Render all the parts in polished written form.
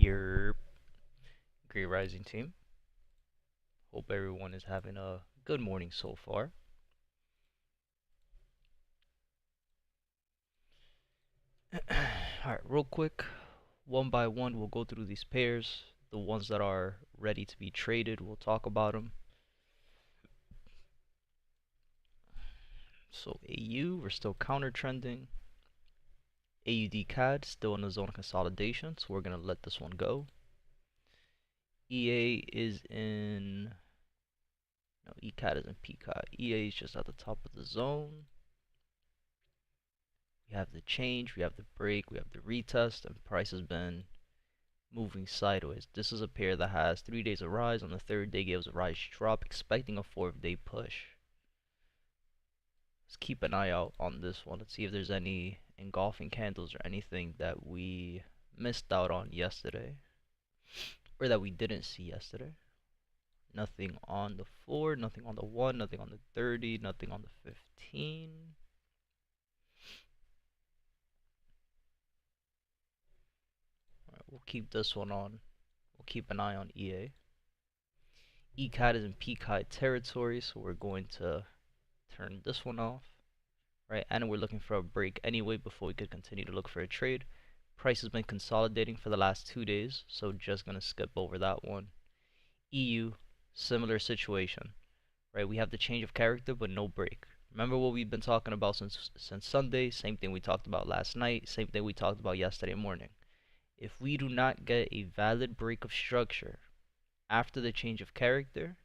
Your Great Rising team. Hope everyone is having a good morning so far. Alright, real quick, one by one, we'll go through these pairs. The ones that are ready to be traded, we'll talk about them. So AU, we're still counter trending. AUD CAD, still in the zone of consolidation, so we're going to let this one go. EA is in, no, ECAD is in PCAD. EA is just at the top of the zone. We have the change, we have the break, we have the retest, and price has been moving sideways. This is a pair that has 3 days of rise. On the third day gives a rise drop, expecting a 4th-day push. Let's keep an eye out on this one. Let's see if there's any engulfing candles or anything that we missed out on yesterday, or that we didn't see yesterday. Nothing on the 4, nothing on the 1, nothing on the 30, nothing on the 15. Alright, we'll keep this one on. We'll keep an eye on EA. ECAD is in PCAD territory, so we're going to turn this one off, right? And we're looking for a break anyway before we could continue to look for a trade. Price has been consolidating for the last 2 days, so just gonna skip over that one. EU, similar situation, right? We have the change of character but no break. Remember what we've been talking about since Sunday? Same thing we talked about last night, same thing we talked about yesterday morning. If we do not get a valid break of structure after the change of character,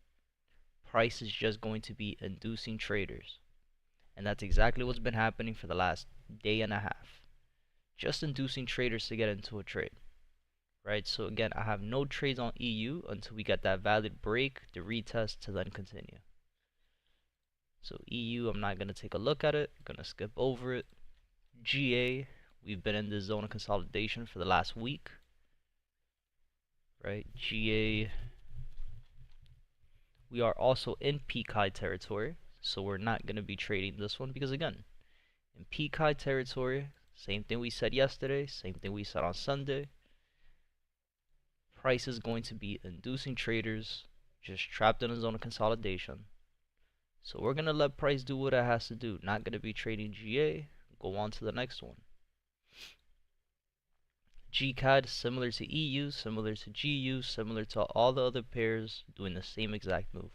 price is just going to be inducing traders. And that's exactly what's been happening for the last day and a half. Just inducing traders to get into a trade. Right? So again, I have no trades on EU until we get that valid break, the retest, to then continue. So EU, I'm not going to take a look at it. I'm going to skip over it. GA, we've been in this zone of consolidation for the last week. Right? GA, we are also in PCAD territory, so we're not going to be trading this one because again, in PCAD territory, same thing we said yesterday, same thing we said on Sunday. Price is going to be inducing traders just trapped in a zone of consolidation. So we're going to let price do what it has to do. Not going to be trading GA. Go on to the next one. GCAD, similar to EU, similar to GU, similar to all the other pairs, doing the same exact move.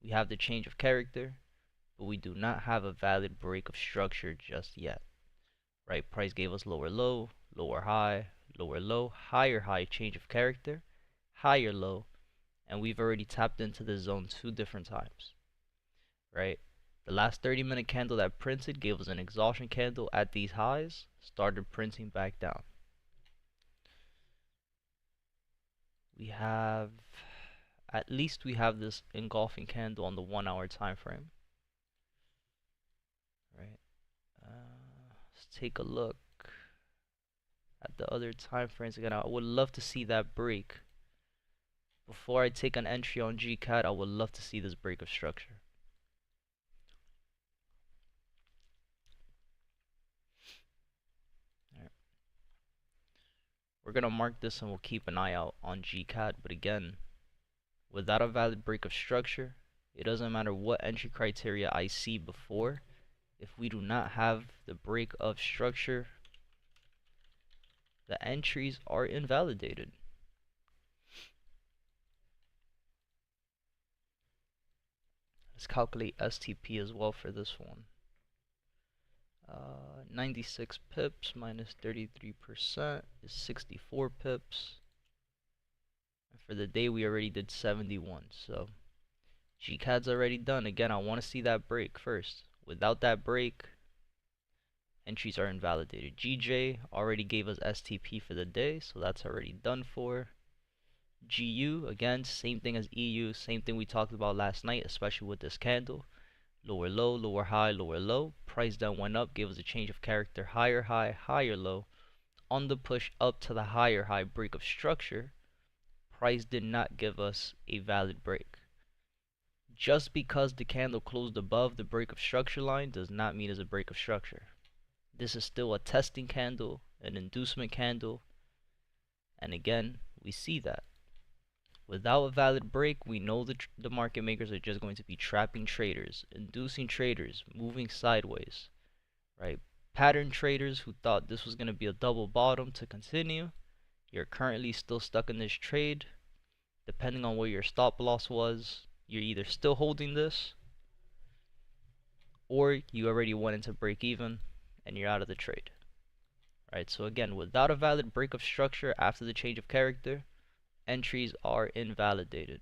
We have the change of character, but we do not have a valid break of structure just yet. Right? Price gave us lower low, lower high, lower low, higher high, change of character, higher low, and we've already tapped into the zone 2 different times. Right? The last 30-minute candle that printed gave us an exhaustion candle at these highs, started printing back down. We have, at least we have this engulfing candle on the 1 hour time frame. Right? Let's take a look at the other time frames again. I would love to see that break. Before I take an entry on GCAD, I would love to see this break of structure. Right. We're going to mark this and we'll keep an eye out on GCAD, but again, without a valid break of structure, it doesn't matter what entry criteria I see before. If we do not have the break of structure, the entries are invalidated. Let's calculate STP as well for this one. 96 pips minus 33% is 64 pips. And for the day, we already did 71. So GCAD's already done. Again, I want to see that break first. Without that break, entries are invalidated. GJ already gave us STP for the day, so that's already done for. GU, again, same thing as EU, same thing we talked about last night, especially with this candle. Lower low, lower high, lower low. Price then went up, gave us a change of character, higher high, higher low. On the push up to the higher high break of structure, price did not give us a valid break. Just because the candle closed above the break of structure line does not mean it's a break of structure. This is still a testing candle, an inducement candle, and again, We see that. Without a valid break, we know the market makers are just going to be trapping traders, inducing traders, moving sideways, right? Pattern traders who thought this was going to be a double bottom to continue, you're currently still stuck in this trade. Depending on where your stop loss was, you're either still holding this, or you already went into break even and you're out of the trade. Right, so again, without a valid break of structure after the change of character, entries are invalidated.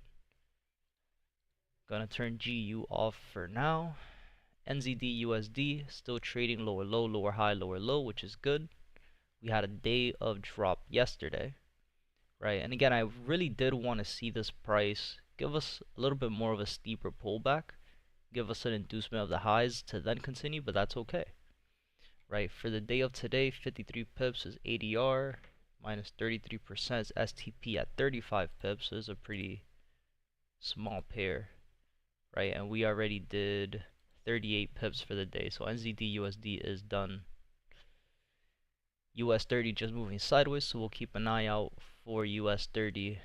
Gonna turn GU off for now. NZD USD still trading lower low, lower high, lower low, which is good. We had a day of drop yesterday, right? And again, I really did want to see this price give us a little bit more of a steeper pullback, give us an inducement of the highs to then continue, but that's okay. Right, for the day of today, 53 pips is ADR, minus 33% is STP at 35 pips, so it's a pretty small pair, right? And we already did 38 pips for the day, so NZD USD is done. US 30 just moving sideways, so we'll keep an eye out for US 30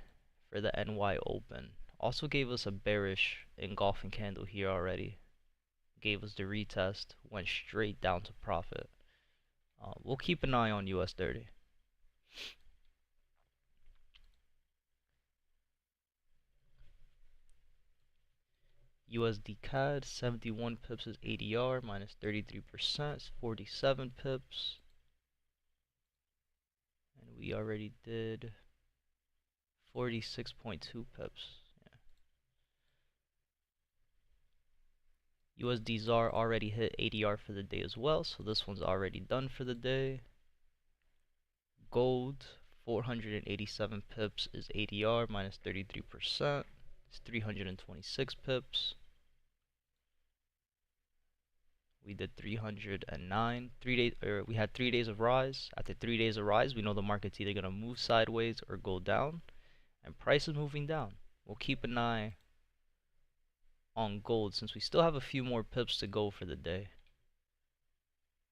for the NY Open. Also gave us a bearish engulfing candle here already. Gave us the retest, went straight down to profit. We'll keep an eye on US 30. USD CAD, 71 pips is ADR, minus 33% is 47 pips. And we already did 46.2 pips. Yeah. USD ZAR already hit ADR for the day as well, so this one's already done for the day. Gold, 487 pips is ADR, minus 33%. It's 326 pips. We did 309. We had 3 days of rise. After 3 days of rise, we know the market's either gonna move sideways or go down, and price is moving down. We'll keep an eye on gold since we still have a few more pips to go for the day.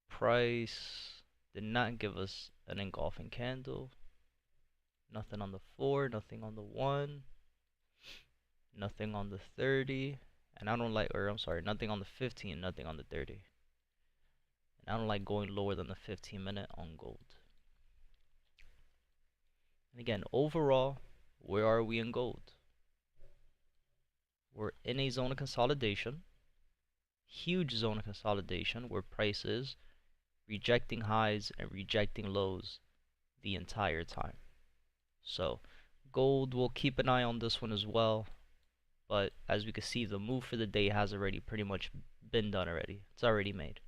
Price did not give us an engulfing candle. Nothing on the 4, nothing on the 1, nothing on the 30, and I don't like, or I'm sorry, nothing on the 15, nothing on the 30. And I don't like going lower than the 15-minute on gold. And again, overall, where are we in gold? We're in a zone of consolidation, huge zone of consolidation where price is rejecting highs and rejecting lows the entire time. So gold, we'll keep an eye on this one as well, but as we can see, the move for the day has already pretty much been done already. It's already made,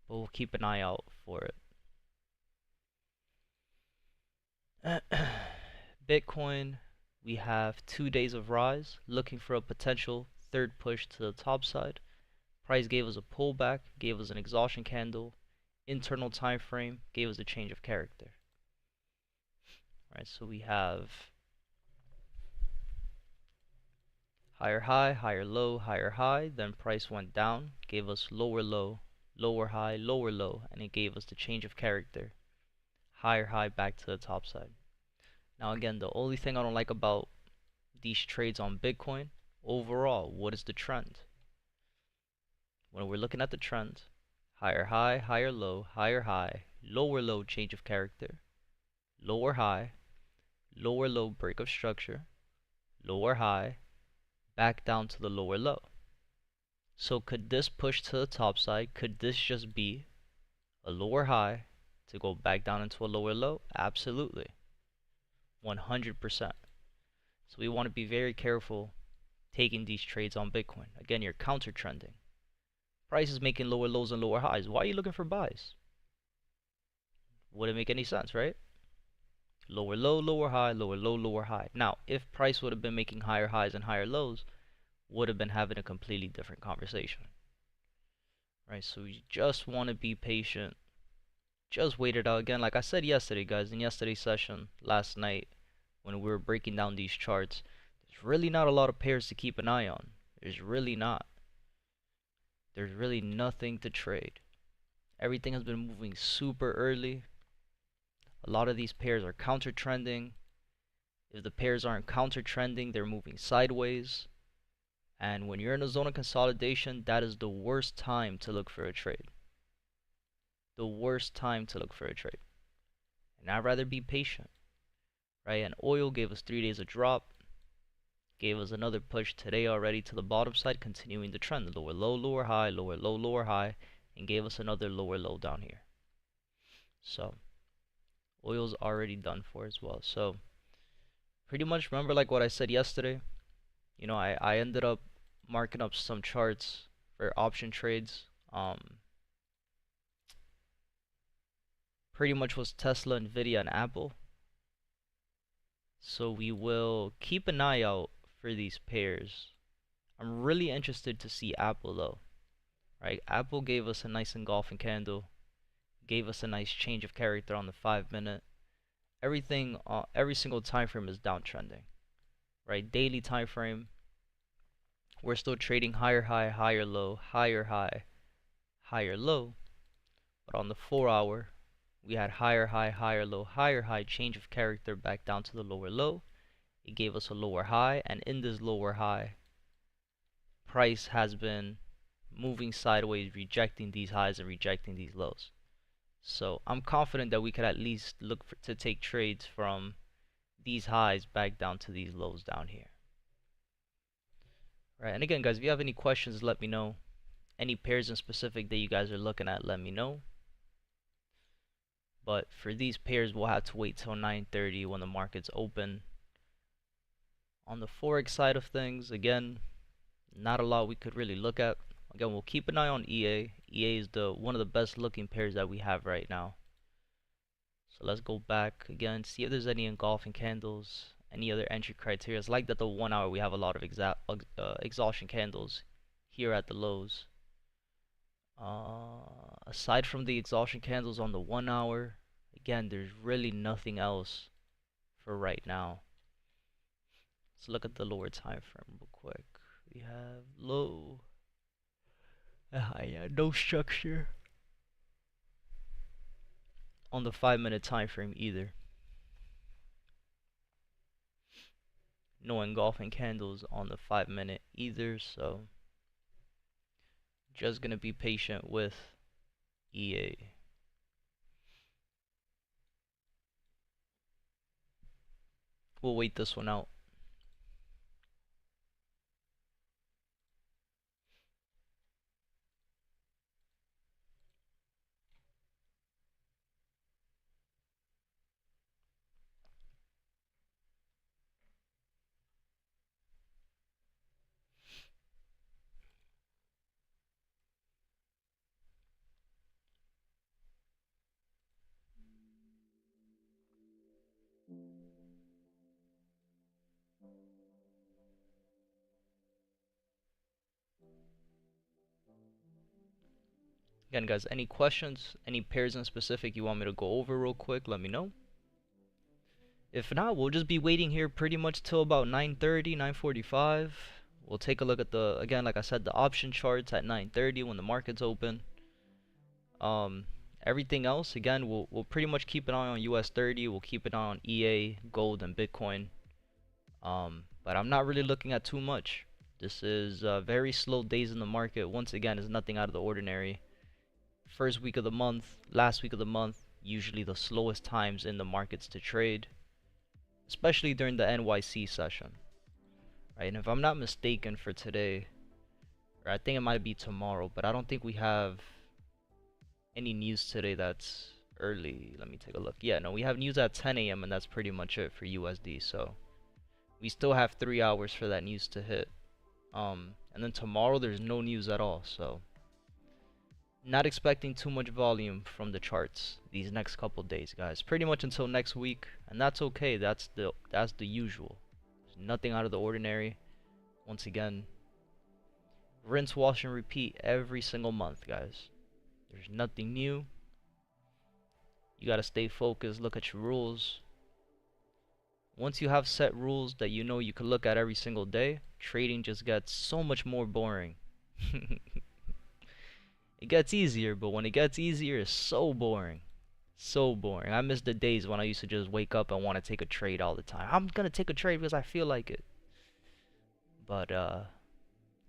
but we'll keep an eye out for it. Bitcoin, we have 2 days of rise, looking for a potential third push to the top side. Price gave us a pullback, gave us an exhaustion candle. Internal time frame gave us a change of character. Right, so we have higher high, higher low, higher high, then price went down, gave us lower low, lower high, lower low, and it gave us the change of character. Higher high back to the top side. Now again, the only thing I don't like about these trades on Bitcoin, overall, what is the trend? When we're looking at the trend, higher high, higher low, higher high, lower low, change of character, lower high, lower low, break of structure, lower high, back down to the lower low. So could this push to the top side? Could this just be a lower high to go back down into a lower low? Absolutely. 100%. So we want to be very careful taking these trades on Bitcoin. Again, you're counter trending. Price is making lower lows and lower highs. Why are you looking for buys? Wouldn't make any sense, right? Lower low, lower high, lower low, lower high. Now, if price would have been making higher highs and higher lows, would have been having a completely different conversation. Right, so you just want to be patient. Just wait it out. Again, like I said yesterday, guys, in yesterday's session, last night, when we were breaking down these charts, there's really not a lot of pairs to keep an eye on. There's really not. There's really nothing to trade. Everything has been moving super early. A lot of these pairs are counter trending. If the pairs aren't counter trending, they're moving sideways. And when you're in a zone of consolidation, that is the worst time to look for a trade. The worst time to look for a trade. And I'd rather be patient, right? And oil gave us 3 days of drop, gave us another push today already to the bottom side, continuing the trend. Lower low, lower high, lower low, lower high, and gave us another lower low down here. So oil's already done for as well. So pretty much remember like what I said yesterday. You know, I ended up marking up some charts for option trades. Pretty much was Tesla, Nvidia, and Apple. So we will keep an eye out for these pairs. I'm really interested to see Apple though. Right? Apple gave us a nice engulfing candle, gave us a nice change of character on the 5-minute. Everything, every single time frame is downtrending. Right? Daily time frame, we're still trading higher high, higher low, higher high, higher low. But on the 4-hour, we had higher high, higher low, higher high, change of character back down to the lower low. It gave us a lower high, and in this lower high, price has been moving sideways, rejecting these highs and rejecting these lows. So I'm confident that we could at least look to take trades from these highs back down to these lows down here. Right, and again guys, if you have any questions, let me know. Any pairs in specific that you guys are looking at, let me know. But for these pairs, we'll have to wait till 9:30 when the market's open. On the Forex side of things, again, not a lot we could really look at. Again, we'll keep an eye on EA. EA is one of the best looking pairs that we have right now. So let's go back again, see if there's any engulfing candles, any other entry criteria. It's like that the 1 hour we have a lot of exhaustion candles here at the lows. Aside from the exhaustion candles on the 1 hour, again, there's really nothing else for right now. Let's look at the lower time frame real quick. We have low, no structure on the 5-minute time frame either. No engulfing candles on the 5-minute either, so just gonna be patient with EA. We'll wait this one out. Again guys, any questions, any pairs in specific you want me to go over real quick, let me know. If not, we'll just be waiting here pretty much till about 9:30, 9:45. We'll take a look at the, again, like I said, the option charts at 9:30 when the market's open. Everything else, again, we'll pretty much keep an eye on US 30. We'll keep an eye on EA, gold, and Bitcoin. But I'm not really looking at too much. This is very slow days in the market. Once again, it's nothing out of the ordinary. First week of the month, last week of the month, usually the slowest times in the markets to trade, especially during the NYC session. Right, and if I'm not mistaken for today, or I think it might be tomorrow, but I don't think we have any news today that's early. Let me take a look. Yeah, no, we have news at 10 a.m. and that's pretty much it for USD. So we still have 3 hours for that news to hit. And then tomorrow there's no news at all. So not expecting too much volume from the charts these next couple days, guys. Pretty much until next week, and that's okay. That's the usual. There's nothing out of the ordinary. Once again, rinse, wash, and repeat every single month, guys. There's nothing new. You gotta stay focused. Look at your rules. Once you have set rules that you know you can look at every single day, trading just gets so much more boring. It gets easier, but when it gets easier, it's so boring. So boring. I miss the days when I used to just wake up and want to take a trade all the time. I'm gonna take a trade because I feel like it. But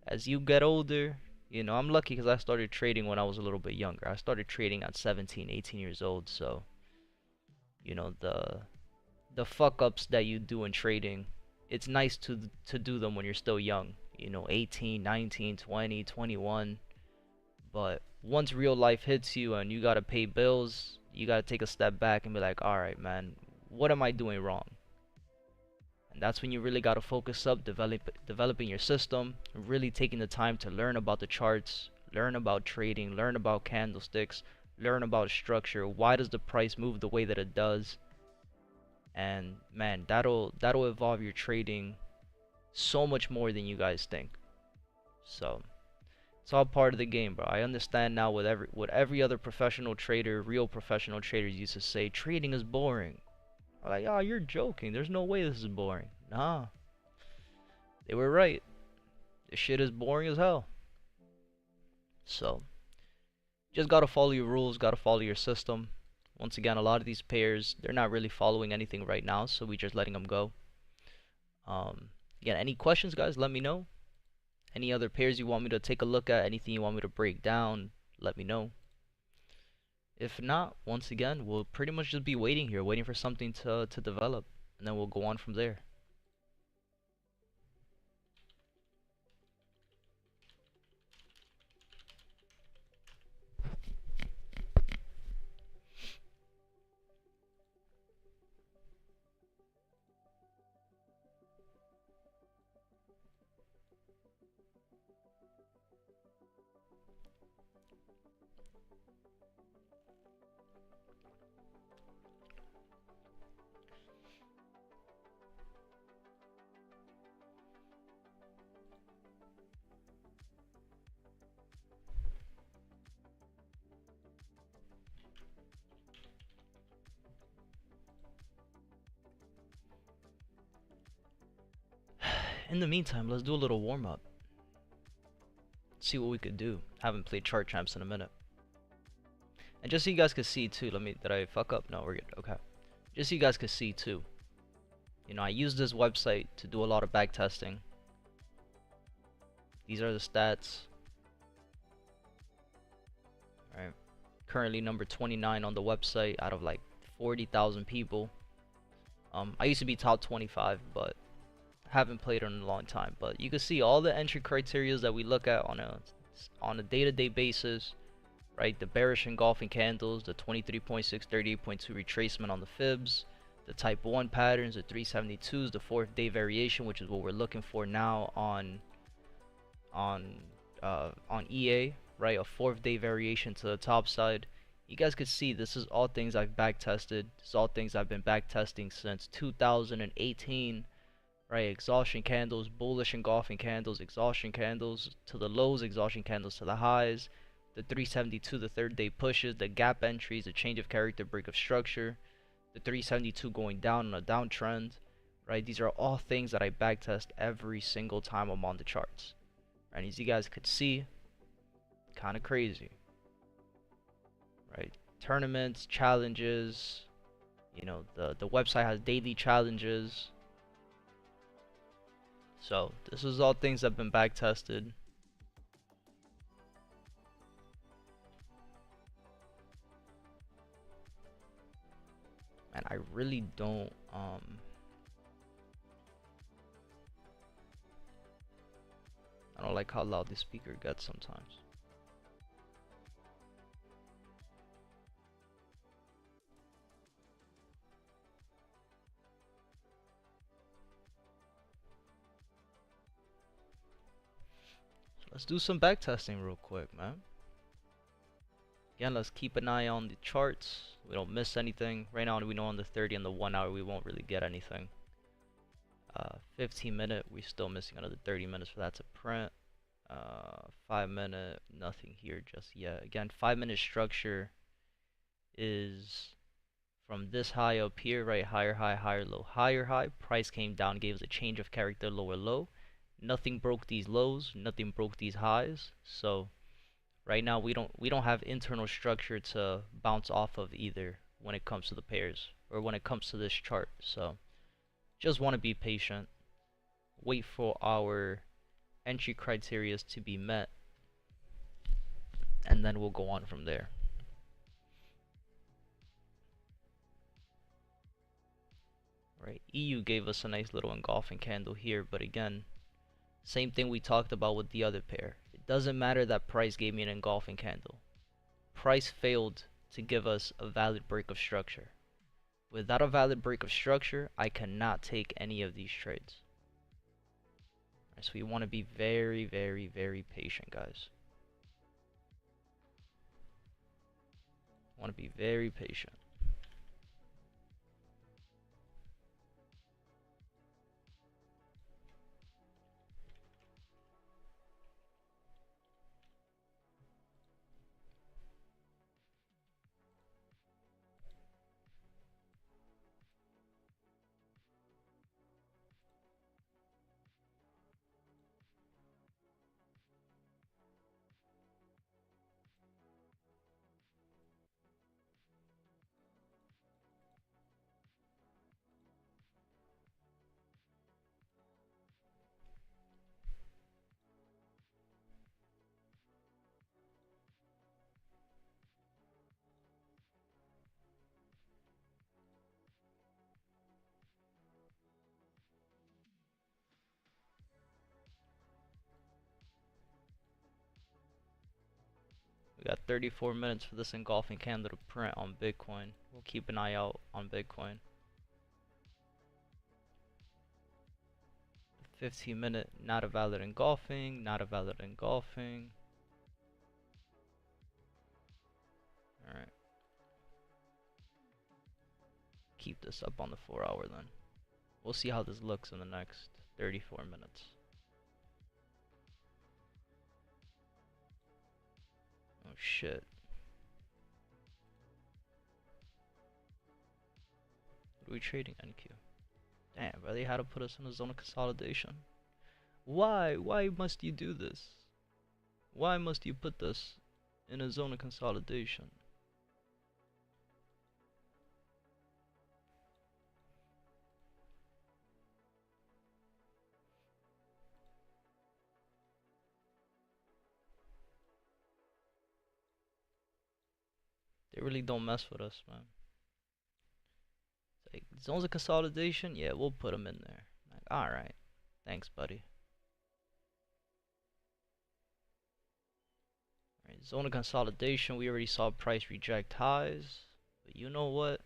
as you get older, you know, I'm lucky because I started trading when I was a little bit younger. I started trading at 17, 18 years old. So, you know, the fuck ups that you do in trading, it's nice to do them when you're still young. You know, 18, 19, 20, 21. But once real life hits you and you gotta pay bills, you gotta take a step back and be like, all right, man, what am I doing wrong? And that's when you really gotta focus up, developing your system, really taking the time to learn about the charts, learn about trading, learn about candlesticks, learn about structure. Why does the price move the way that it does? And man, that'll evolve your trading so much more than you guys think. So it's all part of the game, bro. I understand now what every other professional trader, real professional traders used to say, trading is boring. I'm like, oh, you're joking. There's no way this is boring. Nah, they were right. This shit is boring as hell. So just gotta follow your rules, gotta follow your system. Once again, a lot of these pairs, they're not really following anything right now, so we just letting them go. Again, any questions, guys? Let me know. Any other pairs you want me to take a look at, anything you want me to break down, let me know. If not, once again, we'll pretty much just be waiting here, waiting for something to develop, and then we'll go on from there. In the meantime, let's do a little warm-up. See what we could do. Haven't played chart champs in a minute. And just so you guys could see too, did I fuck up? No, we're good. Okay. Just so you guys could see too. You know, I use this website to do a lot of back testing. These are the stats. Alright. Currently number 29 on the website out of like 40,000 people. I used to be top 25, but haven't played in a long time. But you can see all the entry criteria that we look at on a day-to-day basis. Right, the bearish engulfing candles, the 23.6, 38.2 retracement on the fibs, the type 1 patterns, the 372s, the 4th day variation, which is what we're looking for now on EA, right? A 4th day variation to the top side. You guys could see this is all things I've back tested. This is all things I've been back testing since 2018. Right, exhaustion candles, bullish engulfing candles, exhaustion candles to the lows, exhaustion candles to the highs, the 372, the 3rd day pushes, the gap entries, the change of character, break of structure, the 372 going down on a downtrend, right? These are all things that I backtest every single time I'm on the charts. And as you guys could see, kind of crazy, right? Tournaments, challenges, you know, the website has daily challenges. So this is all things that have been backtested. And I really don't I don't like how loud the speaker gets sometimes. So let's do some backtesting real quick, man. Again, let's keep an eye on the charts. We don't miss anything. Right now we know on the 30 and the 1 hour we won't really get anything. 15 minute, we're still missing another 30 minutes for that to print. 5 minute, nothing here just yet. Again, 5 minute structure is from this high up here, right? Higher high, higher low, higher high. Price came down, gave us a change of character, lower low. Nothing broke these lows, nothing broke these highs. So right now we don't have internal structure to bounce off of either. when it comes to the pairs, or when it comes to this chart. So just want to be patient, wait for our entry criteria to be met, and then we'll go on from there. Right, EU gave us a nice little engulfing candle here, but again, same thing we talked about with the other pair. It doesn't matter that price gave me an engulfing candle. Price failed to give us a valid break of structure. Without a valid break of structure, I cannot take any of these trades. Right, so we want to be very, very, very patient, guys. Want to be very patient. We got 34 minutes for this engulfing candle to print on Bitcoin. We'll keep an eye out on Bitcoin. 15-minute, not a valid engulfing, not a valid engulfing. Alright. Keep this up on the 4-hour then. We'll see how this looks in the next 34 minutes. Oh shit. What are we trading, NQ? Damn, bro, they had to put us in a zone of consolidation. Why? Why must you do this? Why must you put this in a zone of consolidation? They really don't mess with us, man. It's like, zones of consolidation? Yeah, we'll put them in there. Like, alright. Thanks, buddy. Right, zone of consolidation, we already saw price reject highs. But you know what?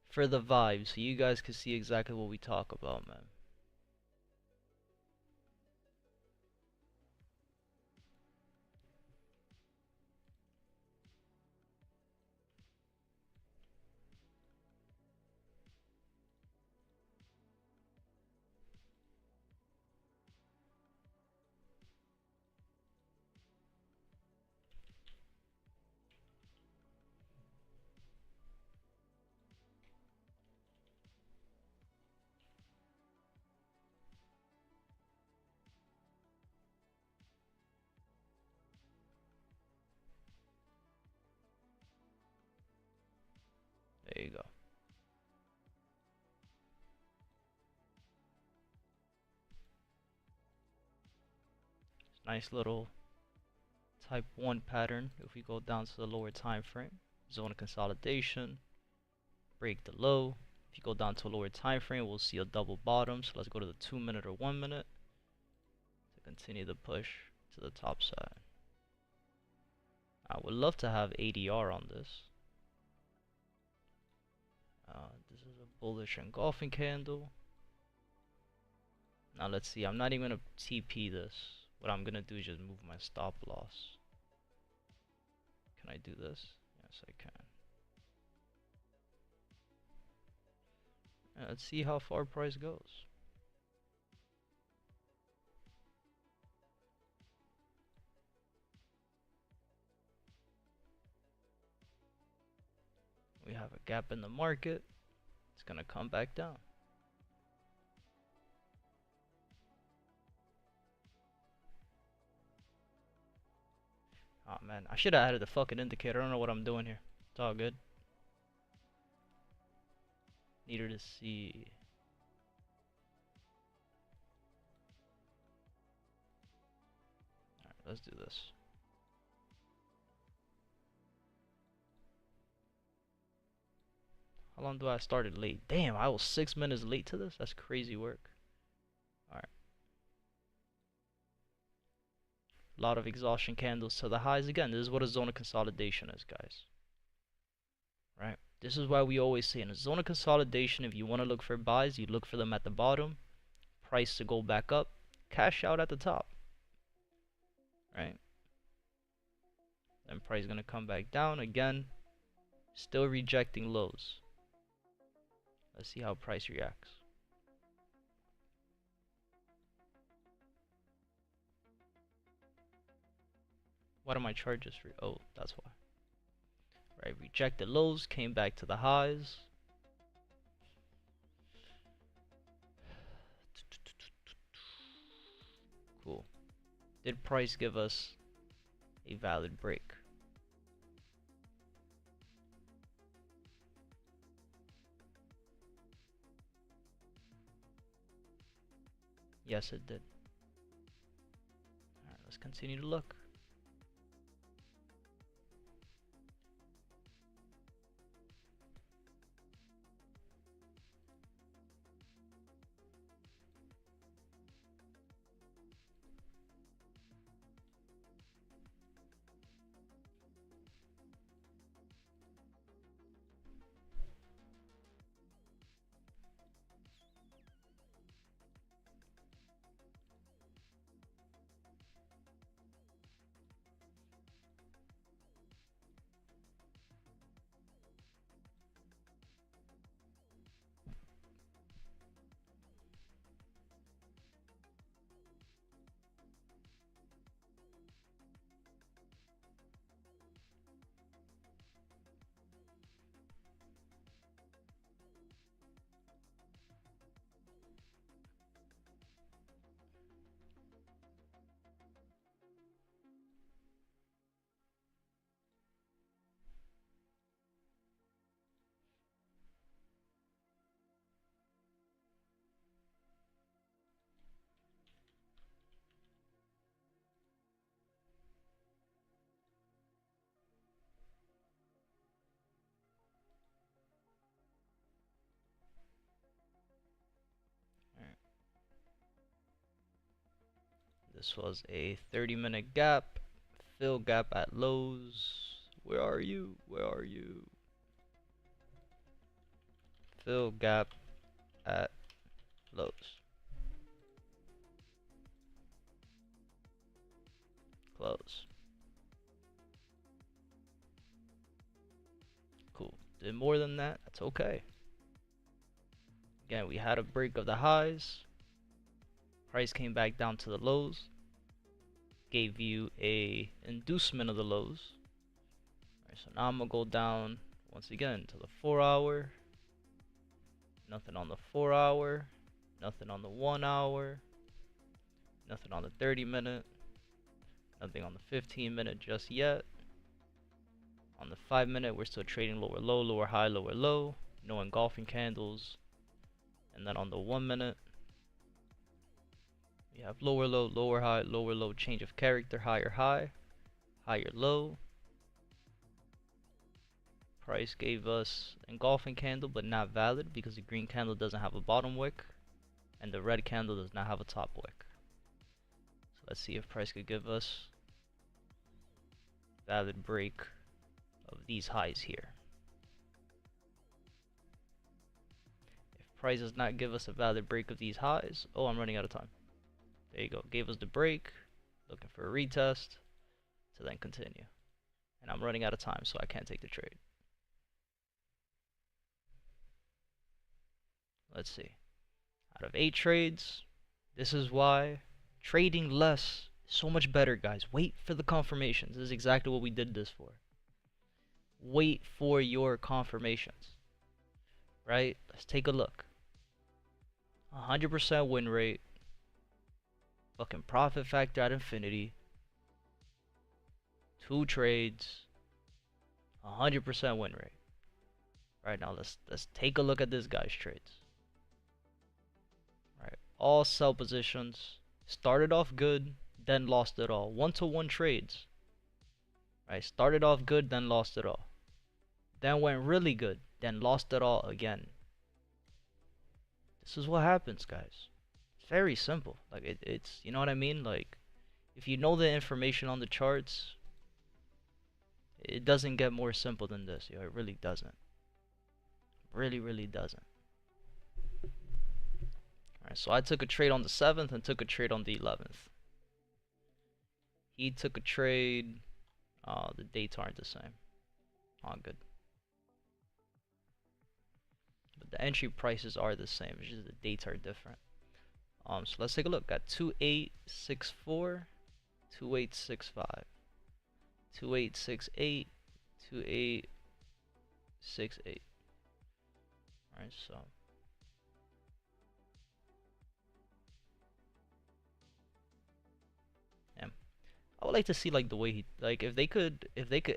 For the vibe, so you guys can see exactly what we talk about, man. There you go. Nice little type 1 pattern. If we go down to the lower time frame, zone of consolidation, break the low. If you go down to a lower time frame, we'll see a double bottom. So let's go to the 2-minute or 1-minute to continue the push to the top side. I would love to have ADR on this. This is a bullish engulfing candle. Now let's see. I'm not even gonna TP this. What I'm gonna do is just move my stop loss. Can I do this? Yes, I can. Let's see how far price goes. We have a gap in the market. It's gonna come back down. Oh man, I should have added the fucking indicator. I don't know what I'm doing here. It's all good. Needed to see. Alright, let's do this. How long do I started late? Damn, I was 6 minutes late to this? That's crazy work. Alright. A lot of exhaustion candles to the highs. Again, this is what a zone of consolidation is, guys. Right? This is why we always say in a zone of consolidation, if you want to look for buys, you look for them at the bottom. Price to go back up. Cash out at the top. Right? Then price is going to come back down again. Still rejecting lows. Let's see how price reacts. What are my charges for? Oh, that's why. Right, rejected lows, came back to the highs. Cool. Did price give us a valid break? Yes, it did. Alright, let's continue to look. Alright. This was a 30-minute gap. Fill gap at lows. Where are you? Where are you? Fill gap at lows. Close. Cool. Did more than that? That's okay. Again, we had a break of the highs. Price came back down to the lows. Gave you a inducement of the lows. Alright, so now I'm gonna go down once again to the 4-hour. Nothing on the 4-hour. Nothing on the 1-hour. Nothing on the 30-minute. Nothing on the 15-minute just yet. On the 5-minute, we're still trading lower low, lower high, lower low. No engulfing candles. And then on the 1-minute, we have lower low, lower high, lower low, change of character, higher high, higher low. Price gave us engulfing candle, but not valid because the green candle doesn't have a bottom wick and the red candle does not have a top wick. So let's see if price could give us valid break of these highs here. If price does not give us a valid break of these highs, oh, I'm running out of time. There you go. Gave us the break. Looking for a retest to then continue. And I'm running out of time, so I can't take the trade. Let's see. Out of 8 trades, this is why trading less is so much better, guys. Wait for the confirmations. This is exactly what we did this for. Wait for your confirmations. Right? Let's take a look. 100% win rate. Fucking profit factor at infinity. 2 trades. 100% win rate. Right now, let's take a look at this guy's trades. Right, all sell positions. Started off good, then lost it all. 1-to-1 trades. Right, started off good, then lost it all. Then went really good, then lost it all again. This is what happens, guys. It's very simple. Like it's you know what I mean? Like if you know the information on the charts, it doesn't get more simple than this. It really doesn't. Really, really doesn't. Alright, so I took a trade on the 7th and took a trade on the 11th. He took a trade. The dates aren't the same. Oh, good. But the entry prices are the same. It's just the dates are different. So let's take a look. Got 2864, 2865, 2868, 2868. Alright, so yeah. I would like to see like the way he like if they could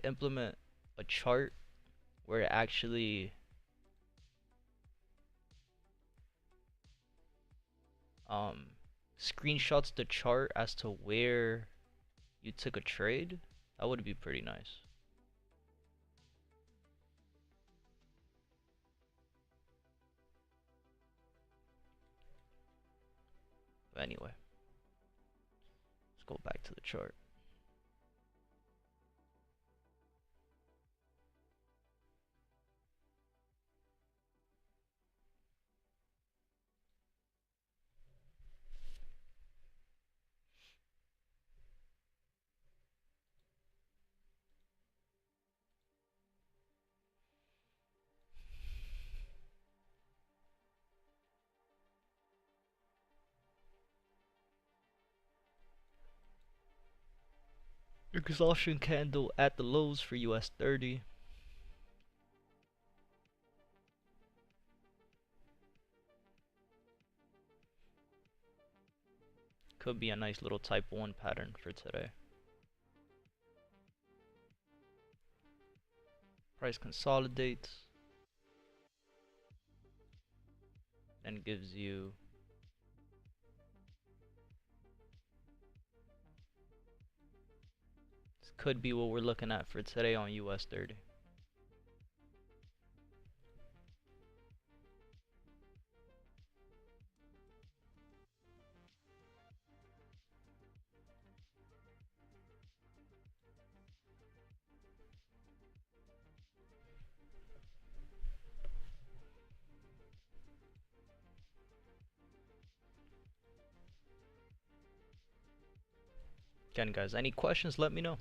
implement a chart where it actually screenshots the chart as to where you took a trade, that would be pretty nice. But anyway, let's go back to the chart. Exhaustion candle at the lows for US 30. Could be a nice little type 1 pattern for today. Price consolidates and gives you this could be what we're looking at for today on US 30. Again, guys, any questions, let me know.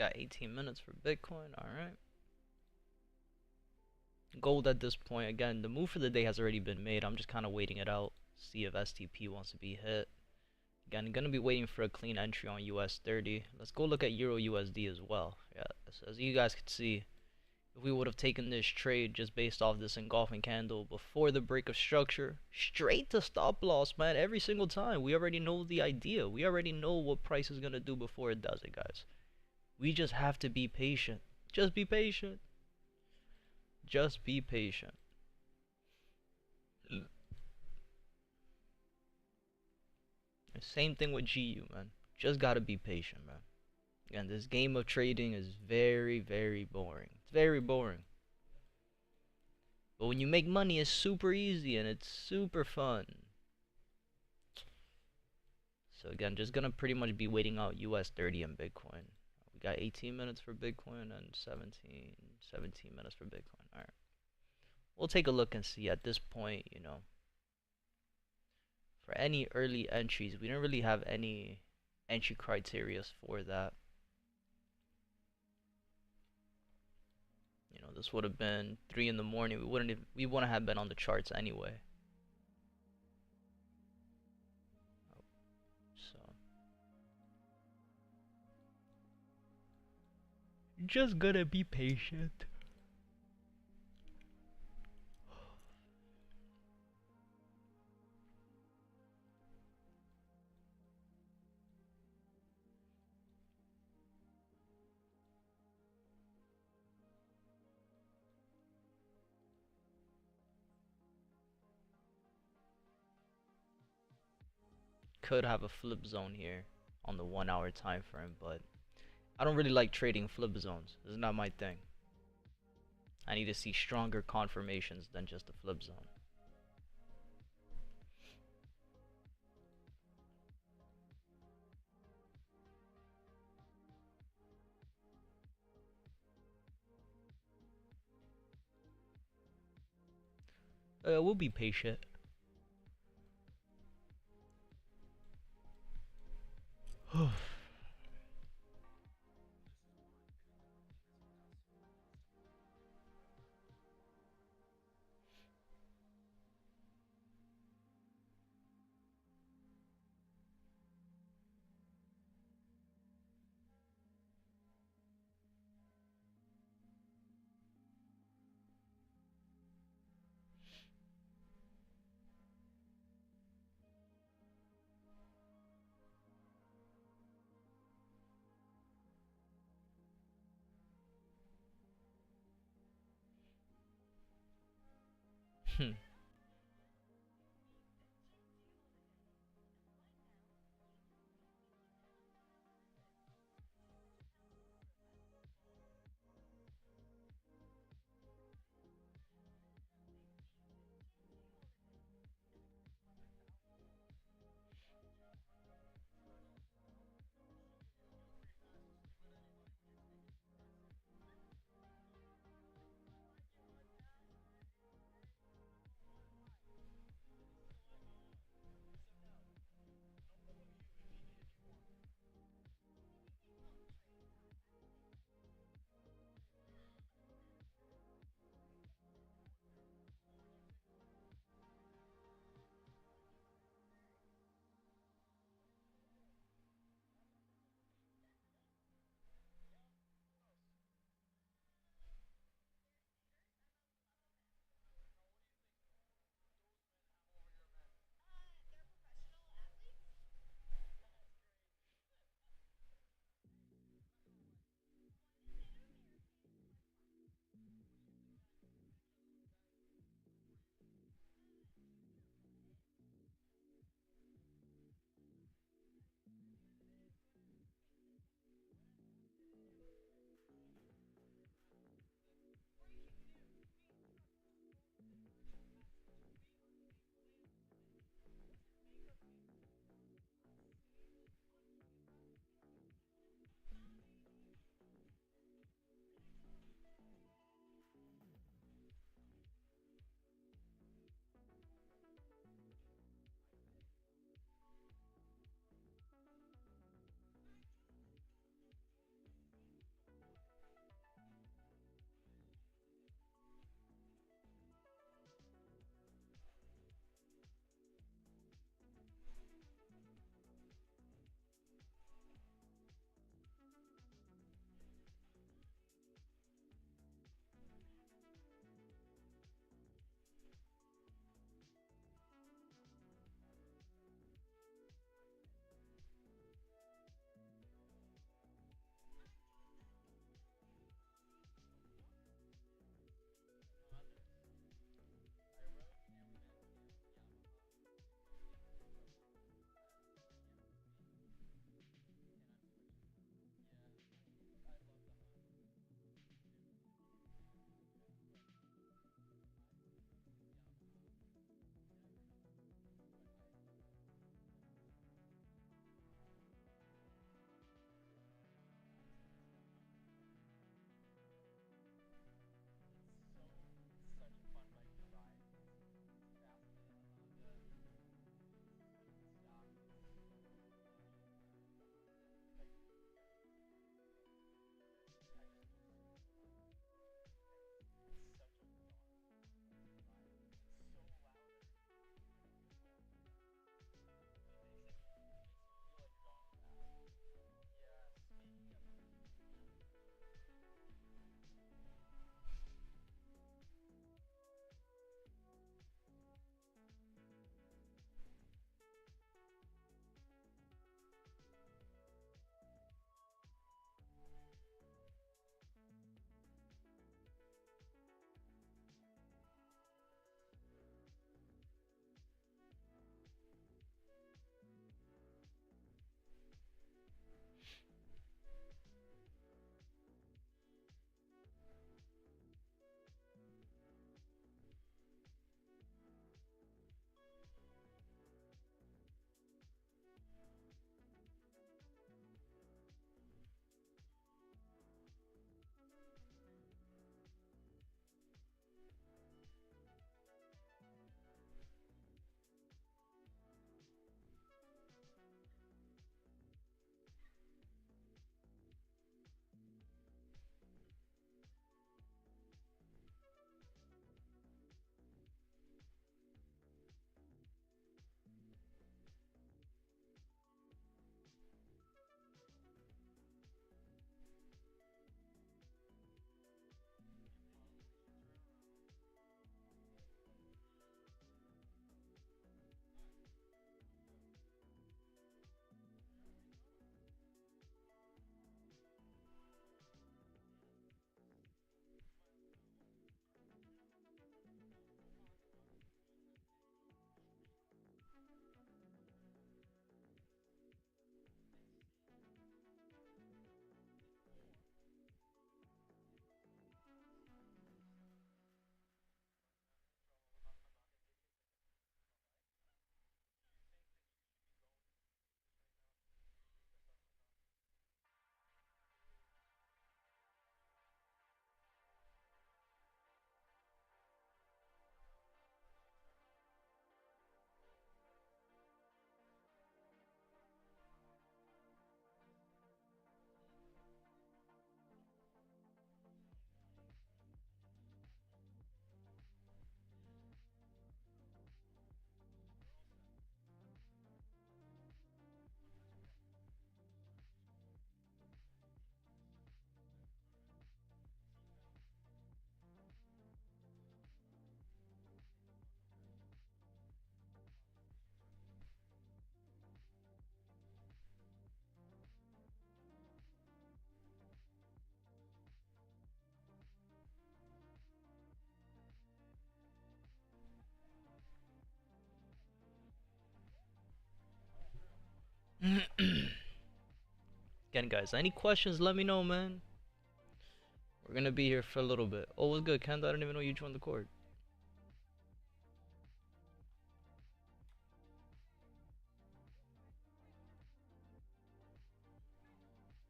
Got 18 minutes for Bitcoin. All right. Gold at this point, again, the move for the day has already been made. I'm just kind of waiting it out. See if STP wants to be hit. Again, gonna be waiting for a clean entry on US 30. Let's go look at Euro USD as well. Yeah, so as you guys could see, if we would have taken this trade just based off this engulfing candle before the break of structure, straight to stop loss, man, every single time. We already know the idea. We already know what price is gonna do before it does it, guys. We just have to be patient. Just be patient. Just be patient. Same thing with GU, man. Just gotta be patient, man. And this game of trading is very, very boring. It's very boring. But when you make money, it's super easy and it's super fun. So again, just gonna pretty much be waiting out US 30 and Bitcoin. We got 18 minutes for Bitcoin and 17 minutes for Bitcoin. All right. We'll take a look and see at this point, you know, for any early entries, we don't really have any entry criteria for that. You know, this would have been 3 in the morning. We wouldn't have been on the charts anyway. So just gotta be patient. Could have a flip zone here on the 1 hour time frame, but I don't really like trading flip zones. This is not my thing. I need to see stronger confirmations than just a flip zone. We'll be patient. Again, guys, any questions, let me know, man. We're gonna be here for a little bit. Oh, what's good, Kenda? I didn't even know you joined the court.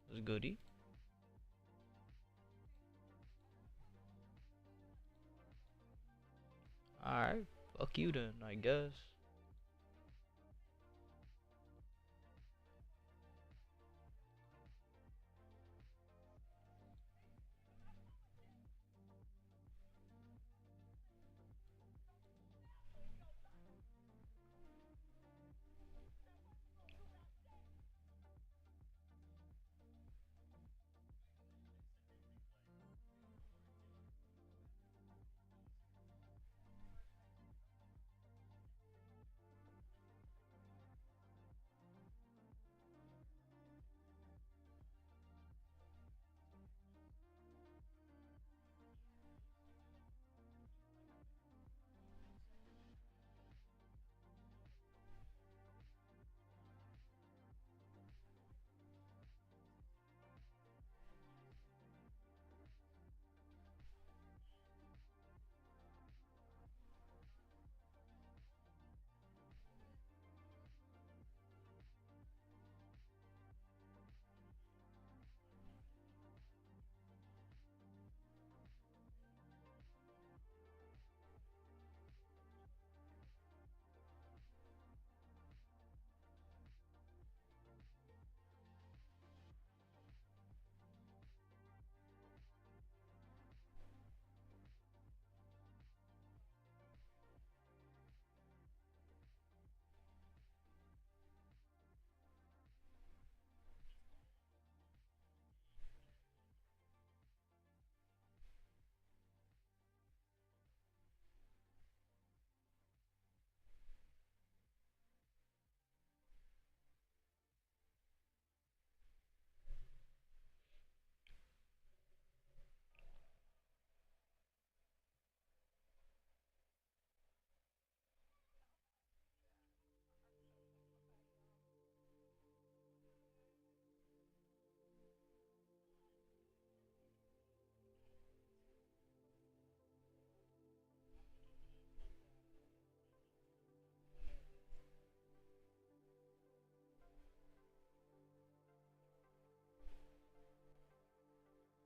What's goody? Alright, fuck you then, I guess.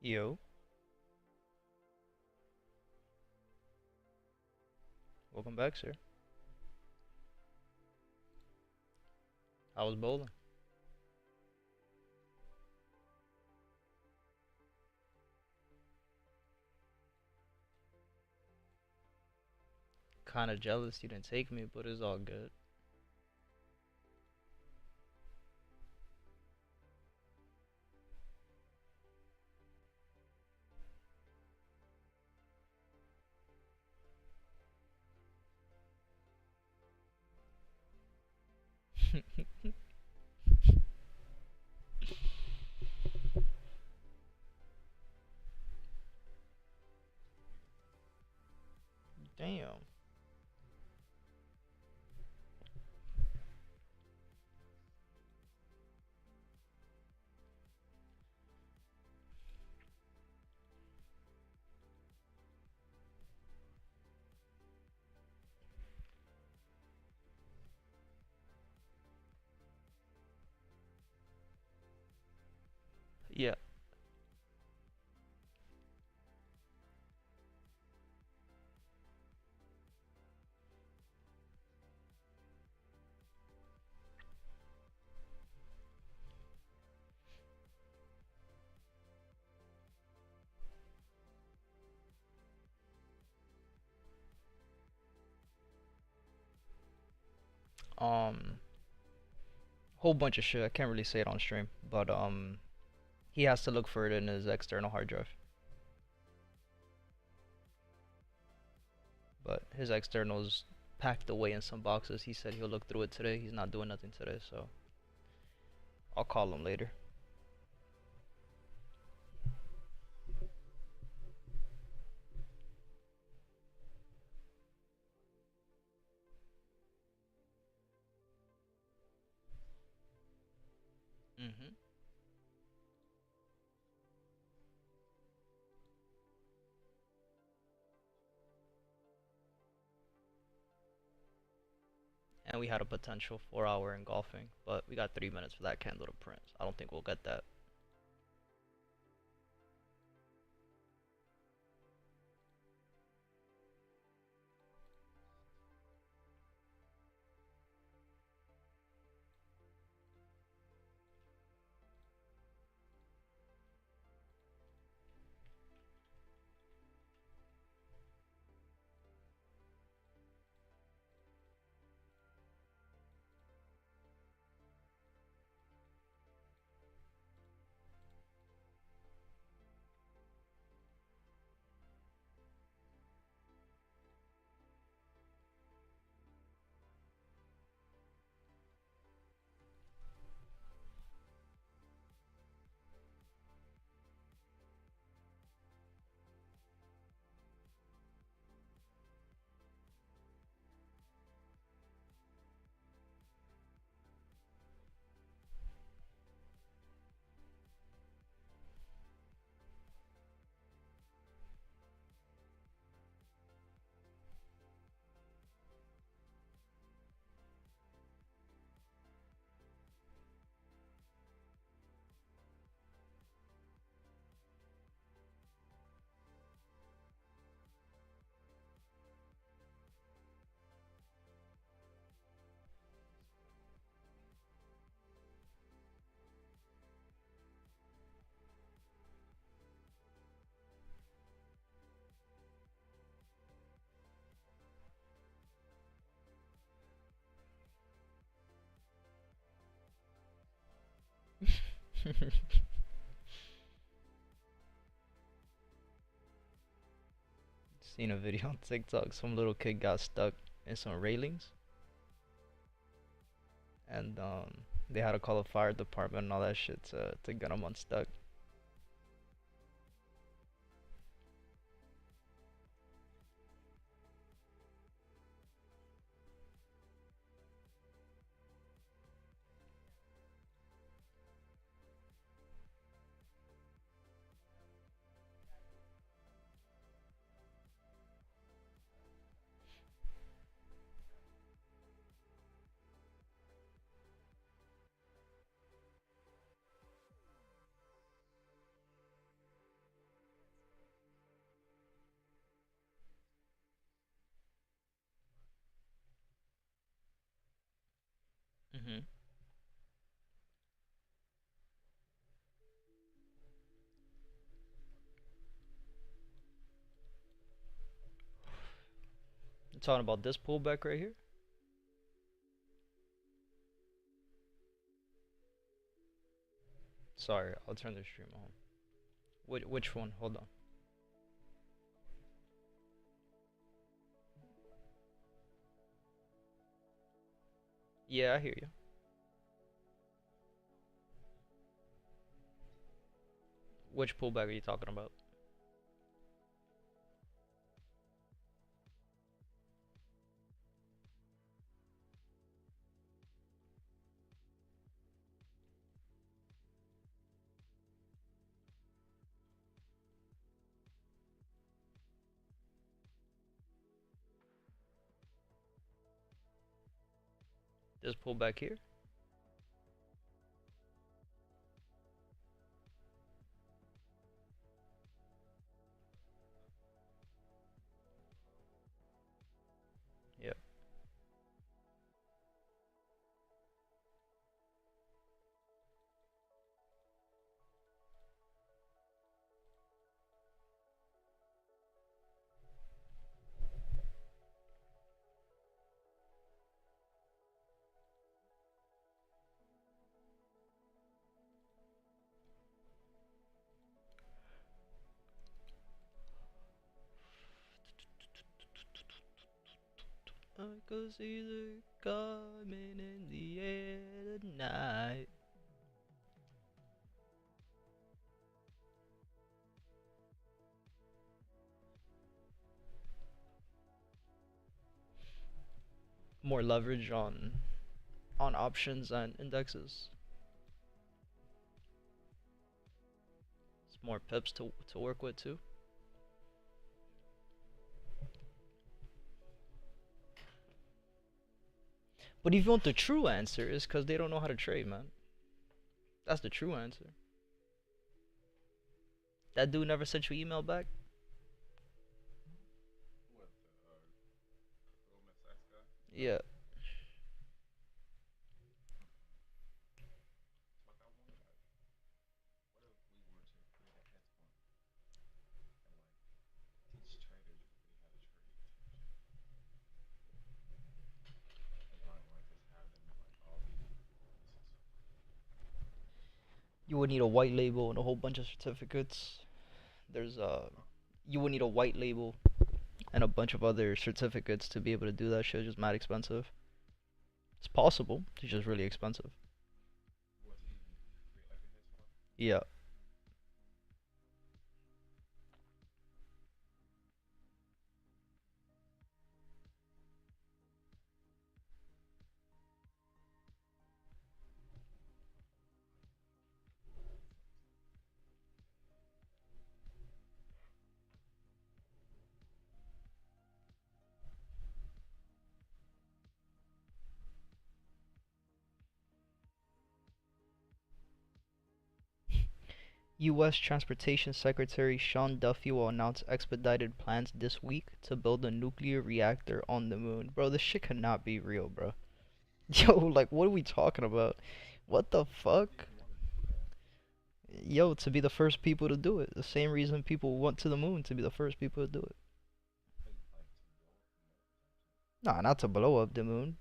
Yo, welcome back, sir. How was bowling? Kinda jealous you didn't take me, but it's all good. Damn. Yeah. Um, whole bunch of shit. I can't really say it on stream, but he has to look for it in his external hard drive. But his external's packed away in some boxes. He said he'll look through it today. He's not doing nothing today, so I'll call him later. Mm-hmm. And we had a potential 4 hour engulfing, but we got 3 minutes for that candle to print. So I don't think we'll get that. Seen a video on TikTok. Some little kid got stuck in some railings, and they had to call the fire department and all that shit to get him unstuck. Mm-hmm. You talking about this pullback right here? Sorry, I'll turn the stream on. Which one? Hold on. Yeah, I hear you. Which pullback are you talking about? This pullback here? Yep. I could see the coming in the air tonight. More leverage on options and indexes. More pips to work with too. But if you want the true answer, it's because they don't know how to trade, man. That's the true answer. That dude never sent you email back? Yeah. You would need a white label and a whole bunch of certificates. There's you would need a white label and a bunch of other certificates to be able to do that shit. It's just mad expensive. It's possible. It's just really expensive. Yeah. U.S. Transportation Secretary Sean Duffy will announce expedited plans this week to build a nuclear reactor on the moon. Bro, this shit cannot be real, bro. Yo, like, what are we talking about? What the fuck? Yo, to be the first people to do it. The same reason people went to the moon, to be the first people to do it. Nah, not to blow up the moon.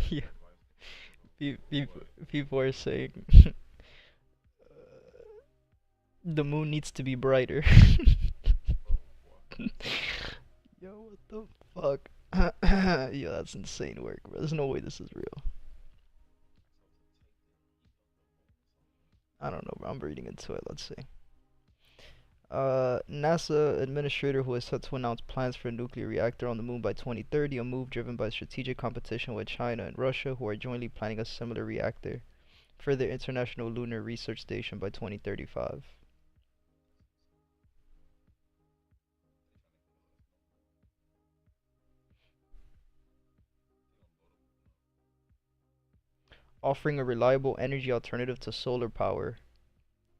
Yeah, people are saying the moon needs to be brighter. Yo, what the fuck? Yo, that's insane work, bro. There's no way this is real. I don't know, bro. I'm reading into it. Let's see. NASA administrator who is set to announce plans for a nuclear reactor on the moon by 2030, a move driven by strategic competition with China and Russia, who are jointly planning a similar reactor for the International Lunar Research Station by 2035. Offering a reliable energy alternative to solar power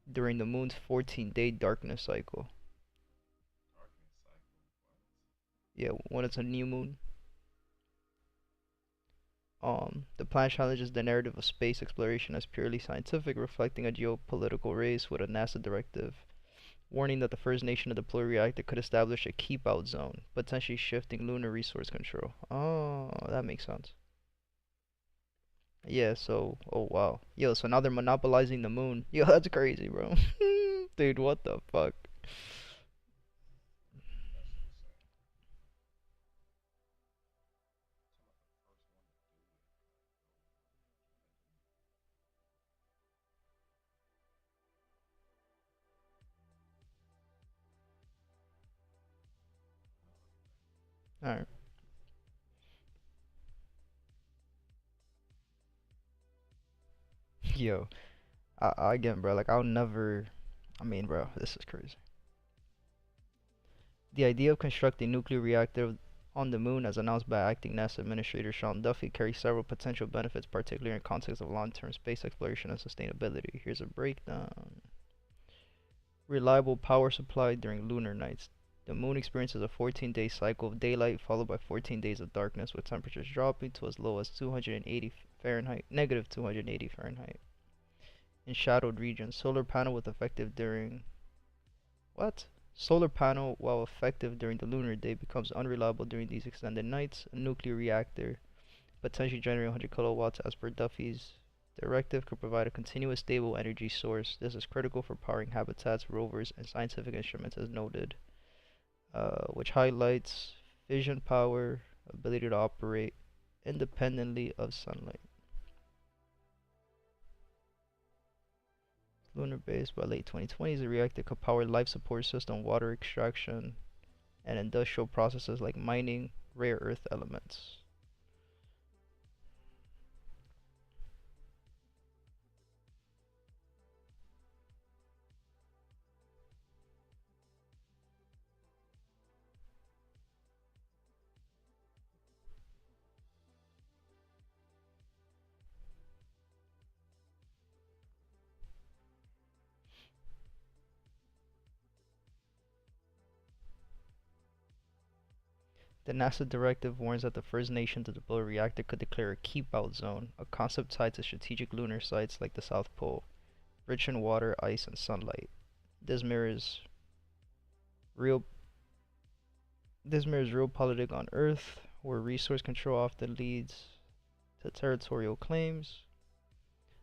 during the moon's 14-day darkness cycle. Yeah, when it's a new moon. The plan challenges the narrative of space exploration as purely scientific, reflecting a geopolitical race with a NASA directive, warning that the first nation to deploy a reactor could establish a keep-out zone, potentially shifting lunar resource control. Oh, that makes sense. Yeah, so, oh wow. Yo, so now they're monopolizing the moon. Yo, that's crazy, bro. Dude, what the fuck? Alright. Yo, again, bro, like, I'll never. I mean, bro, this is crazy. The idea of constructing a nuclear reactor on the moon, as announced by acting NASA Administrator Sean Duffy, carries several potential benefits, particularly in context of long-term space exploration and sustainability. Here's a breakdown. Reliable power supply during lunar nights. The moon experiences a 14-day cycle of daylight followed by 14 days of darkness, with temperatures dropping to as low as 280 Fahrenheit, negative 280 Fahrenheit. In shadowed regions, solar panel with effective during what? Solar panel, while effective during the lunar day, becomes unreliable during these extended nights. A nuclear reactor, potentially generating 100 kilowatts as per Duffy's directive, could provide a continuous stable energy source. This is critical for powering habitats, rovers, and scientific instruments as noted, which highlights fission power, ability to operate independently of sunlight. lunar base by late 2020s. The reactor could power life support system, water extraction, and industrial processes like mining rare earth elements. The NASA directive warns that the first nation to deploy a reactor could declare a keep-out zone, a concept tied to strategic lunar sites like the South Pole, rich in water, ice, and sunlight. This mirrors real this mirrors realpolitik on Earth, where resource control often leads to territorial claims.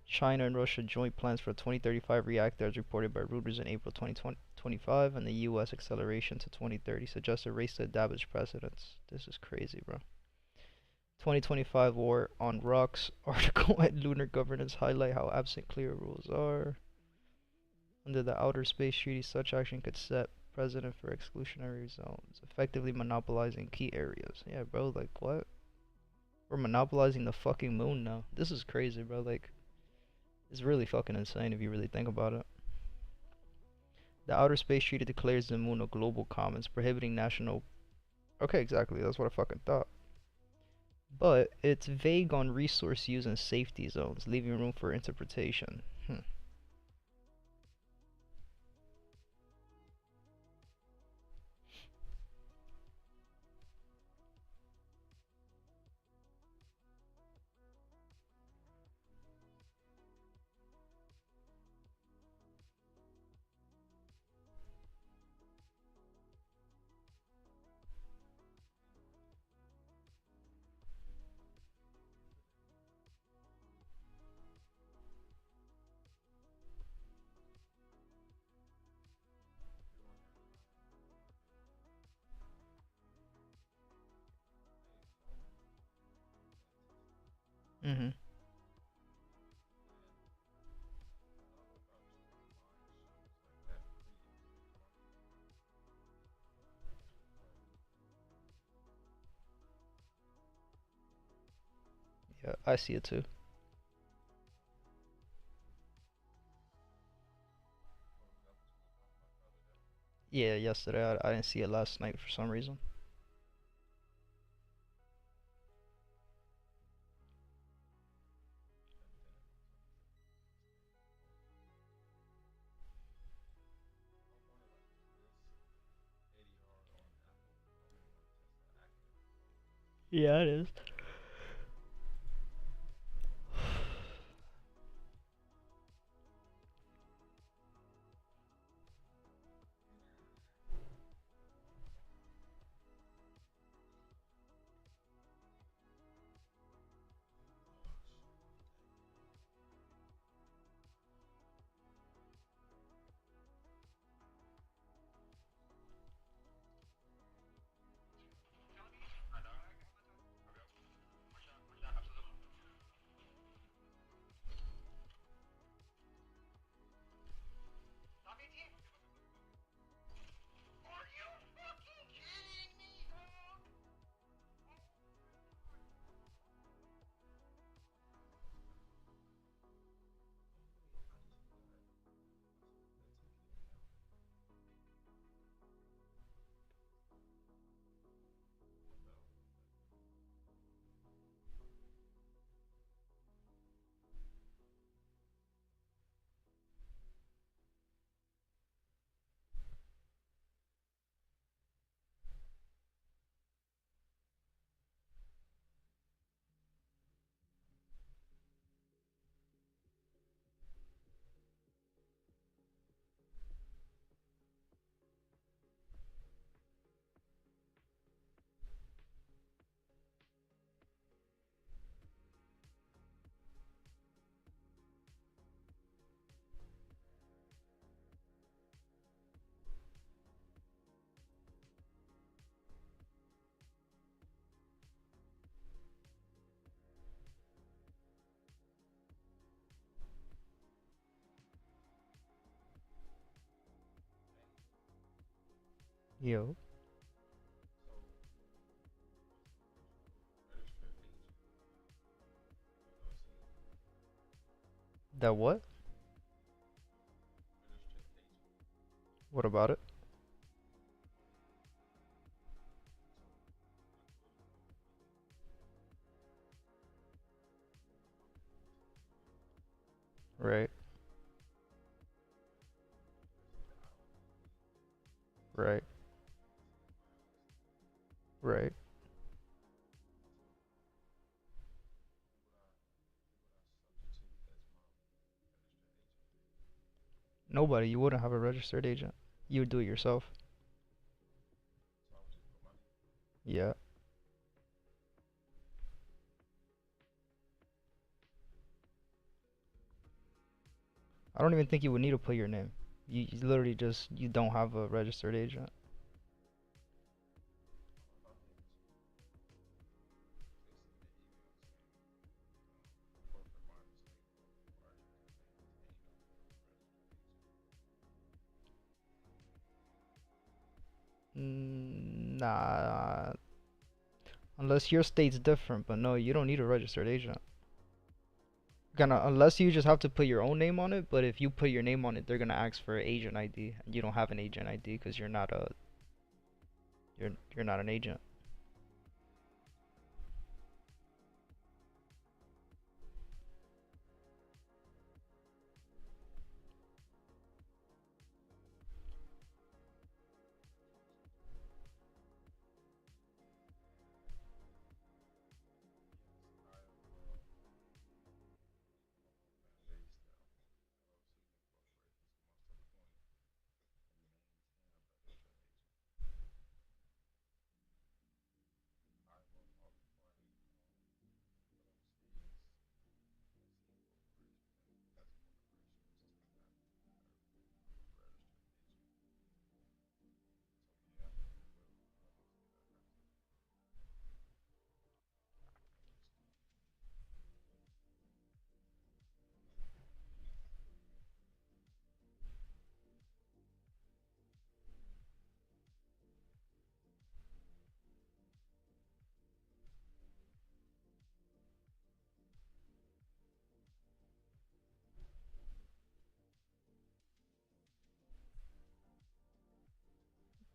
China and Russia joint plans for a 2035 reactor, as reported by Reuters in April 2025, and the U.S. acceleration to 2030 suggests a race to establish precedents. This is crazy, bro. 2025 War on Rocks article at Lunar Governance highlight how absent clear rules are. Under the Outer Space Treaty, such action could set precedent for exclusionary zones, effectively monopolizing key areas. Yeah, bro, like what? We're monopolizing the fucking moon now. This is crazy, bro. Like, it's really fucking insane if you really think about it. The Outer Space Treaty declares the moon a global commons, prohibiting national... Okay, exactly, that's what I fucking thought. But it's vague on resource use and safety zones, leaving room for interpretation. Mm-hmm. Yeah, I see it too. Yeah, yesterday. I didn't see it last night for some reason. Yeah, it is. Yo. That what? What about it? Right. Right. Right. Nobody. You wouldn't have a registered agent. You would do it yourself. Yeah. I don't even think you would need to put your name. You literally just you don't have a registered agent. Nah, unless your state's different, but no, you don't need a registered agent. Gonna unless you just have to put your own name on it, but if you put your name on it, they're gonna ask for agent ID, and you don't have an agent ID because you're not an agent.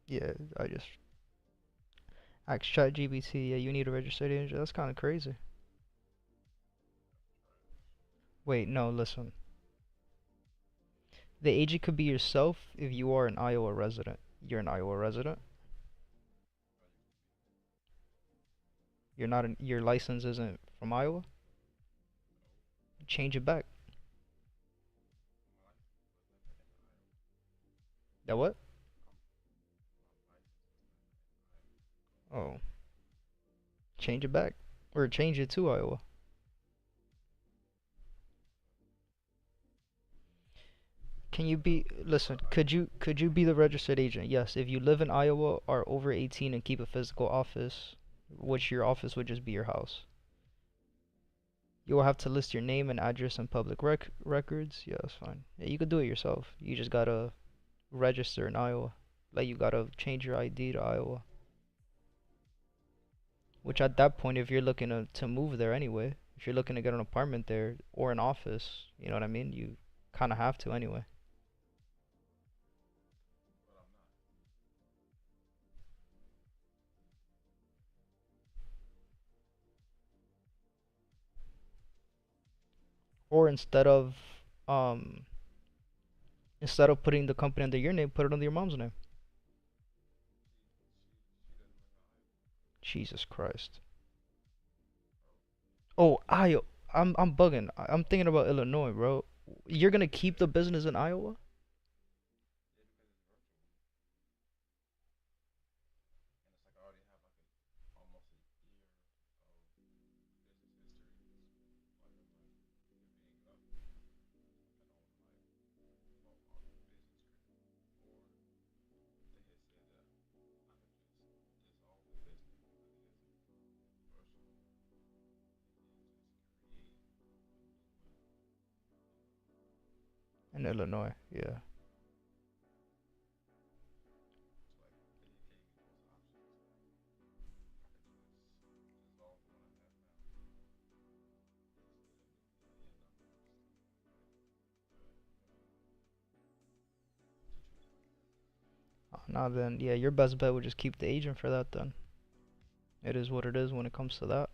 Yeah, I just asked ChatGPT. Yeah, you need a registered agent. That's kind of crazy. Wait, no, listen. The agent could be yourself if you are an Iowa resident. You're an Iowa resident. Your license isn't from Iowa. Change it back. That what? Oh, change it back or change it to Iowa. Can you be listen, could you be the registered agent? Yes, if you live in Iowa, are over 18 and keep a physical office, which your office would just be your house. You will have to list your name and address in public records. Yeah, that's fine. Yeah, you could do it yourself. You just gotta register in Iowa. Like you gotta change your ID to Iowa. Which at that point, if you're looking to move there anyway, if you're looking to get an apartment there or an office, you know what I mean? You kind of have to anyway. Or um instead of putting the company under your name, put it under your mom's name. Jesus Christ. Oh, Iowa. I'm bugging. I'm thinking about Illinois, bro. You're gonna keep the business in Iowa? In Illinois, yeah. Nah, then yeah, your best bet would just keep the agent for that then. It is what it is when it comes to that.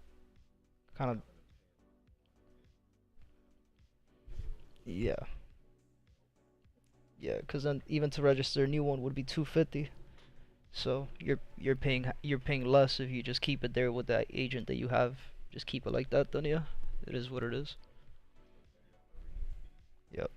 Kind of, yeah. Yeah, cause then even to register a new one would be 250. So you're paying less if you just keep it there with that agent that you have. Just keep it like that then yeah. It is what it is. Yep.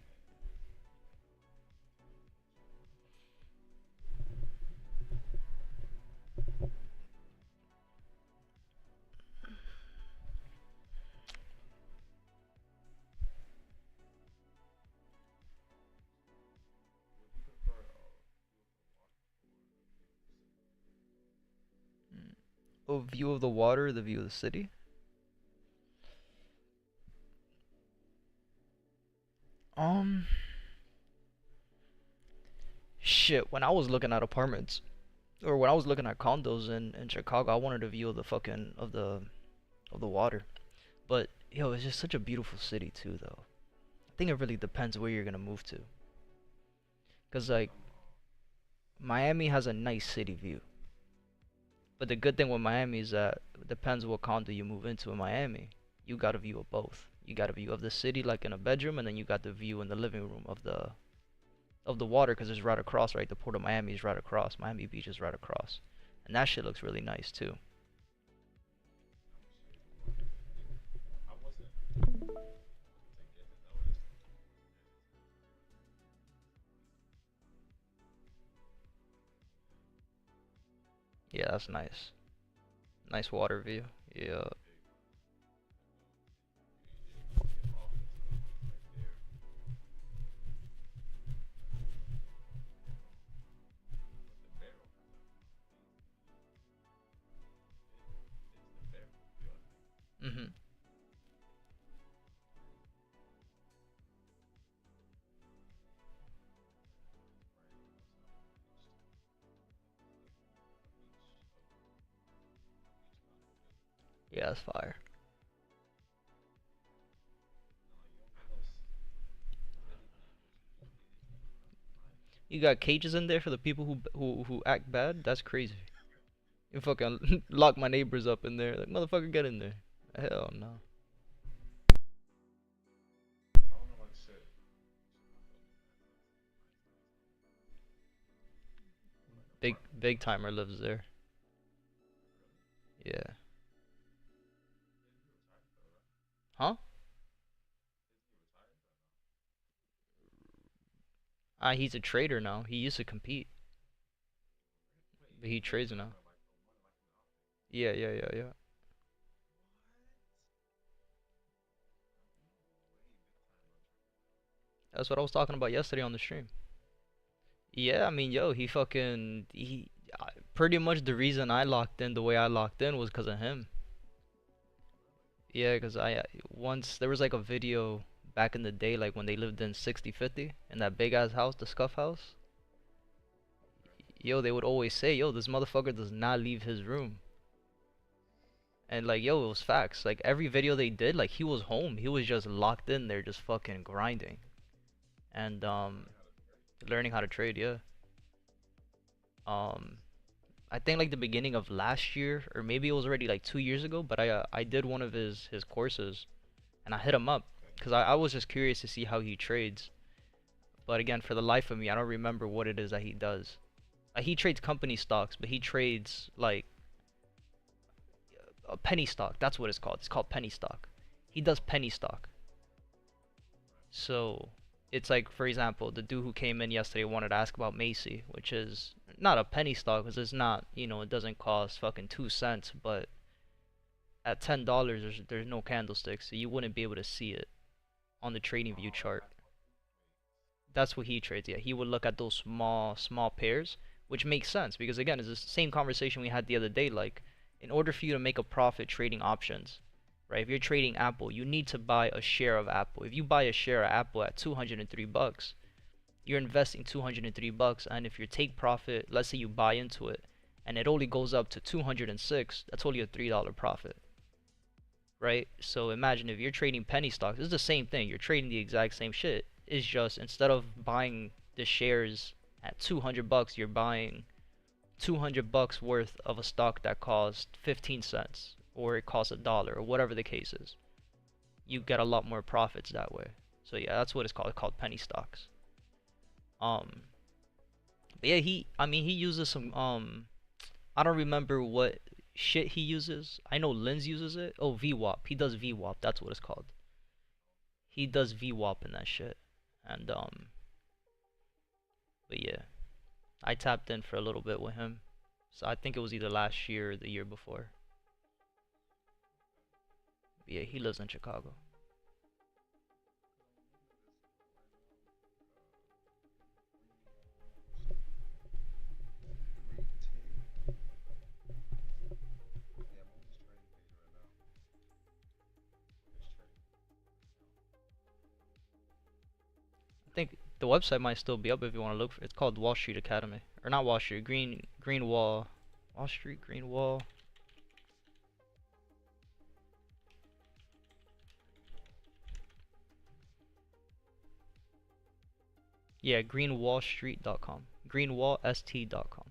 Oh, view of the water, the view of the city. Um, shit. When I was looking at apartments, or when I was looking at condos in Chicago, I wanted a view of the fucking of the water. But yo, it's just such a beautiful city too, though. I think it really depends where you're gonna move to. Cause like Miami has a nice city view, but the good thing with Miami is that it depends what condo you move into in Miami. You got a view of both. You got a view of the city like in a bedroom, and then you got the view in the living room of the water because it's right across, right? The Port of Miami is right across. Miami Beach is right across, and that shit looks really nice too. Yeah, that's nice. Nice water view. Yeah. Mhm. Yeah, that's fire. You got cages in there for the people who act bad. That's crazy. You fucking lock my neighbors up in there. Like motherfucker, get in there. Hell no. Big timer lives there. Yeah. Huh? He's a trader now. He used to compete, but he trades now. Yeah, yeah, yeah, yeah. That's what I was talking about yesterday on the stream. Yeah, I mean, yo, he pretty much the reason I locked in the way I locked in was because of him. Yeah, 'cause once there was like a video back in the day, like when they lived in 6050 in that big ass house, the Scuff house. Yo, they would always say, yo, this motherfucker does not leave his room. And like, yo, it was facts. Like every video they did, like he was home. He was just locked in there, just fucking grinding and learning how to trade. Yeah. Um, I think like the beginning of last year, or maybe it was already like 2 years ago. But I did one of his courses, and I hit him up because I was just curious to see how he trades. But again, for the life of me, I don't remember what it is that he does. He trades company stocks, but he trades like a penny stock. That's what it's called. It's called penny stock. He does penny stock. So it's like, for example, the dude who came in yesterday wanted to ask about Macy, which is not a penny stock because it's not, it doesn't cost fucking 2 cents, but at $10, there's no candlesticks, so you wouldn't be able to see it on the trading view chart. That's what he trades. Yeah, he would look at those small pairs, which makes sense because again, it's the same conversation we had the other day. Like, in order for you to make a profit trading options, right? If you're trading Apple, you need to buy a share of Apple. If you buy a share of Apple at 203 bucks, you're investing 203 bucks, and if you take profit, let's say you buy into it, and it only goes up to 206, that's only a $3 profit, right? So imagine if you're trading penny stocks, it's the same thing. You're trading the exact same shit. It's just instead of buying the shares At 200 bucks, you're buying 200 bucks worth of a stock that cost 15 cents, or it costs $1, or whatever the case is. You get a lot more profits that way. So yeah, that's what it's called. It's called penny stocks. But yeah, he uses some I don't remember what shit he uses. I know Linz uses it. Oh, VWAP. He does VWAP. That's what it's called. He does VWAP in that shit. And but yeah, I tapped in for a little bit with him. So I think it was either last year or the year before. But yeah, he lives in Chicago. I think the website might still be up if you want to look for it. It's called Wall Street Academy. Or not Wall Street, Green Wall. Wall Street, Green Wall. Yeah, greenwallstreet.com. Greenwallst.com.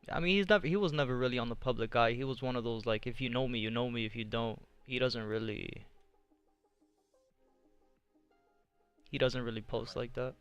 Yeah. I mean, he was never really on the public eye. He was one of those like, if you know me, you know me. If you don't, he doesn't really post like that.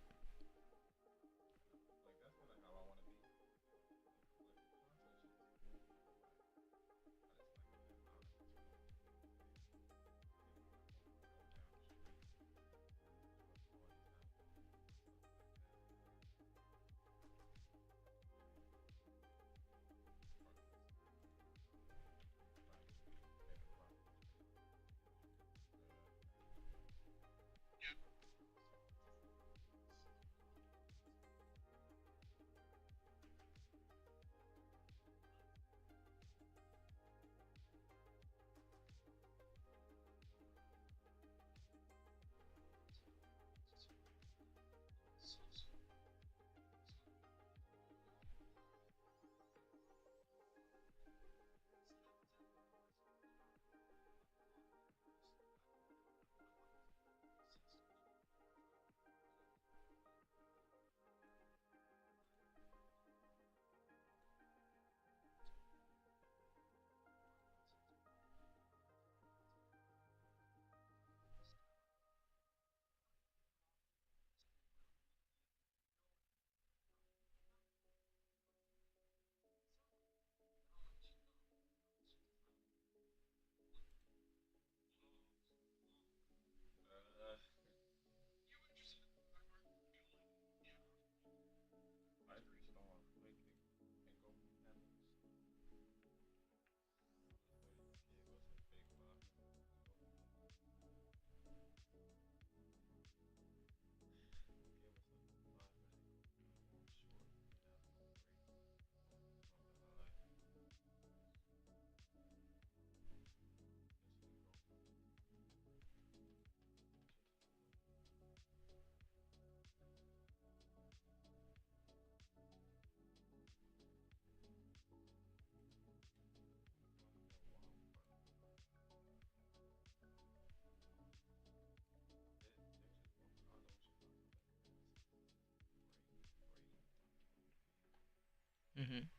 Mhm.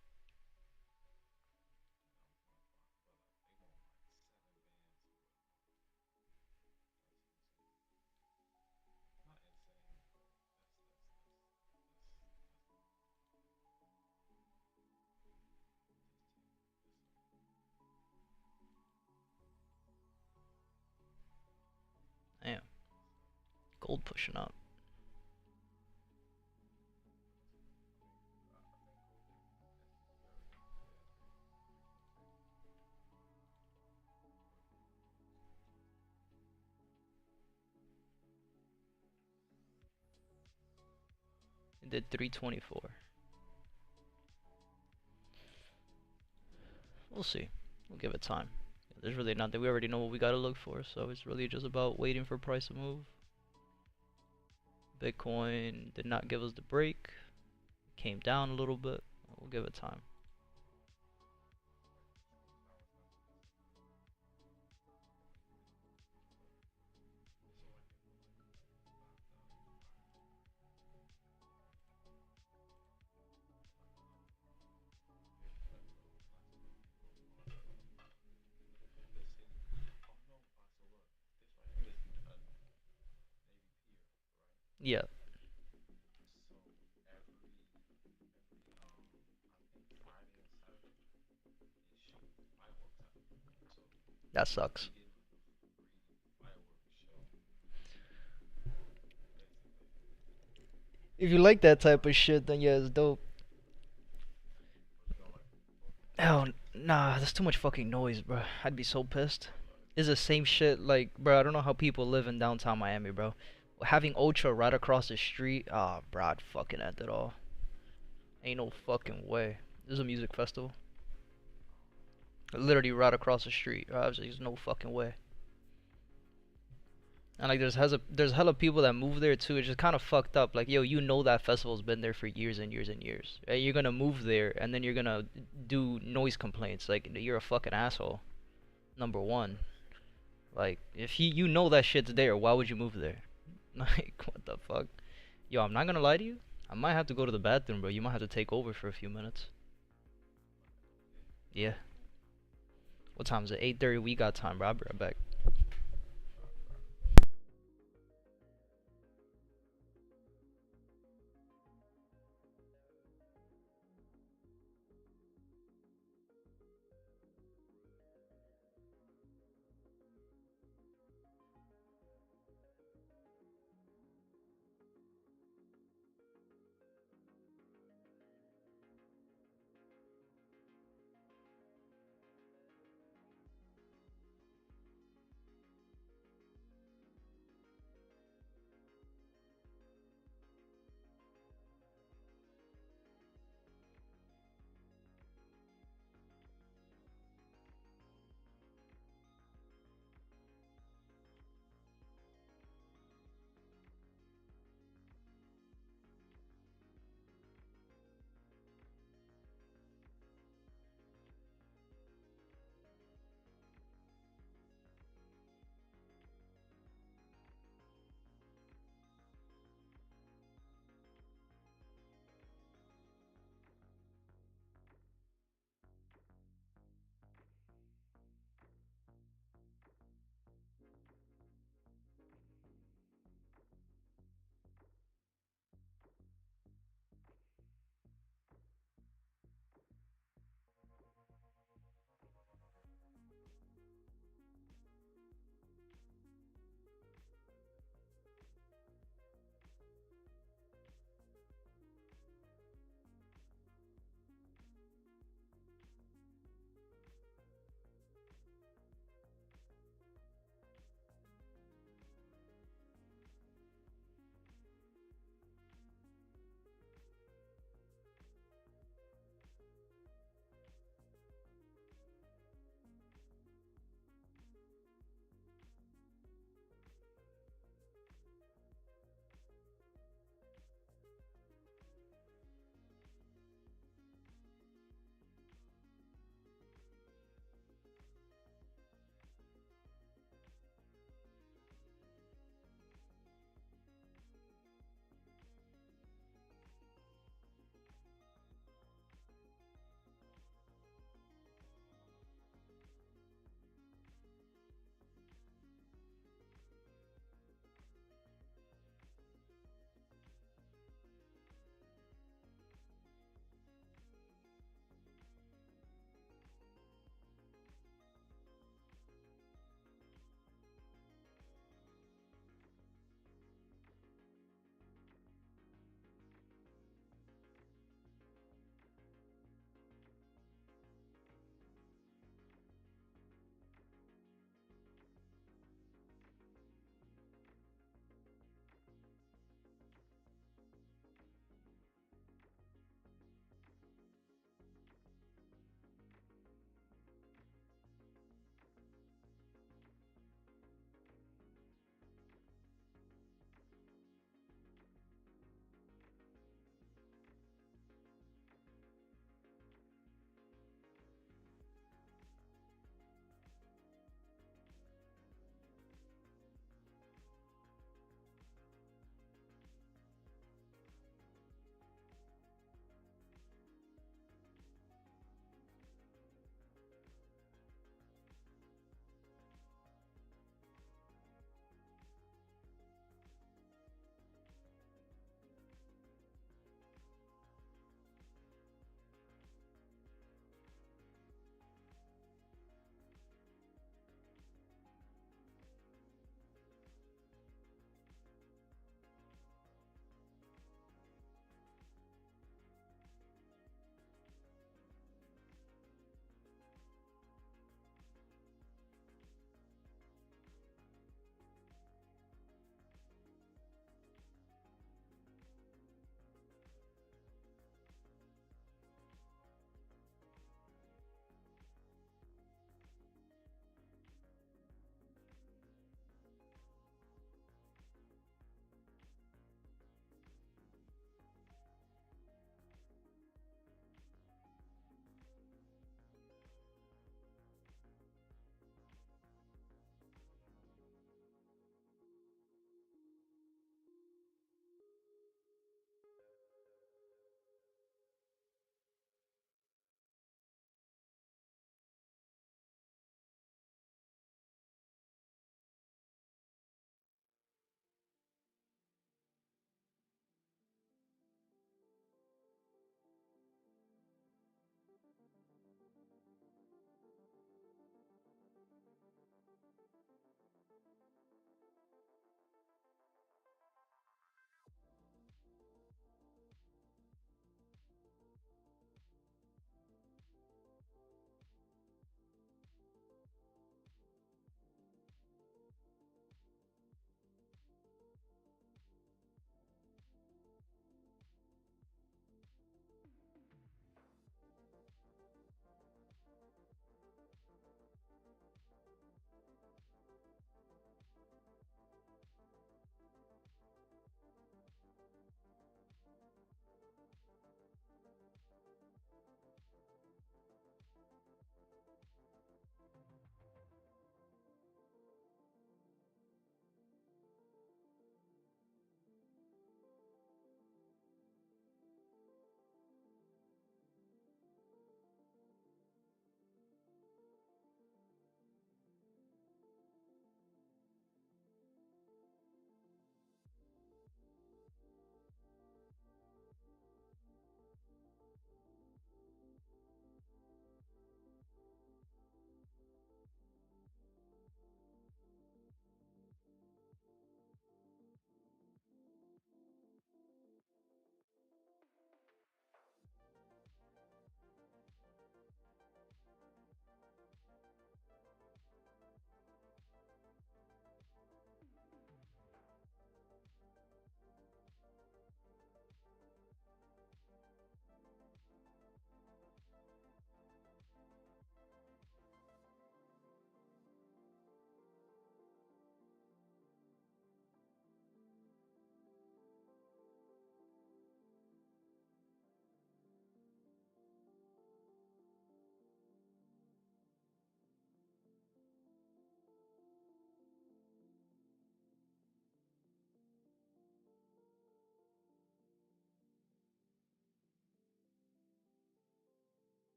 Damn. Gold pushing up. did 324. We'll see. We'll give it time. There's really nothing. We already know what we gotta look for, so it's really just about waiting for price to move. Bitcoin did not give us the break. Came down a little bit. We'll give it time. Yeah. That sucks. If you like that type of shit, then yeah, it's dope. Oh, nah, there's too much fucking noise, bro. I'd be so pissed. It's the same shit, like, bro, I don't know how people live in downtown Miami, bro. Having Ultra right across the street, ah, bro, I'd fucking end it all. Ain't no fucking way. This is a music festival. Literally right across the street. There's no fucking way. And like there's hella people that move there too. It's just kind of fucked up. Like yo, you know that festival's been there for years and years and years. And you're gonna move there and then you're gonna do noise complaints. Like you're a fucking asshole. Number one. Like if you know that shit's there, why would you move there? Like what the fuck? Yo, I'm not gonna lie to you. I might have to go to the bathroom, bro. You might have to take over for a few minutes. Yeah. What time is it? 8:30. We got time, bro. I'll be right back.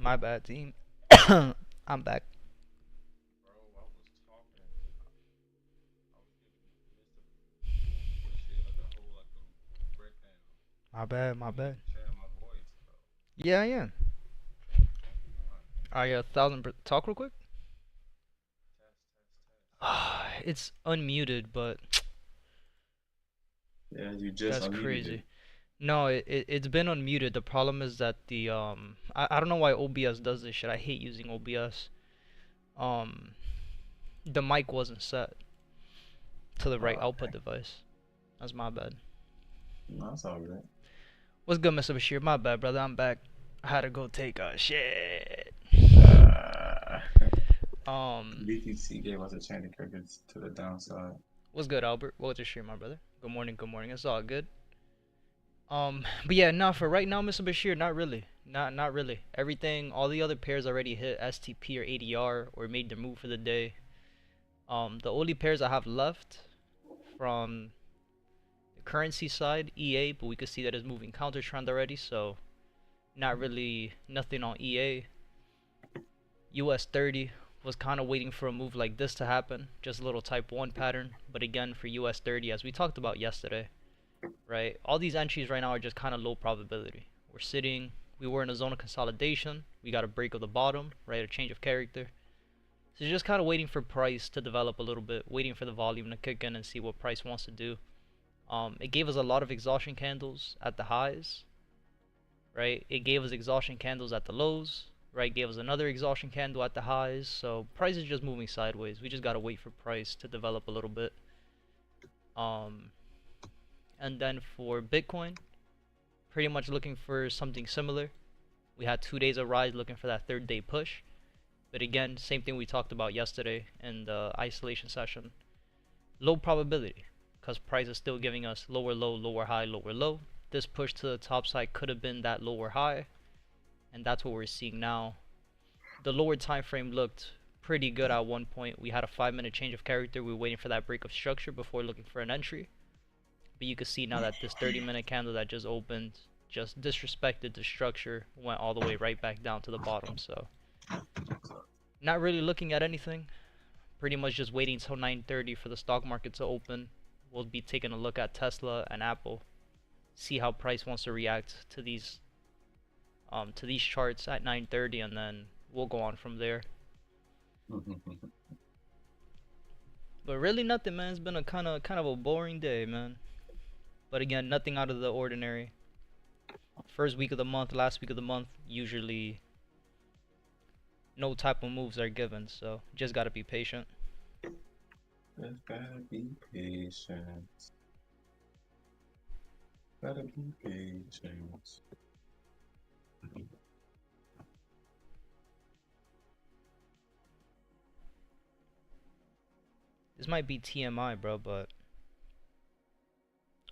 My bad, team. I'm back. Bro, I was talking. I was giving Mr. Bashir like a whole like a breakdown. My bad, my You ain't bad. even sharing my voice, bro. Yeah, I am. No, you're not. Are you 1,000%? Talk real quick. Test, test, test. It's unmuted, but Yeah, you just that's unmuted it. crazy. No, it's been unmuted. The problem is that I don't know why OBS does this shit. I hate using OBS. Um, the mic wasn't set to the right output Okay. device. That's my bad. No, that's all good. What's good, Mr. Bashir? My bad, brother. I'm back. I had to go take a shit. Uh, Um, BTC gave us a chance to crickets to the downside. what's good, Albert? What's your stream, my brother? Good morning, good morning. It's all good. But yeah, no, for right now, Mr. Bashir, not really. Not really. Everything, all the other pairs already hit STP or ADR or made their move for the day. The only pairs I have left from the currency side, EA, but we could see that it's moving counter trend already, so not really nothing on EA. US 30 was kind of waiting for a move like this to happen, just a little type 1 pattern, but again for US 30, as we talked about yesterday, right? All these entries right now are just kind of low probability. We were in a zone of consolidation, we got a break of the bottom, right? A change of character. So just kind of waiting for price to develop a little bit, waiting for the volume to kick in and see what price wants to do. It gave us a lot of exhaustion candles at the highs, right? It gave us exhaustion candles at the lows, right? Gave us another exhaustion candle at the highs. So price is just moving sideways. We just gotta wait for price to develop a little bit. Um, and then for Bitcoin, pretty much looking for something similar. We had 2 days of rise, looking for that third day push. But again, same thing we talked about yesterday in the isolation session. Low probability, because price is still giving us lower low, lower high, lower low. This push to the top side could have been that lower high, and that's what we're seeing now. The lower time frame looked pretty good at one point. We had a 5-minute change of character. We were waiting for that break of structure before looking for an entry. But you can see now that this 30-minute candle that just opened just disrespected the structure, went all the way right back down to the bottom. So not really looking at anything. Pretty much just waiting until 9:30 for the stock market to open. We'll be taking a look at Tesla and Apple. See how price wants to react to these charts at 9:30, and then we'll go on from there. But really nothing, man. It's been a kind of a boring day, man. But again, nothing out of the ordinary. First week of the month, last week of the month, usually no type of moves are given, so just gotta be patient. Just gotta be patient. Gotta be patient. This might be TMI, bro, but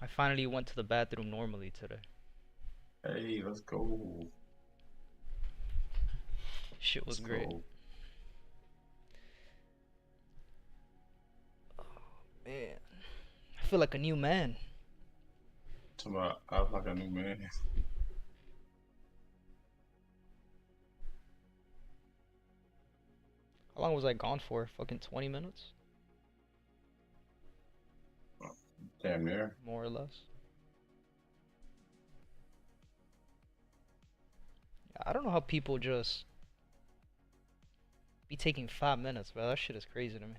I finally went to the bathroom normally today. Hey, let's go. Shit was Let's great. go. Oh, man. I feel like a new man. Tomorrow, I was like a new man. How long was I gone for? Fucking 20 minutes? Damn near. More or less. I don't know how people just be taking 5 minutes, bro. That shit is crazy to me.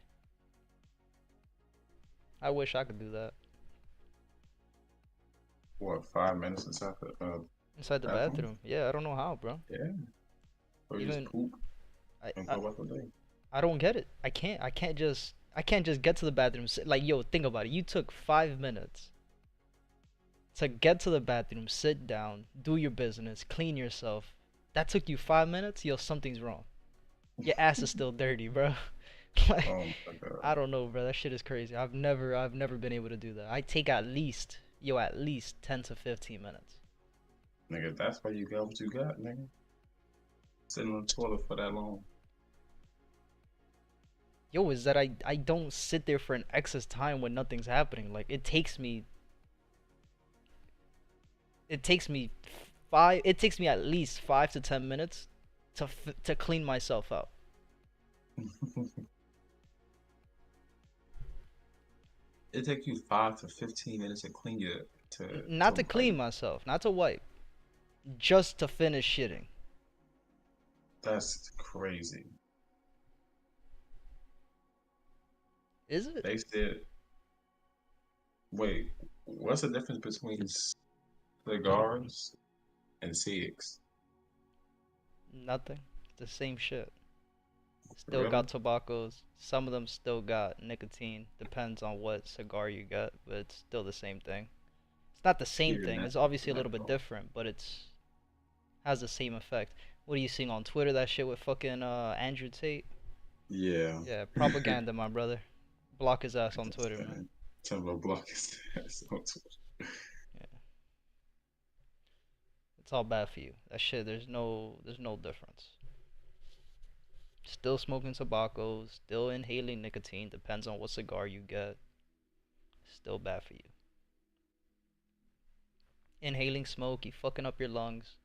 I wish I could do that. What, 5 minutes inside Inside the bathroom? Yeah, I don't know how, bro. Yeah. Or you Even just poop I, and I go about the day. I don't get it. I can't just get to the bathroom. Like, yo, think about it. You took 5 minutes to get to the bathroom, sit down, do your business, clean yourself. That took you 5 minutes? Yo, something's wrong. Your ass is still dirty, bro. Like, Oh my god. I don't know, bro. That shit is crazy. I've never been able to do that. I take at least 10 to 15 minutes. Nigga, that's why you got what you got, nigga. Sitting on the toilet for that long. Yo, is that I don't sit there for an excess time when nothing's happening. Like, it takes me at least 5 to 10 minutes to clean myself out. It takes you 5 to 15 minutes to clean your Not to like clean myself, not to wipe, just to finish shitting. that's crazy. Is it? They said, wait, what's the difference between cigars and cigs? Nothing. The same shit. Still Really? got tobaccos. Some of them still got nicotine. Depends on what cigar you get, but it's still the same thing. It's not the same Pure thing. It's natural obviously a little bit tobacco. different, but it's has the same effect. What are you seeing on Twitter? That shit with fucking Andrew Tate? Yeah. Yeah, propaganda, my brother. Block his ass on Twitter, man. Tell me block his ass on Yeah, it's all bad for you. That shit. There's no difference. Still smoking tobacco, still inhaling nicotine. Depends on what cigar you get. Still bad for you. Inhaling smoke, you fucking up your lungs.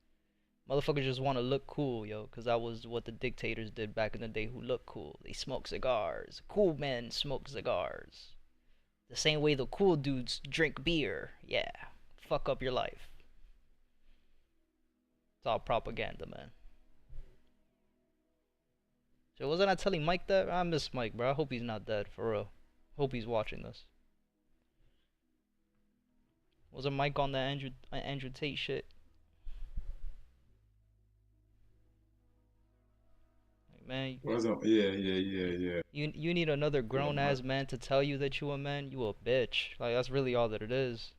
Motherfuckers just want to look cool, yo, because that was what the dictators did back in the day who looked cool. They smoke cigars. Cool men smoke cigars. The same way the cool dudes drink beer. Yeah. Fuck up your life. It's all propaganda, man. So wasn't I telling Mike that? I miss Mike, bro. I hope he's not dead, for real. Hope he's watching this. Wasn't Mike on the Andrew Tate shit? Like, man, Wasn't yeah. you need another Yeah, grown my ass man to tell you that you a man. You a bitch. Like that's really all that it is.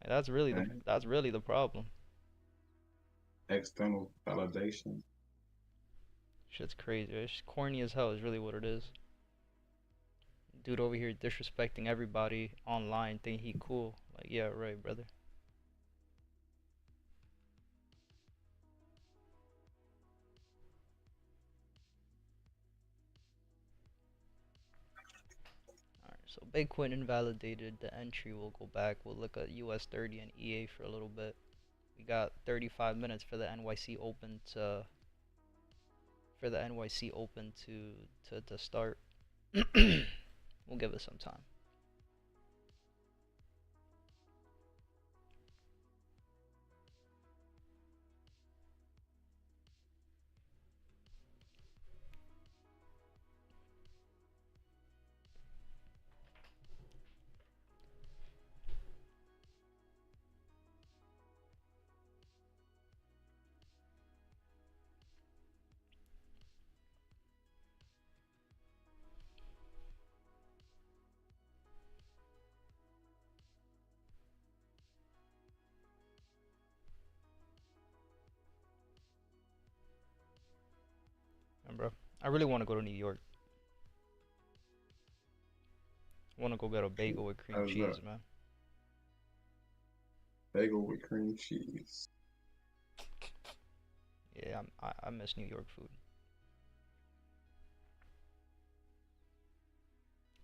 Like, man. that's really the problem. External validation. Shit's crazy. It's corny as hell. Is really what it is. Dude over here disrespecting everybody online, think he cool. Like yeah, right, brother. Alright, so Bitcoin invalidated. The entry will go back. We'll look at US 30 and EA for a little bit. We got 35 minutes for the NYC Open to start. We'll give it some time. And bro, I really want to go to New York. I want to go get a bagel with cream How's that? cheese, man. Bagel with cream cheese. Yeah, I miss New York food.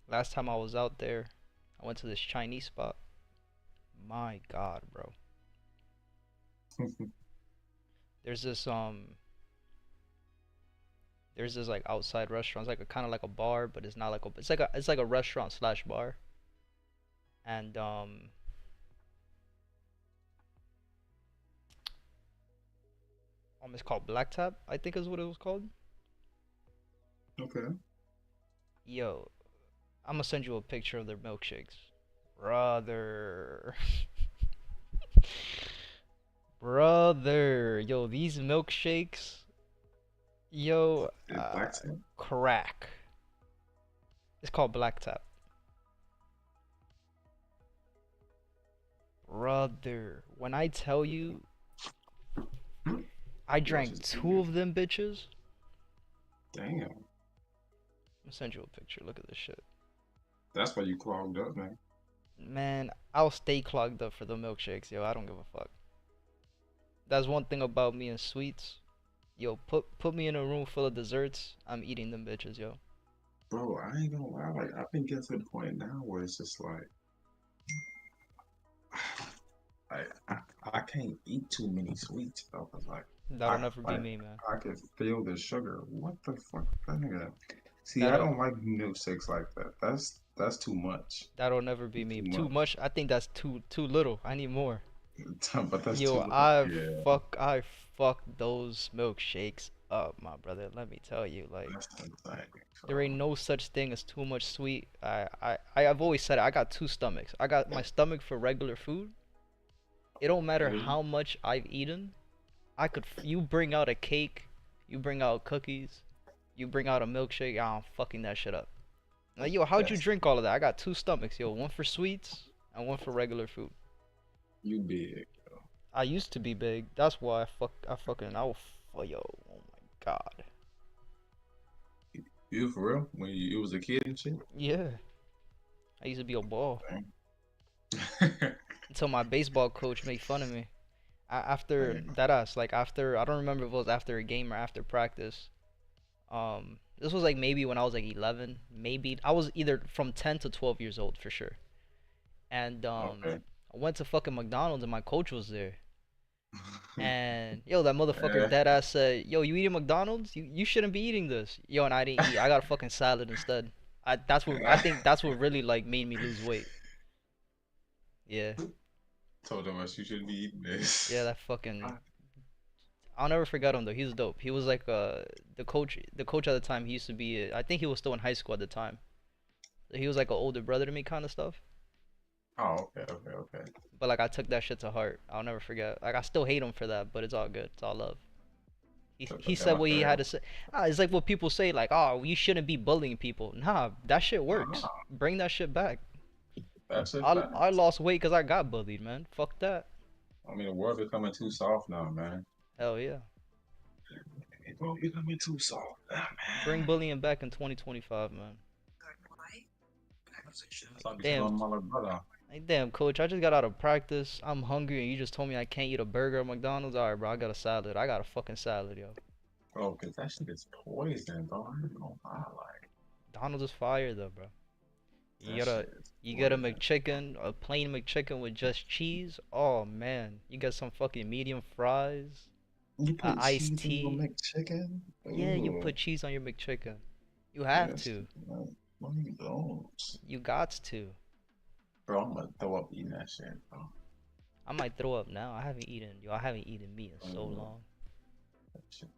Last time I was out there, I went to this Chinese spot. My God, bro. There's this like outside restaurant. It's like a kind of like a bar, but it's not like a. It's like a restaurant slash bar. And it's called Black Tap, I think is what it was called. Okay. Yo, I'm gonna send you a picture of their milkshakes, brother. Brother, yo, these milkshakes, yo, It's black tip. crack. It's called Black Tap, brother. When I tell you, I Yours drank is two bigger. of them bitches. Damn. I'm gonna send you a picture. Look at this shit, That's why you clogged up, man. man. I'll stay clogged up for the milkshakes, yo. I don't give a fuck. That's one thing about me and sweets. Yo, put me in a room full of desserts. I'm eating them bitches, yo. Bro, I ain't gonna lie. Like, I've been getting to the point now where it's just like, I can't eat too many sweets, though. Cause like, That'll I never be like me, man. I could feel the sugar. What the fuck, that nigga? See, I That'll don't like milkshakes like that. That's too much. that'll never be me. Too Too much. much. I think that's too little. I need more. But that's Yo, too little. Yeah, I fuck those milkshakes up, my brother. Let me tell you, like, that's insane. there ain't So, no such thing as too much sweet. I've always said it. I got two stomachs. I got my stomach for regular food. It don't matter yeah, how much I've eaten. You bring out a cake, you bring out cookies, you bring out a milkshake. I'm fucking that shit up. Like, yo, how'd you that's drink all of that? I got two stomachs, yo. One for sweets and one for regular food. you big. I used to be big. That's why I will, yo, oh my god. You for real? When you was a kid and shit? Yeah, I used to be a ball Dang. until my baseball coach made fun of me. After Dang. that, like after I don't remember if it was after a game or after practice. This was like maybe when I was like 11. Maybe I was either from 10 to 12 years old for sure. And Okay. I went to fucking McDonald's and my coach was there. And yo, that motherfucker Eh, dead ass said, "Yo, you eating McDonald's? You shouldn't be eating this." Yo, and I didn't eat. I got a fucking salad instead. I think that's what really like made me lose weight. Yeah, told us you shouldn't be eating yeah, this. that fucking. I'll never forget him though. He was dope. He was like the coach. The coach at the time. He used to be. I think he was still in high school at the time. He was like an older brother to me, kind of stuff. Oh, okay, okay, okay. But like I took that shit to heart. I'll never forget. Like I still hate him for that, but it's all good. It's all love. Took He the said down what he had there. to say. It's like what people say, like, oh, you shouldn't be bullying people. Nah, that shit works. Nah, Bring that shit back. that's a I fact. lost weight because I got bullied, man. Fuck that. I mean, the world becoming too soft now, man. Hell yeah. It will becoming too soft now, Bring man. bullying back in 2025, man. So I be Damn, telling my little brother, like, damn, coach, I just got out of practice. I'm hungry, and you just told me I can't eat a burger at McDonald's. All right, bro, I got a salad. I got a fucking salad, yo. bro, because that shit is poison, bro. I ain't gonna lie, like, McDonald's is fire, though, bro. You that gotta, shit is you get a poison. McChicken, a plain McChicken with just cheese. Oh man, you get some fucking medium fries, You put iced cheese in your tea. McChicken? Yeah, you Ooh, put cheese on your McChicken. You have yes. to. What are you doing? You got to. Bro, I'm gonna throw up eating that shit, bro. I might throw up now. I haven't eaten meat in so Ooh, long. that shit.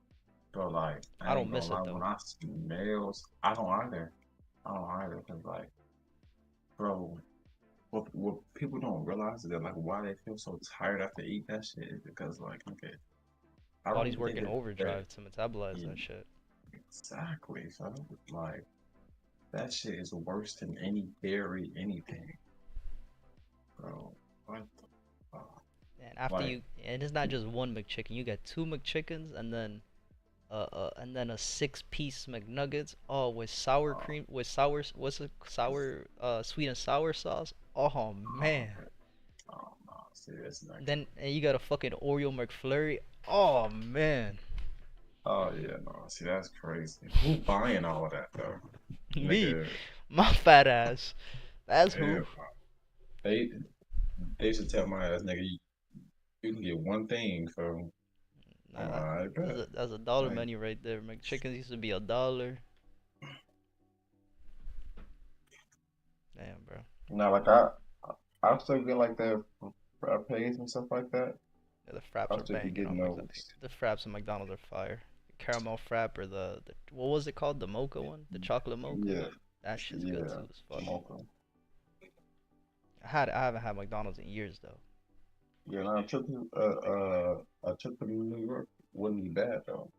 Bro, like, I I don't ain't gonna miss it lie, when though. I see males, I don't either. I don't either, because, like, bro, what people don't realize is that, like, why they feel so tired after eating that shit is because, like, okay, I don't Body's even think working that they're overdrive to metabolize yeah, that shit. exactly. So, like, that shit is worse than any dairy, anything, bro. What the fuck? Like, And it's not just one McChicken. You get two McChickens and then a six-piece McNuggets. Oh, with sour uh, cream, with sour, what's it, sour, sweet and sour sauce. Oh man. okay. Oh, no, see, that's not good. Then and you got a fucking Oreo McFlurry. Oh man. Oh, yeah, no, see, that's crazy. Who buying all of that, though? Me, Nigga, my fat ass. That's yeah, who. they, they should tell my ass, nigga, you can get one thing, so I'm Nah, like, bet. that's a dollar Like, menu right there. McChickens used to be $1. Damn, bro. now, like, I still get, like, the frappes and stuff like that. Yeah, the fraps I are still be banging getting on McDonald's. those. The fraps at McDonald's are fire. Caramel frap or the what was it called? The mocha one? The chocolate mocha? Yeah, That shit's good yeah, too as fuck. mocha. I haven't had McDonald's in years though. Yeah, no, a trip to New York wouldn't be bad though,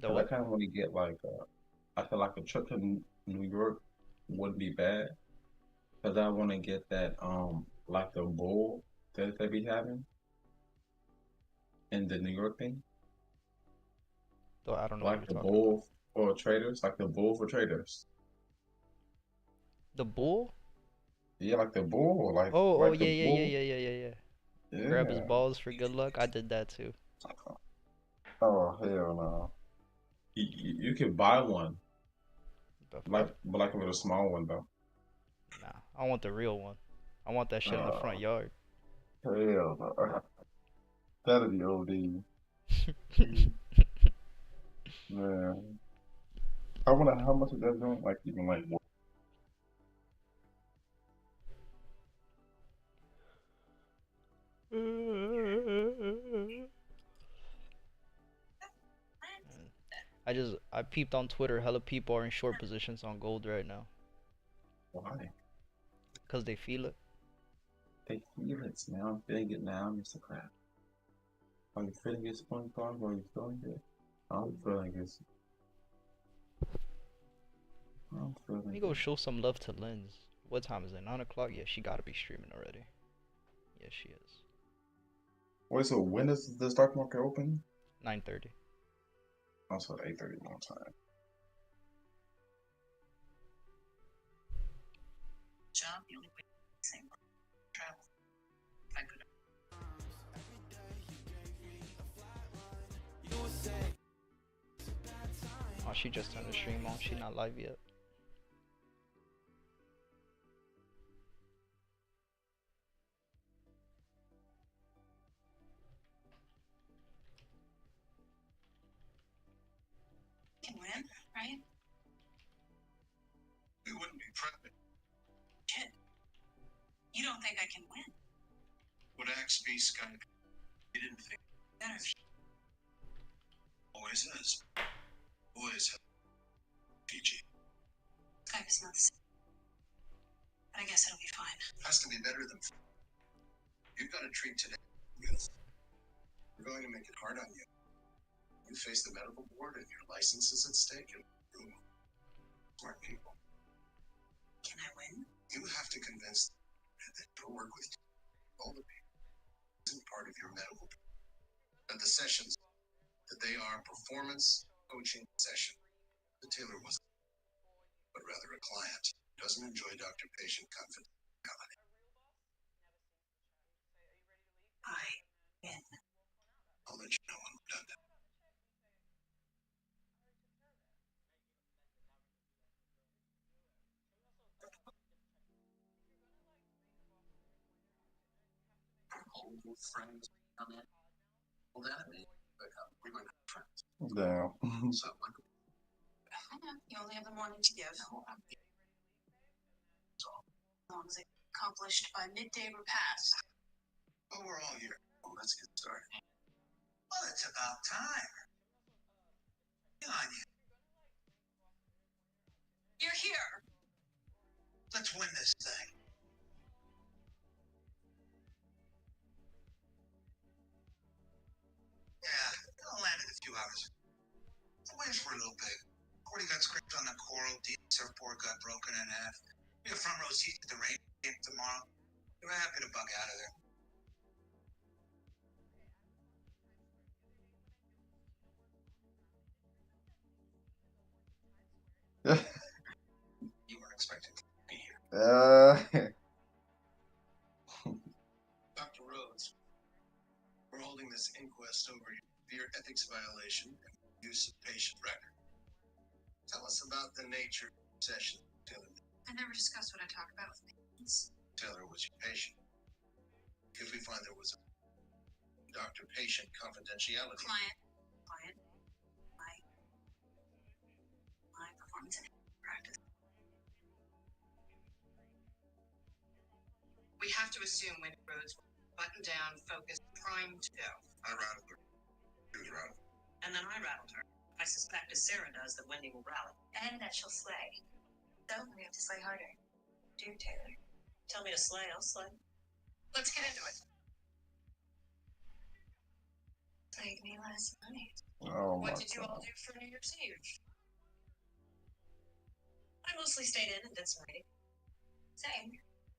The because I what? kind of want to get like I feel like a trip to New York wouldn't be bad, because I want to get that like the bowl that they be having in the New York thing, Though I don't know what like you're the talking about. bowl for traders, like the bowl for traders. The bull? Yeah, like the bowl, Oh like the yeah yeah yeah bowl. yeah yeah yeah yeah. Grab his Yeah. balls for good luck. I did that too. Oh hell no. You could buy one, The like fuck? but like with a small one though. Nah, I want the real one. I want that shit in the front Uh, yard. hell no. That'd be OD. Yeah. I wonder how much is that doing? Like even like what? I peeped on Twitter. Hella people are in short positions on gold right now Why? because they feel it. They feel it now. I'm feeling it now, Mr. Crab. Are you feeling it, SpongeBob? Are you feeling it? I'm feeling it. I'm Let me feeling go it. show some love to Lens. What time is it? 9 o'clock? Yeah, she gotta be streaming already. Yeah, she is. Wait, so when does the stock market open? 9:30. Also at 8:30 one time. Job, the only way same travel. If I could. Oh, she just turned the stream on. She not live yet. Can win, right? We wouldn't be prepping. Shit. You don't think I can win? Would axe be Skype? You didn't think. Better. Always is. Always has. PG. Skype is not the same. But I guess it'll be fine. Has to be better than. You've got to treat today. Yes. We're going to make it hard on you. You face the medical board and your license is at stake. And ooh, smart people. Can I win? You have to convince them that your work with all the people isn't part of your medical board. That the sessions, that they are performance coaching sessions. The Taylor wasn't, but rather a client who doesn't enjoy doctor-patient confidentiality. I win. I'll let you know when we're done. Old friends come in. Well, that means we're going to have friends. Damn. So, like, I know. You only have the morning to give. no, I'm As long as it's accomplished by midday repast. well, we're all here. Well, let's get started. Well, it's about time. Get on you. You're here. Let's win this thing. Yeah, it'll land in a few hours. I'll wait for a little bit. Already got scraped on the coral. Deep surfboard got broken in half. We got front row seats at the rain game tomorrow. We're happy to bug out of there. You weren't expecting to be here. Dr. Rhodes, we're holding this inquest over your severe ethics violation and use of patient record. Tell us about the nature of the session, Taylor. I never discussed what I talk about with patients. Taylor was your patient. If we find there was a doctor-patient confidentiality. Client. My performance in practice. We have to assume Wendy Rhodes will button down, focused, primed to go. I rattled her. She was rattled. And then I rattled her. I suspect, as Sarah does, that Wendy will rally. And that she'll slay. So we have to slay harder. Do, Taylor. Tell me to slay, I'll slay. Let's get into it. Slayed me last night. Oh my What did you all God. do for New Year's Eve? I mostly stayed in and did some reading. Same.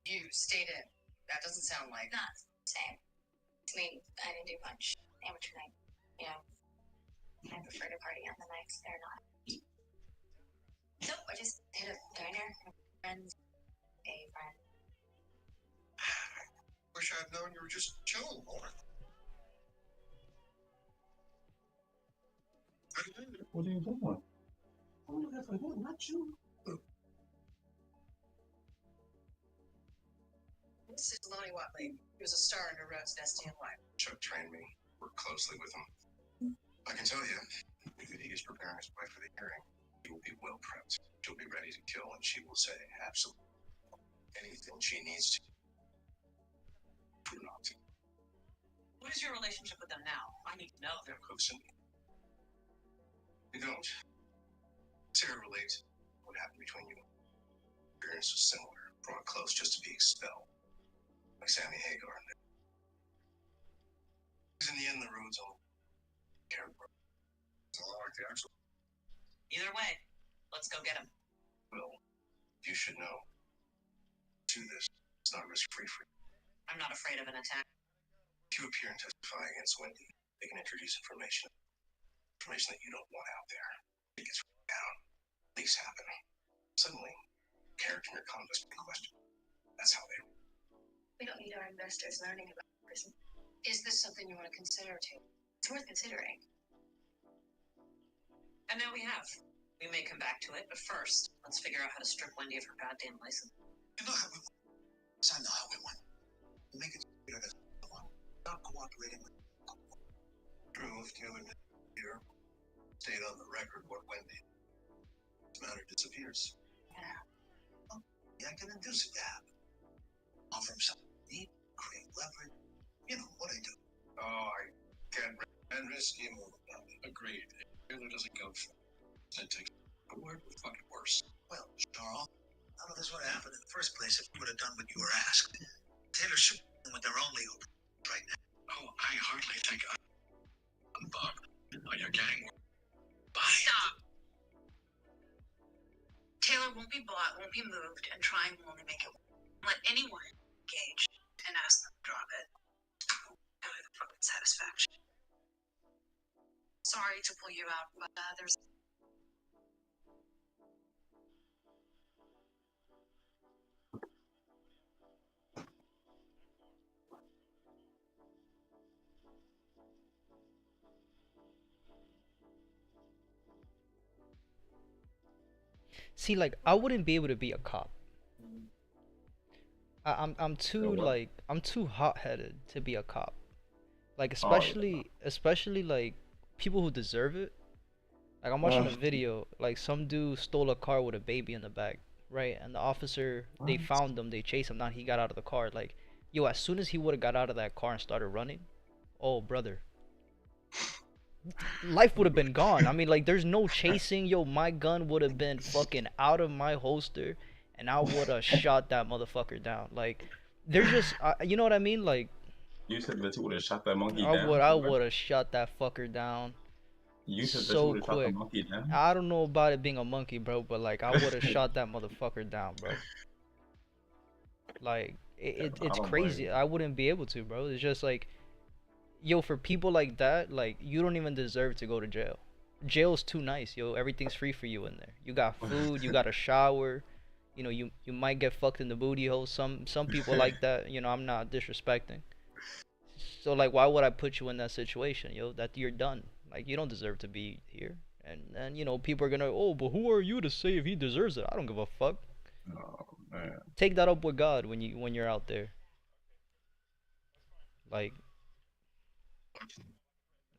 You stayed in. That doesn't sound like. Not same. I mean, I didn't do much. Amateur night. You know, I prefer to party on the nights they're not. Nope, I just hit a diner. Friends. A friend. Wish I'd known you were just chilling more. What are you doing? Not you. This is Lonnie Watley. He was a star in her Rhodes Destiny and Life. Chuck trained me. Worked closely with him. I can tell you, if he is preparing his wife for the hearing, he will be well prepped. She'll be ready to kill, and she will say absolutely anything she needs to. Do not. What is your relationship with them now? I need to know. They're close and you don't. Sarah relates what happened between you. Experience was similar, brought close just to be expelled. Like Sammy Hagar. In the end, the road's all character. It's all like the actual. Either way, let's go get him. Well, you should know. Do this. It's not risk-free for you. I'm not afraid of an attack. If you appear and testify against Wendy, they can introduce information that you don't want out there. It gets down. Things happen. Suddenly, character and your conduct be questioned. That's how they. We don't need our investors learning about prison. Is this something you want to consider too? It's worth considering. And now we have. We may come back to it, but first, let's figure out how to strip Wendy of her goddamn license. You know how we want. I know how we want. Make it clear that not cooperating with. Drew, if you here, state on the record what Wendy. This matter disappears. Yeah, I can induce it to happen. Offer him something neat, create leverage. You know what I do. Oh, I can't and risky move. Agreed. If Taylor doesn't go for it, then take a word would fucking worse. Well, Charles, none of this would have happened in the first place if you would have done what you were asked. Taylor should be with their own legal right now. Oh, I hardly think I'm Bob. Oh, your gang. Bye. Stop. Taylor won't be bought, won't be moved, and trying will only make it work. Let anyone engage and ask them to drop it. Out of the fucking satisfaction. Sorry to pull you out, but there's. See, like, I wouldn't be able to be a cop. I'm too I'm too hot-headed to be a cop. Like, especially like people who deserve it. Like, I'm watching a video, like some dude stole a car with a baby in the back, right? And the officer, they found him, they chased him, now he got out of the car. Like, yo, as soon as he would have got out of that car and started running, oh brother, life would have been gone. I mean, like, there's no chasing. Yo, my gun would have been fucking out of my holster, and I would have shot that motherfucker down. Like, they're just, you know what I mean? Like, you said that you would have shot that monkey I down. would have shot that fucker down. You said that you So would have shot the quick. monkey down. I don't know about it being a monkey, bro, but like, I would have shot that motherfucker down, bro. Like, it's don't crazy. blame you. I wouldn't be able to, bro. It's just like, yo, for people like that, like, you don't even deserve to go to jail. Jail's too nice, yo. Everything's free for you in there. You got food, you got a shower. You know, you might get fucked in the booty hole. Some people like that. You know, I'm not disrespecting. So like, why would I put you in that situation, yo? That you're done. Like, you don't deserve to be here. And you know, people are gonna, oh, but who are you to say if he deserves it? I don't give a fuck. Oh man. Take that up with God when you're out there. Like,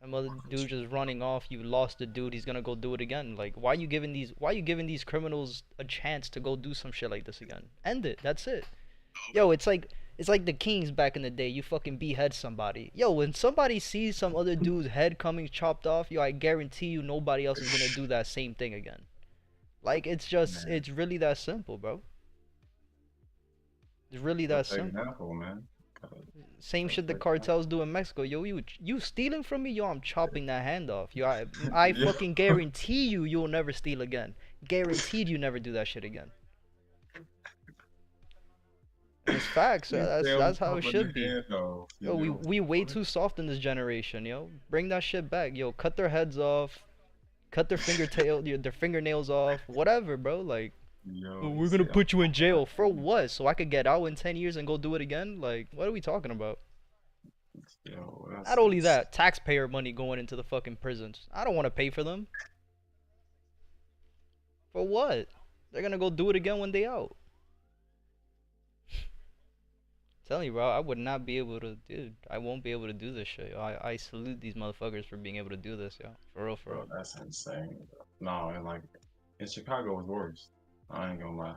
that mother dude just running off. You lost the dude. He's gonna go do it again. Like, why are you giving these criminals a chance to go do some shit like this again? End it. That's it. Yo, it's like the Kings back in the day. You fucking behead somebody. Yo, when somebody sees some other dude's head coming chopped off, yo, I guarantee you nobody else is gonna do that same thing again. Like, it's just, it's really that simple, bro. It's really that simple. Example, man. Same shit the cartels do in Mexico. Yo, you stealing from me? Yo, I'm chopping that hand off. Yo, I fucking guarantee you'll never steal again. Guaranteed you never do that shit again. It's facts. That's how it should be. Yo, we way too soft in this generation, yo. Bring that shit back, yo. Cut their heads off, cut their fingernails off, whatever, bro. Like, Yo, we're gonna put you in jail for what? So I could get out in 10 years and go do it again? Like, what are we talking about? Yo, Not only that, taxpayer money going into the fucking prisons. I don't want to pay for them. For what? They're gonna go do it again when they out. Telling you, bro, I would not be able to, dude. I won't be able to do this shit, yo. I salute these motherfuckers for being able to do this, yo. For real, for Bro, real. that's insane. No, and like in Chicago it's worse. I ain't gonna lie.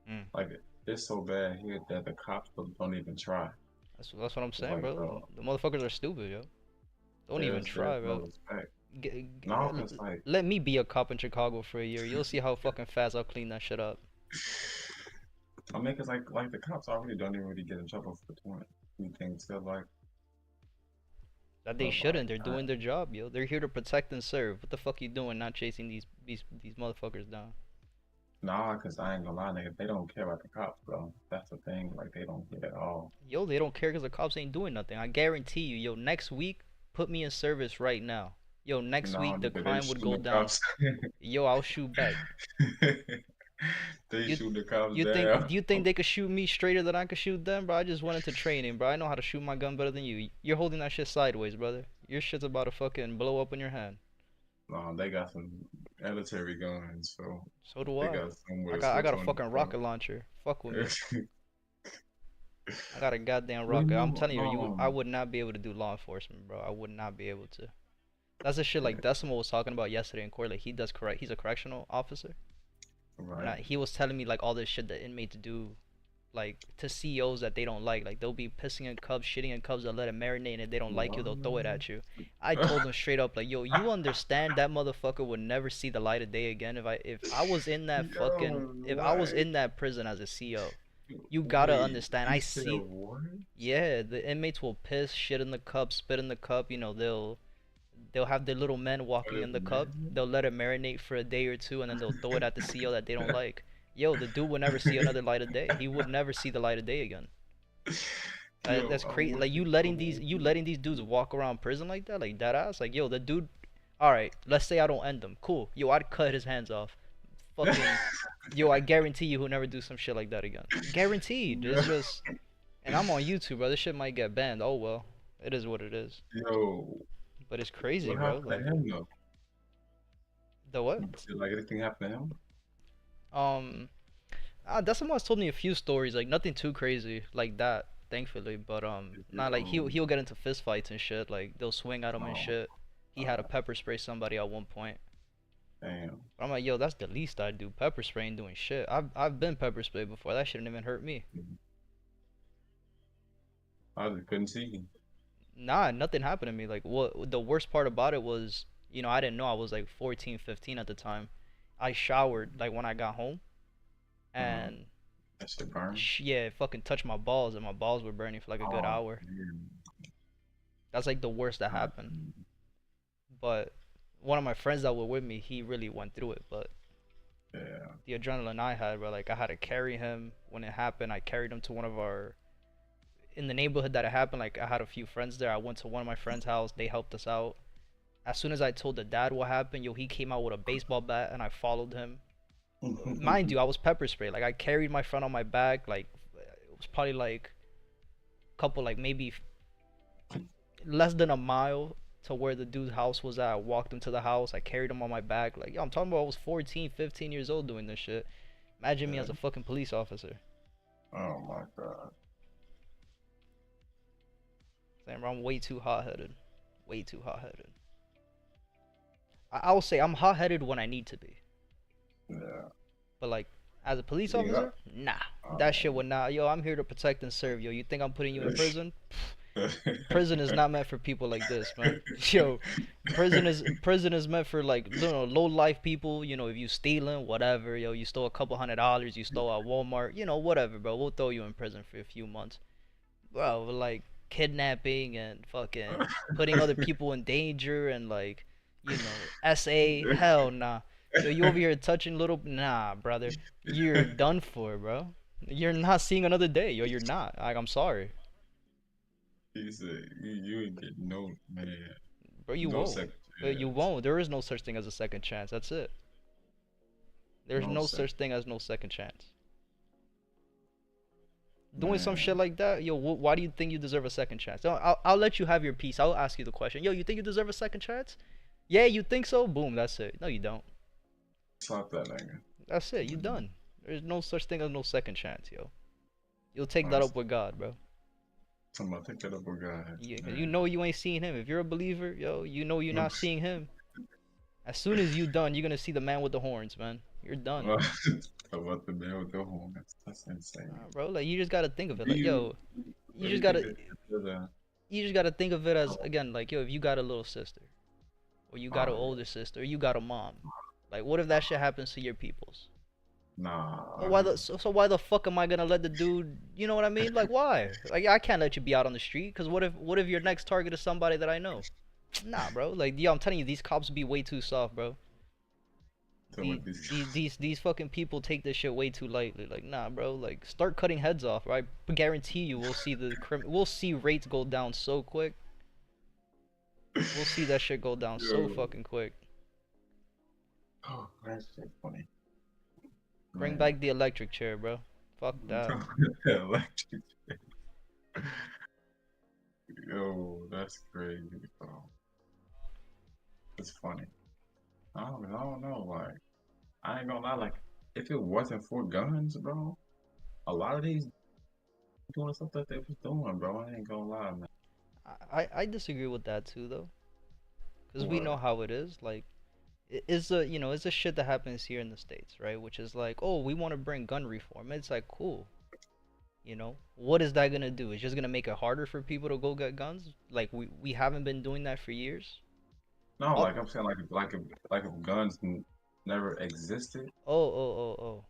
Mm. Like it's so bad here that the cops don't even try. That's what I'm It's saying, like, bro. bro, The motherfuckers are stupid, yo. Don't even there's try, no bro. respect. No, cause like Let me be a cop in Chicago for a year. You'll see how fucking fast I'll clean that shit up. I mean, cause like the cops already don't even really get in trouble for doing things. They're like, That they oh shouldn't. my They're doing God. their job, yo. They're here to protect and serve. What the fuck you doing not chasing these motherfuckers down? Nah, cause I ain't gonna lie, nigga, they don't care about the cops, bro. That's the thing. Like they don't care at all. Yo, they don't care because the cops ain't doing nothing. I guarantee you, yo, next week, put me in service right now. Yo, next Nah, week the nigga, they crime would shooting go the down. cops. Yo, I'll shoot back. They You shoot the cops you think down. do you think they could shoot me straighter than I could shoot them, bro? I just went into training, bro. I know how to shoot my gun better than you. You're holding that shit sideways, brother. Your shit's about to fucking blow up in your hand. No, they got some military guns, so So do they I. got somewhere I to got I switch got a on fucking rocket launcher. Fuck with me. from. I got a goddamn Well, you rocket. I'm know, telling you, I would not be able to do law enforcement, bro. I would not be able to. That's the shit like Decimal was talking about yesterday in court. Like he does correct. He's a correctional officer, and right. he was telling me like all this shit that inmates do, like to CEOs that they don't like. Like they'll be pissing in cups, shitting in cups. They'll let it marinate, and if they don't like you, they'll throw it at you. I told him straight up, like, yo, you understand that motherfucker would never see the light of day again if I was in that fucking if I was Right. in that prison as a CEO. You gotta Wait, understand. you I said see. what? Yeah, the inmates will piss, shit in the cup, spit in the cup. You know, they'll have their little men walking in the cup. They'll let it marinate for a day or two, and then they'll throw it at the CEO that they don't like. Yo, the dude would never see another light of day. He would never see the light of day again. Yo, That's I crazy. want Like to you letting these dudes walk around prison like that, like that ass. Like yo, the dude. All right, let's say I don't end him. Cool. Yo, I'd cut his hands off. Fucking. Yo, I guarantee you he'll never do some shit like that again. Guaranteed. It's just. And I'm on YouTube, bro. This shit might get banned. Oh well, it is what it is. Yo, But it's crazy, what bro. happened Like to him though? the what? Did like anything happen to him? That's someone's told me a few stories, like nothing too crazy like that, thankfully. But not like he'll get into fist fights and shit. Like they'll swing at him and Oh, shit. He had to pepper spray somebody at one point. damn. But I'm like, yo, that's the least I do. Pepper spray ain't doing shit. I've been pepper sprayed before. That shouldn't even hurt me. I just couldn't see him. Nah, nothing happened to me. Like what the worst part about it was, I didn't know I was like 14, 15 at the time. I showered like when I got home, and That shit burned. yeah, it fucking touched my balls, and my balls were burning for like a good hour. Man. That's like the worst that happened. But one of my friends that were with me, he really went through it. But Yeah. the adrenaline I had, bro, like I had to carry him when it happened. I carried him to one of our in the neighborhood that it happened. Like I had a few friends there. I went to one of my friends' house. They helped us out. As soon as I told the dad what happened, yo, he came out with a baseball bat, and I followed him. Mind you, I was pepper sprayed. Like I carried my friend on my back. Like it was probably like a couple, like maybe less than a mile to where the dude's house was at. I walked him to the house. I carried him on my back. Like, yo, I'm talking about I was 14, 15 years old doing this shit. Imagine me as a fucking police officer. Oh my god. Damn, bro, I'm way too hot-headed. Way too hot-headed. I will say I'm hot-headed when I need to be. Yeah. But like, as a police Yeah. officer, nah. That shit would not. Yo, I'm here to protect and serve. Yo, you think I'm putting you in prison? Prison is not meant for people like this, man. Yo, prison is meant for like low life people. You know, if you stealing, whatever. Yo, you stole a couple $100, you stole at Walmart. You know, whatever, bro. We'll throw you in prison for a few months, bro. But like kidnapping and fucking putting other people in danger and like, SA, hell nah. Yo, you over here touching little, nah, brother. You're done for, bro. You're not seeing another day. Yo, you're not. Like, I'm sorry. He said, you ain't getting no, man. Bro, you No won't. second You chance. won't. There is no such thing as a second chance. That's it. There's No no second. such thing as no second chance. Doing some shit like that, yo, why do you think you deserve a second chance? I'll let you have your piece. I'll ask you the question. Yo, you think you deserve a second chance? Yeah, you think so? Boom, that's it. No, you don't. Slap that nigga. That's it. You done. There's no such thing as no second chance, yo. You'll take that up with God, bro. Somebody take that up with God. Yeah, cause you know you ain't seeing him. If you're a believer, yo, you know you're not seeing him. As soon as you done, you're gonna see the man with the horns, man. You're done. About the man with the horn. That's insane. Bro, like you just gotta think of it, like, yo, you just you gotta think of it as, again, like, yo, if you got a little sister, or you got an older sister, or you got a mom, like, what if that shit happens to your peoples? Nah. So why the fuck am I gonna let the dude? You know what I mean? Like, why? Like, I can't let you be out on the street, cause what if your next target is somebody that I know? Nah, bro. Like, yo, I'm telling you, these cops be way too soft, bro. These fucking people take this shit way too lightly. Like, nah, bro. Like, start cutting heads off. I guarantee you, we'll see rates go down so quick. We'll see that shit go down so fucking quick. Oh, that's so funny. Bring back the electric chair, bro. Fuck that. Electric chair. Yo, that's crazy, bro. It's funny. I don't know. Like, I ain't gonna lie. Like, if it wasn't for guns, bro, a lot of these doing stuff that they was doing, bro. I ain't gonna lie, man. I disagree with that too, though, because we know how it is. Like, it's the shit that happens here in the States, right? Which is like, oh, we want to bring gun reform. It's like, cool. You know, what is that gonna do? It's just gonna make it harder for people to go get guns. Like, we haven't been doing that for years. No, like I'm saying, like if guns never existed. Oh.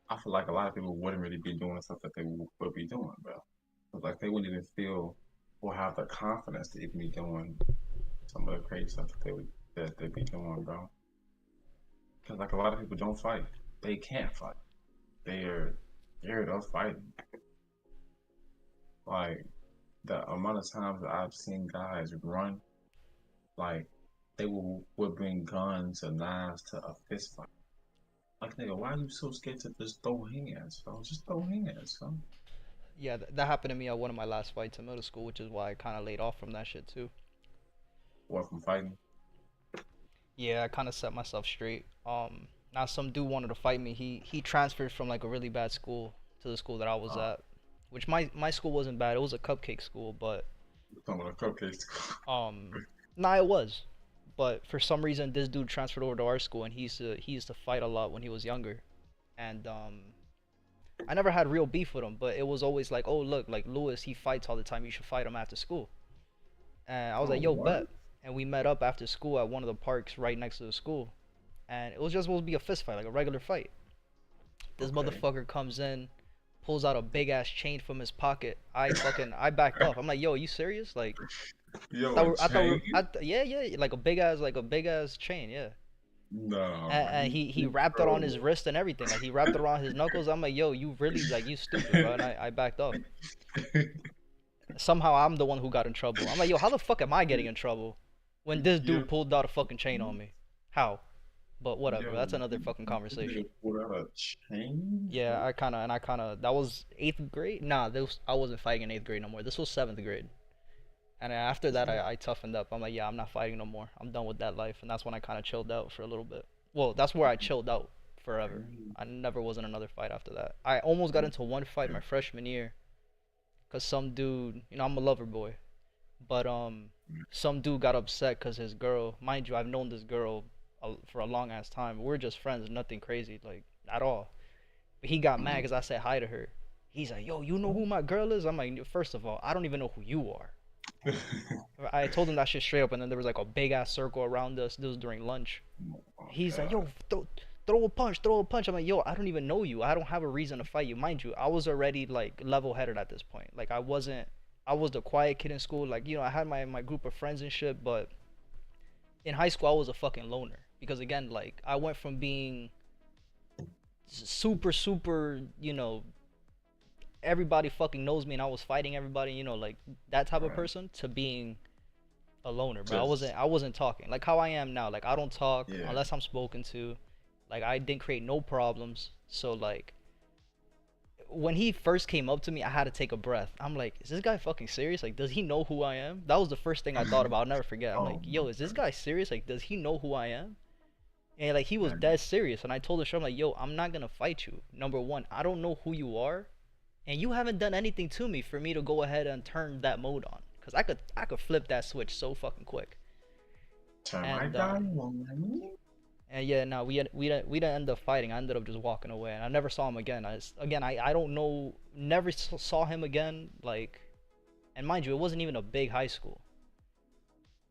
I feel like a lot of people wouldn't really be doing the stuff that they would be doing, bro. Like they wouldn't even feel or have the confidence to even be doing some of the crazy stuff that they be doing, bro. Because like a lot of people don't fight. They can't fight. They're scared of fighting. Like the amount of times that I've seen guys run, like they would bring guns or knives to a fist fight. Like, nigga, why are you so scared to just throw hands, bro? Just throw hands, bro. Yeah, that happened to me at one of my last fights in middle school, which is why I kind of laid off from that shit too. What, from fighting? Yeah, I kind of set myself straight. Now some dude wanted to fight me. He transferred from like a really bad school to the school that I was at, which my school wasn't bad. It was a cupcake school, but You're talking about a cupcake school. nah, it was. But for some reason, this dude transferred over to our school, and he used to fight a lot when he was younger, and I never had real beef with him, but it was always like, oh look, like Lewis, he fights all the time. You should fight him after school. And I was like, yo, bet. And we met up after school at one of the parks right next to the school, and it was just supposed to be a fist fight, like a regular fight. This motherfucker comes in, pulls out a big ass chain from his pocket. I backed off. I'm like, yo, are you serious? Like, Yo, yeah, like a big ass chain, yeah. No. And he wrapped it on his wrist and everything. Like he wrapped it around his knuckles. I'm like, yo, you really, like, you stupid, bro. And I backed off. Somehow I'm the one who got in trouble. I'm like, yo, how the fuck am I getting in trouble when this dude pulled out a fucking chain on me? How? But whatever. That's another fucking conversation. Pulled out a chain? Yeah, I kind of. That was 8th grade. Nah, I wasn't fighting in 8th grade no more. This was 7th grade. And after that, I toughened up. I'm like, yeah, I'm not fighting no more. I'm done with that life. And that's when I kind of chilled out for a little bit. Well, that's where I chilled out forever. I never was in another fight after that. I almost got into one fight my freshman year. Because some dude, you know, I'm a lover boy. But some dude got upset because his girl, mind you, I've known this girl for a long ass time. We're just friends, nothing crazy, like, at all. But he got mad because I said hi to her. He's like, yo, you know who my girl is? I'm like, first of all, I don't even know who you are. I told him that shit straight up, and then there was like a big ass circle around us. This was during lunch. He's like, yo, throw a punch. I'm like, yo, I don't even know you. I don't have a reason to fight you. Mind you, I was already like level headed at this point. Like I was the quiet kid in school. Like, you know, I had my group of friends and shit, but in high school I was a fucking loner. Because again, like, I went from being super, you know, everybody fucking knows me and I was fighting everybody, you know, like that type of person, to being a loner, bro. I wasn't talking like how I am now. Like, I don't talk unless I'm spoken to. Like, I didn't create no problems. So like, when he first came up to me, I had to take a breath. I'm like, is this guy fucking serious? Like, does he know who I am? That was the first thing I thought about. I'll never forget. I'm like, yo, is this guy serious? Like, does he know who I am? And like, he was dead serious. And I told him, I'm like, yo, I'm not gonna fight you. Number one, I don't know who you are. And you haven't done anything to me for me to go ahead and turn that mode on. Cause I could flip that switch so fucking quick. Turn right And down. and yeah, no, we didn't end up fighting. I ended up just walking away, and I never saw him again. I don't know, never saw him again. Like, and mind you, it wasn't even a big high school.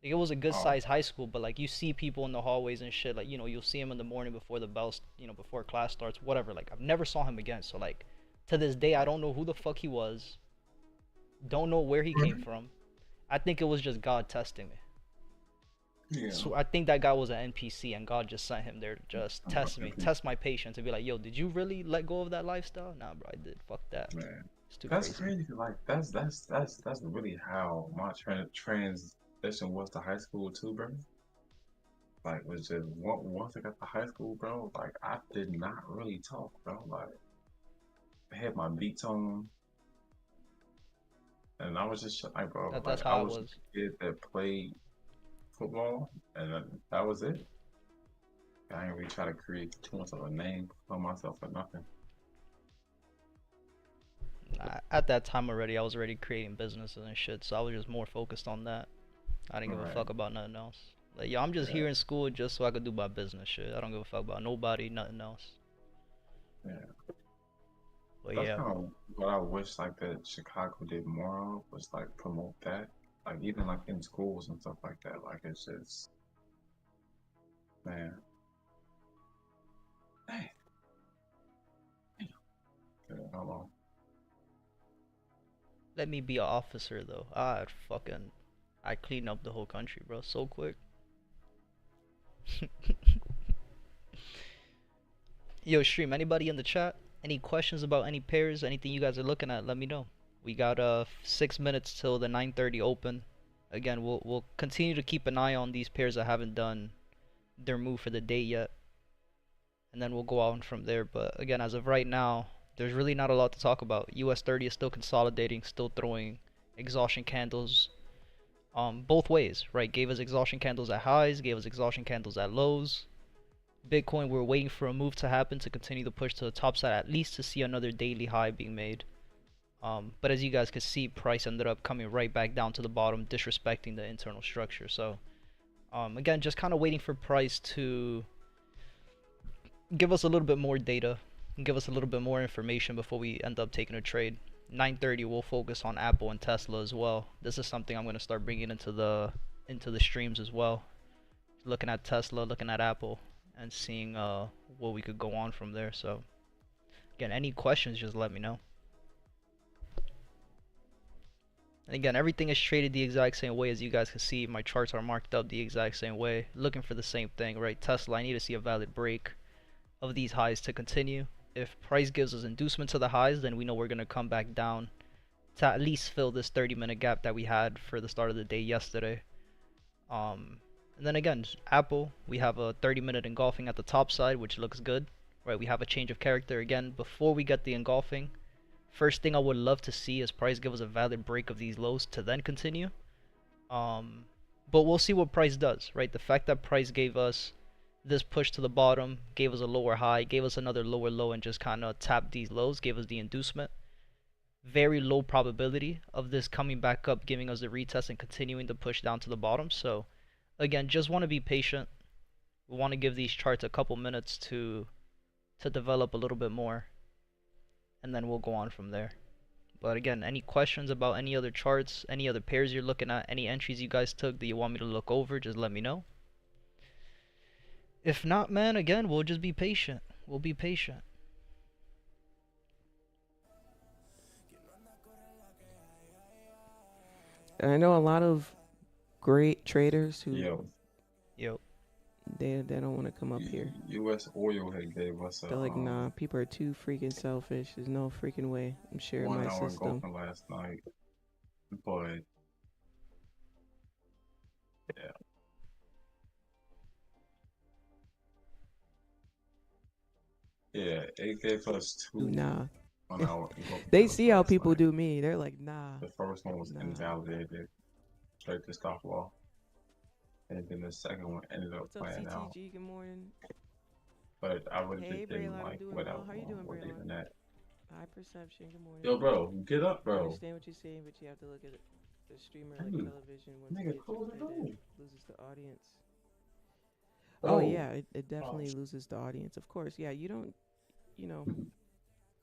Like, it was a good sized high school, but like you see people in the hallways and shit. Like, you know, you'll see him in the morning before the bells, you know, before class starts, whatever. Like, I've never saw him again. So like, to this day, I don't know who the fuck he was. Don't know where he came from. I think it was just God testing me. Yeah. So I think that guy was an NPC, and God just sent him there to just test me, test my patience, and be like, "Yo, did you really let go of that lifestyle?" Nah, bro, I did. Fuck that. Man, It's too that's crazy. crazy. Like that's really how my transition was to high school too, bro. Like, was just once I got to high school, bro. Like, I did not really talk, bro. Like, I had my beats on, and I was just like, bro, That's like I how I was was. a kid that played football, and that was it. I didn't really try to create too much of a name for myself or nothing. At that time already, I was already creating businesses and shit, so I was just more focused on that. I didn't give a Right. fuck about nothing else. Like, yo, I'm just Yeah. here in school just so I could do my business shit. I don't give a fuck about nobody, nothing else. Yeah. But That's yeah, kind of what I wish like that Chicago did more of, was like promote that. Like even like in schools and stuff like that. Like it's just, man. Hey. Okay, hold on. let me be an officer though. I clean up the whole country, bro, so quick. Yo, stream, anybody in the chat? Any questions about any pairs? Anything you guys are looking at? Let me know. We got 6 minutes till the 9:30 open. Again, we'll continue to keep an eye on these pairs that haven't done their move for the day yet, and then we'll go on from there. But again, as of right now, there's really not a lot to talk about. US 30 is still consolidating, still throwing exhaustion candles both ways, right? Gave us exhaustion candles at highs, gave us exhaustion candles at lows. Bitcoin, we're waiting for a move to happen to continue the push to the top side, at least to see another daily high being made. But as you guys can see, price ended up coming right back down to the bottom, disrespecting the internal structure. So again, just kind of waiting for price to give us a little bit more data, give us a little bit more information before we end up taking a trade. 9:30 we'll focus on Apple and Tesla as well. This is something I'm going to start bringing into the streams as well. Looking at Tesla, looking at Apple, and seeing what we could go on from there. So again, any questions, just let me know. And again, everything is traded the exact same way. As you guys can see, my charts are marked up the exact same way, looking for the same thing, right? Tesla, I need to see a valid break of these highs to continue. If price gives us inducement to the highs, then we know we're going to come back down to at least fill this 30-minute gap that we had for the start of the day yesterday. And then again, Apple, we have a 30-minute engulfing at the top side, which looks good, right? We have a change of character again. Before we get the engulfing, first thing I would love to see is price give us a valid break of these lows to then continue. But we'll see what price does, right? The fact that price gave us this push to the bottom, gave us a lower high, gave us another lower low, and just kind of tapped these lows, gave us the inducement. Very low probability of this coming back up, giving us the retest and continuing to push down to the bottom. So again, just want to be patient. We want to give these charts a couple minutes to develop a little bit more, and then we'll go on from there. But again, any questions about any other charts, any other pairs you're looking at, any entries you guys took that you want me to look over, just let me know. If not, man, again, we'll just be patient. We'll be patient. I know a lot of great traders who Yo, they don't want to come up here. U.S. Oil had gave us a They're like, nah, people are too freaking selfish. There's no freaking way I'm sharing 1 my hour system. engulfing last night, but yeah, it gave us two Nah. 1 hour. They see how people do me. They're like, nah. The first one was invalidated, straight to stop loss, and then the second one ended up What's up, playing out. CTG? Good morning. But I would Hey, just didn't Braylon, I'm like doing what well. How you doing, was Braylon? even that. I Perception. Good morning. Yo, bro, get up, I bro. understand what you're saying, but you have to look at the streamer like Hey, television. Once it nigga, gets close the door. repetitive, loses the audience. Oh. Oh yeah, it definitely loses the audience. Of course, yeah. You don't, you know.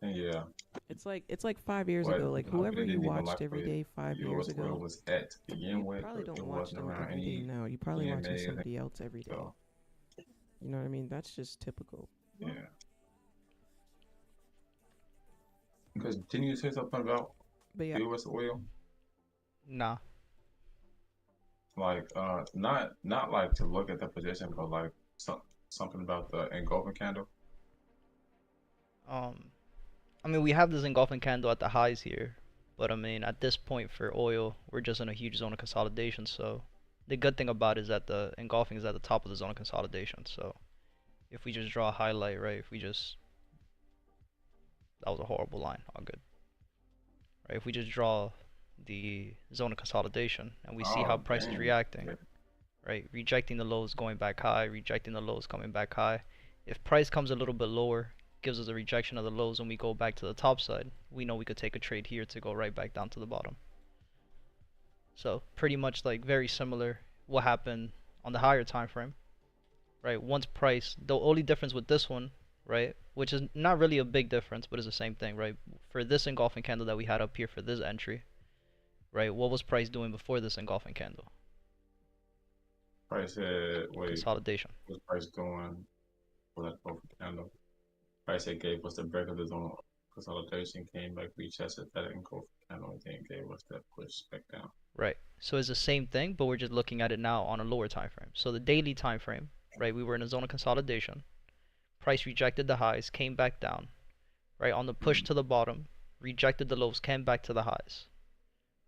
Yeah. It's like 5 years What? ago. Like I whoever really you didn't even watched like every where day 5 years where it ago, was at to begin you with. probably It don't watch wasn't them around every day any now. You probably watching EMA. somebody else every day. So, You know what I mean? That's just typical. yeah. Because didn't you say something about But yeah, U.S. oil? Nah. Like, not like to look at the position, but like something about the engulfing candle. I mean, we have this engulfing candle at the highs here, but I mean, at this point for oil, we're just in a huge zone of consolidation. So the good thing about it is that the engulfing is at the top of the zone of consolidation. So if we just draw a highlight, right? If we just, that was a horrible line. All good. Right? If we just draw the zone of consolidation and we see how price is reacting, Yeah. right? Rejecting the lows, going back high, rejecting the lows, coming back high. If price comes a little bit lower, gives us a rejection of the lows, and we go back to the top side, we know we could take a trade here to go right back down to the bottom. So pretty much like very similar what happened on the higher time frame, right? Once price, the only difference with this one, right, which is not really a big difference, but it's the same thing, right? For this engulfing candle that we had up here for this entry, right, what was price doing before this engulfing candle? Price said, wait, Consolidation. what's price doing for that engulfing candle? Price said gave us the break of the zone consolidation, came back, retested that engulfing candle, and then gave us that push back down. Right. So it's the same thing, but we're just looking at it now on a lower time frame. So the daily time frame, right, we were in a zone of consolidation. Price rejected the highs, came back down, right, on the push to the bottom, rejected the lows, came back to the highs,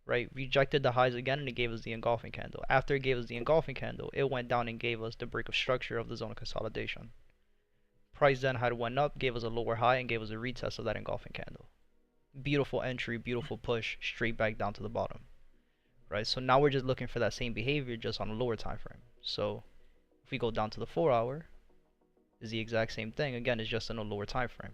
right, rejected the highs again, and it gave us the engulfing candle. After it gave us the engulfing candle, it went down and gave us the break of structure of the zone of consolidation. Price then had went up, gave us a lower high, and gave us a retest of that engulfing candle. Beautiful entry, beautiful push, straight back down to the bottom. Right, so now we're just looking for that same behavior just on a lower time frame. So if we go down to the 4-hour, is the exact same thing. Again, it's just in a lower time frame.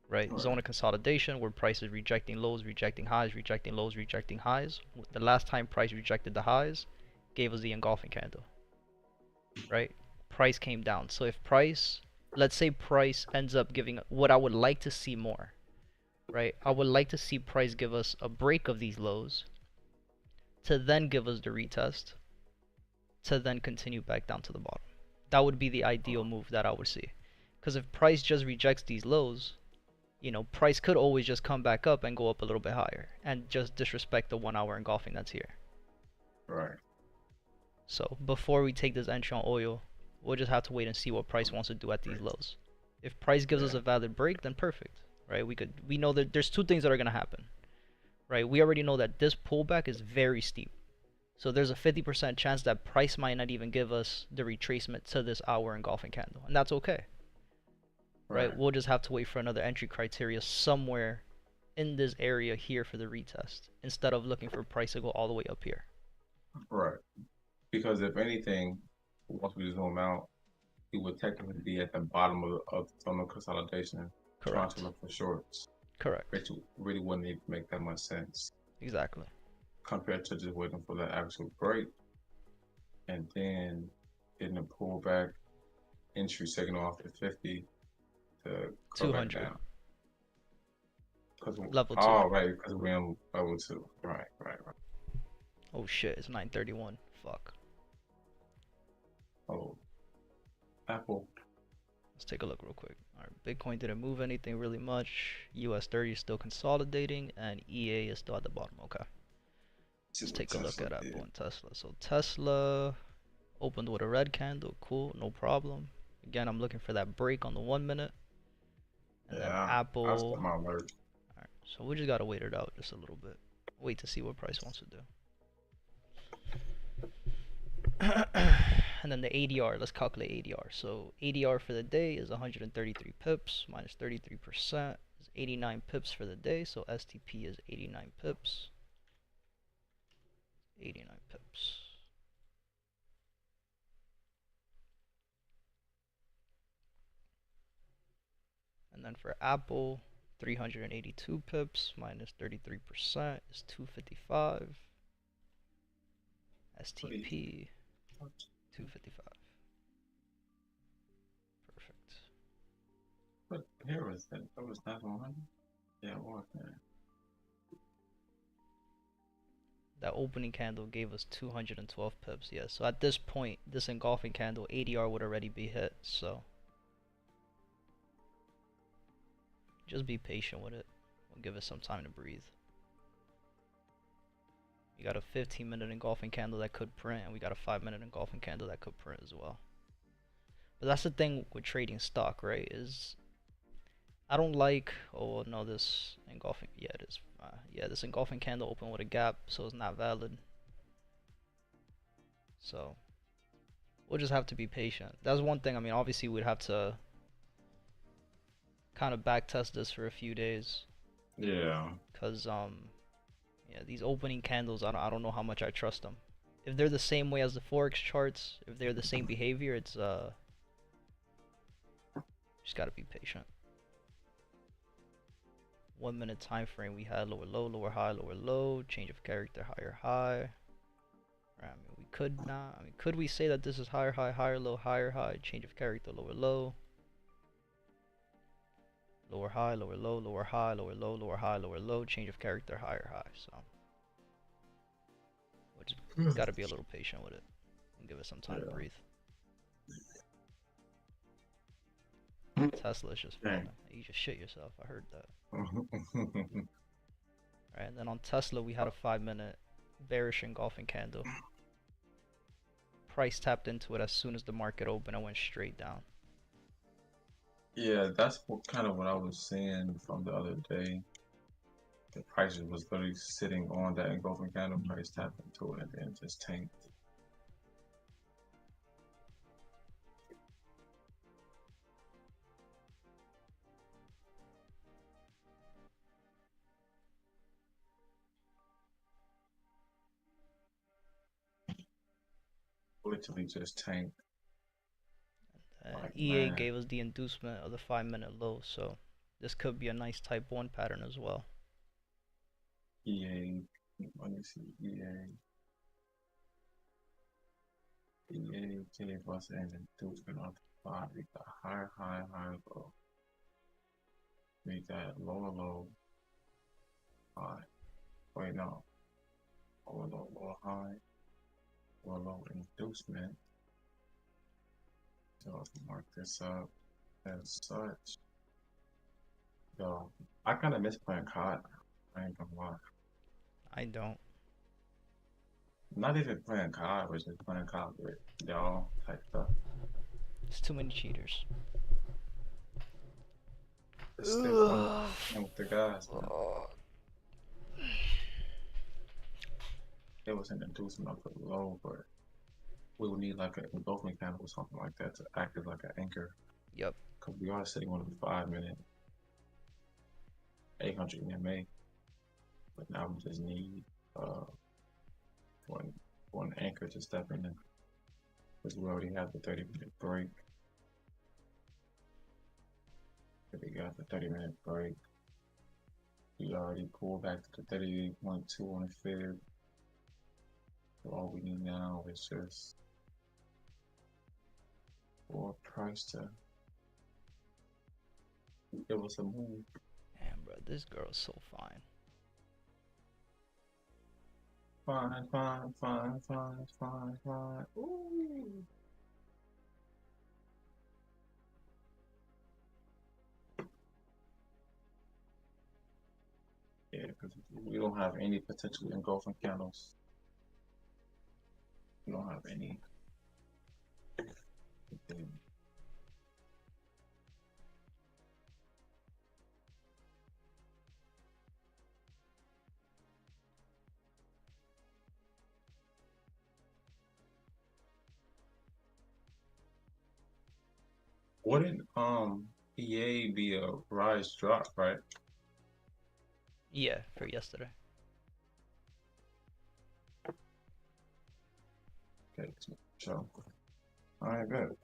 Right, zone of consolidation where price is rejecting lows, rejecting highs, rejecting lows, rejecting highs. The last time price rejected the highs, gave us the engulfing candle. Right, price came down. So if price, let's say price ends up giving what I would like to see more. Right, I would like to see price give us a break of these lows, to then give us the retest, to then continue back down to the bottom. That would be the ideal move that I would see. Because if price just rejects these lows, you know, price could always just come back up and go up a little bit higher and just disrespect the 1-hour engulfing that's here. Right. So before we take this entry on oil, we'll just have to wait and see what price wants to do at these lows. If price gives us a valid break, then perfect, right? We know that there's two things that are going to happen. Right, we already know that this pullback is very steep. So there's a 50% chance that price might not even give us the retracement to this hour engulfing candle. And that's okay. Right, we'll just have to wait for another entry criteria somewhere in this area here for the retest, instead of looking for price to go all the way up here. Right. Because if anything, once we zoom out, it would technically be at the bottom of the zone of consolidation. Correct. Trying to look for shorts. Correct. Which really wouldn't even make that much sense. Exactly. Compared to just waiting for that actual break and then getting a pullback, entry signal off at 50 to 200. Level 2. Oh, right, because we're on level 2. Right. Oh shit, it's 9:31. Fuck. Oh. Apple. Let's take a look real quick. Alright, Bitcoin didn't move anything really much. US 30 is still consolidating, and EA is still at the bottom. Okay. Let's take a look at Apple and Tesla. So Tesla opened with a red candle. Cool, no problem. Again, I'm looking for that break on the 1 minute. And then Apple. Alright, so we just gotta wait it out just a little bit. Wait to see what price wants to do. And then the ADR, let's calculate ADR. So ADR for the day is 133 pips minus 33% is 89 pips for the day. So STP is 89 pips. 89 pips. And then for Apple, 382 pips minus 33% is 255. STP 255. Perfect. But here was that. That was not 100. Yeah, it was, man. That opening candle gave us 212 pips. Yeah. So at this point, this engulfing candle ADR would already be hit. So just be patient with it. We'll give it some time to breathe. You got a 15-minute engulfing candle that could print, and we got a 5-minute engulfing candle that could print as well. But that's the thing with trading stock, right? Is I don't like. Oh no, this engulfing. Yeah, it is. Yeah, this engulfing candle opened with a gap, so it's not valid. So we'll just have to be patient. That's one thing. I mean, obviously we'd have to kind of back test this for a few days. Yeah. Cause yeah, these opening candles, I don't know how much I trust them. If they're the same way as the Forex charts, if they're the same behavior, it's just gotta be patient. 1 minute time frame, we had lower low, lower high, lower low, change of character, higher high. Right, I mean, we could not. I mean, could we say that this is higher high, higher low, higher high, change of character, lower low, lower high, lower low, lower high, lower low, lower high, lower low, change of character, higher high. So we just gotta be a little patient with it and give it some time to breathe. Tesla's just falling. You just shit yourself. I heard that. Right, and then on Tesla, we had a 5-minute bearish engulfing candle. Price tapped into it as soon as the market opened and went straight down. Yeah, that's kind of what I was saying from the other day. The price was literally sitting on that engulfing candle, price tapped into it, and then just tanked. Literally just tanked. Like, EA man. gave us the inducement of the 5-minute low, so this could be a nice type 1 pattern as well. EA, let me see, EA gave us an inducement of the 5. We got higher high, higher low. We got lower low, high. Wait, no. Lower low, lower high. Lower low inducement. So let's mark this up as such. So I kind of miss playing COD. I ain't gonna lie. I don't. Not even playing COD, but just playing COD with y'all type stuff. It's too many cheaters. It's still fun with the guys, man. It was an inducement of the low, but we would need like an engulfing candle or something like that to act as like an anchor. Yep. Because we are sitting on a 5-minute 800 EMA, but now we just need one anchor to step in, because we already have the 30-minute break. We got the 30-minute break. We already pulled back to the 38.2 on the fib. So all we need now is just for price to give us a move. Damn, bro, this girl's so fine. Fine, fine, fine, fine, fine, fine. Ooh. Yeah, because we don't have any potentially engulfing candles. We don't have any. Wouldn't EA be a rise drop, right? Yeah, for yesterday. Okay, so alright, good.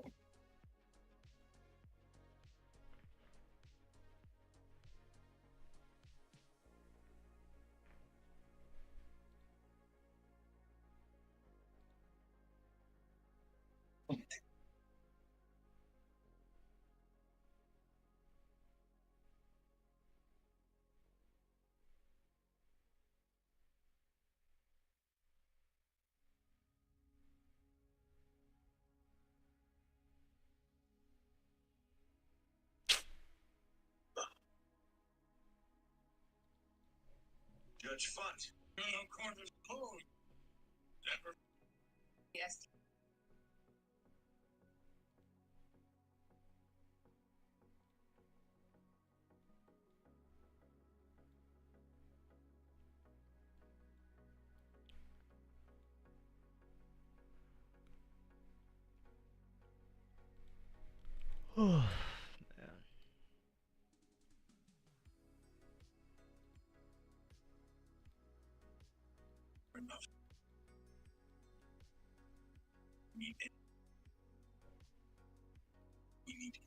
Judge Font. Court is closed. Yes. Man. Enough. We need it. We need it.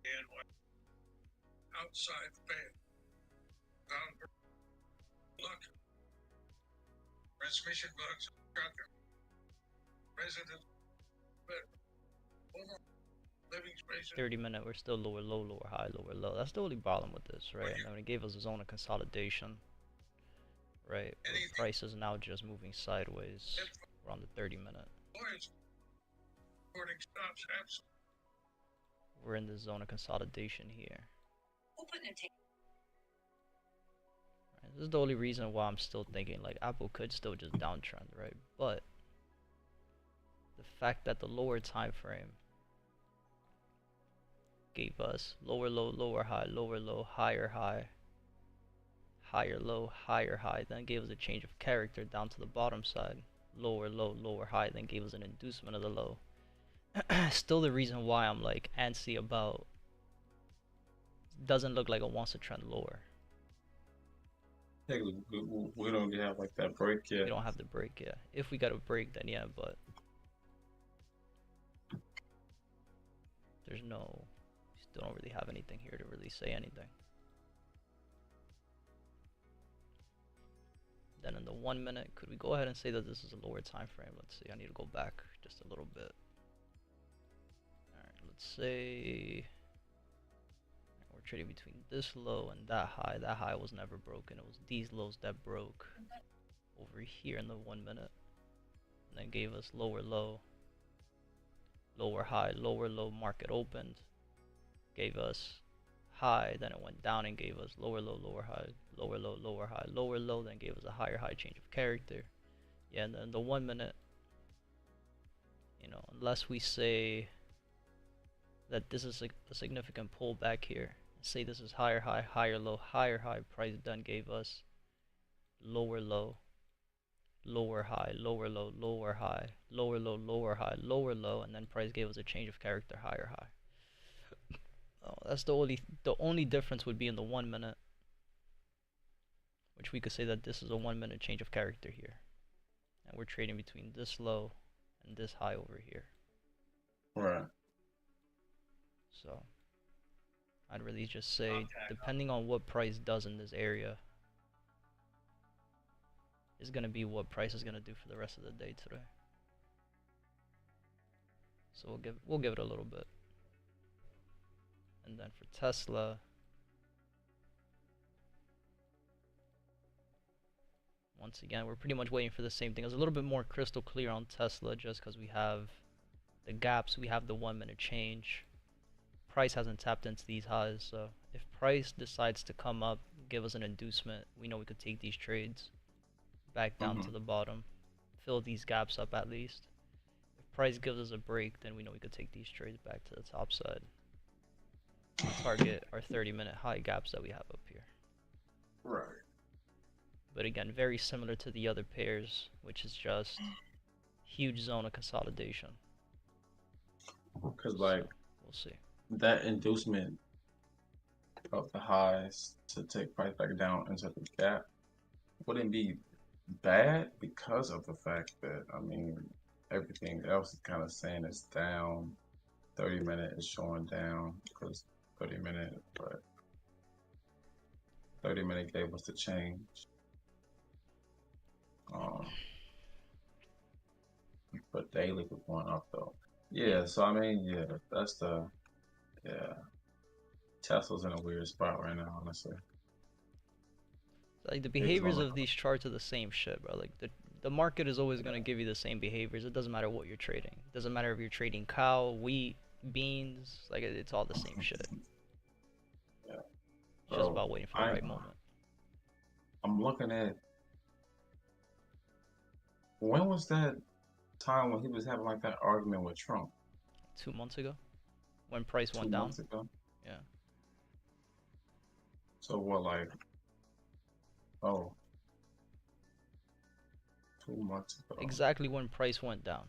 And what? Outside fan. Down. Look. Transmission bugs. Trucker. Resident. Over. Living space. 30-minute, we're still lower low, lower high, lower low. That's the only problem with this, right? I mean, it gave us a zone of consolidation, right? Where price is now just moving sideways. We're on the 30-minute. We're in the zone of consolidation here. Right, this is the only reason why I'm still thinking like Apple could still just downtrend, right? But the fact that the lower time frame gave us lower low, lower high, lower low, higher high, higher low, higher high, then gave us a change of character down to the bottom side, lower low, lower high, then gave us an inducement of the low. Still the reason why I'm like antsy about, doesn't look like it wants to trend lower. Hey, we don't have like that break yet. We don't have the break yet. If we got a break, then yeah, but there's no, still don't really have anything here to really say anything. Then in the 1 minute, could we go ahead and say that this is a lower time frame? Let's see, I need to go back just a little bit. Alright, let's say we're trading between this low and that high. That high was never broken. It was these lows that broke over here in the 1 minute. And then gave us lower low, lower high, lower low, market opened. Gave us high, then it went down and gave us lower low, lower high, lower low, lower high, lower low, then gave us a higher high change of character. Yeah, and then the 1 minute, you know, unless we say that this is a significant pullback here, say this is higher high, higher low, higher high, price then gave us lower low, lower high, lower low, lower high, lower low, lower high, lower low, and then price gave us a change of character, higher high. Oh, that's the only difference would be in the 1 minute, which we could say that this is a 1 minute change of character here, and we're trading between this low and this high over here. Right. So I'd really just say, depending on what price does in this area, is going to be what price is going to do for the rest of the day today. So we'll give it a little bit. And then for Tesla, once again, we're pretty much waiting for the same thing. It's a little bit more crystal clear on Tesla just because we have the gaps, we have the 1 minute change. Price hasn't tapped into these highs, so if price decides to come up, give us an inducement, we know we could take these trades back down to the bottom, fill these gaps up at least. If price gives us a break, then we know we could take these trades back to the top side. Target our 30-minute high gaps that we have up here. Right. But again, very similar to the other pairs, which is just huge zone of consolidation. Because like, we'll see. That inducement of the highs to take price back down into the gap wouldn't be bad because of the fact that, I mean, everything else is kind of saying it's down. 30-minute is showing down because 30-minute, but 30-minute gave us the change. But daily was going up though. Yeah, so I mean, yeah, that's the, yeah. Tesla's in a weird spot right now, honestly. Like the behaviors of these charts are the same shit, bro. Like the The market is always going to give you the same behaviors. It doesn't matter what you're trading. It doesn't matter if you're trading cow, wheat, beans. Like, it's all the same shit. Yeah. It's just about waiting for the right moment. I'm looking at, when was that time when he was having like that argument with Trump? 2 months ago, when price went 2 down. months ago? Yeah. So what, like, 2 months ago. Exactly when price went down.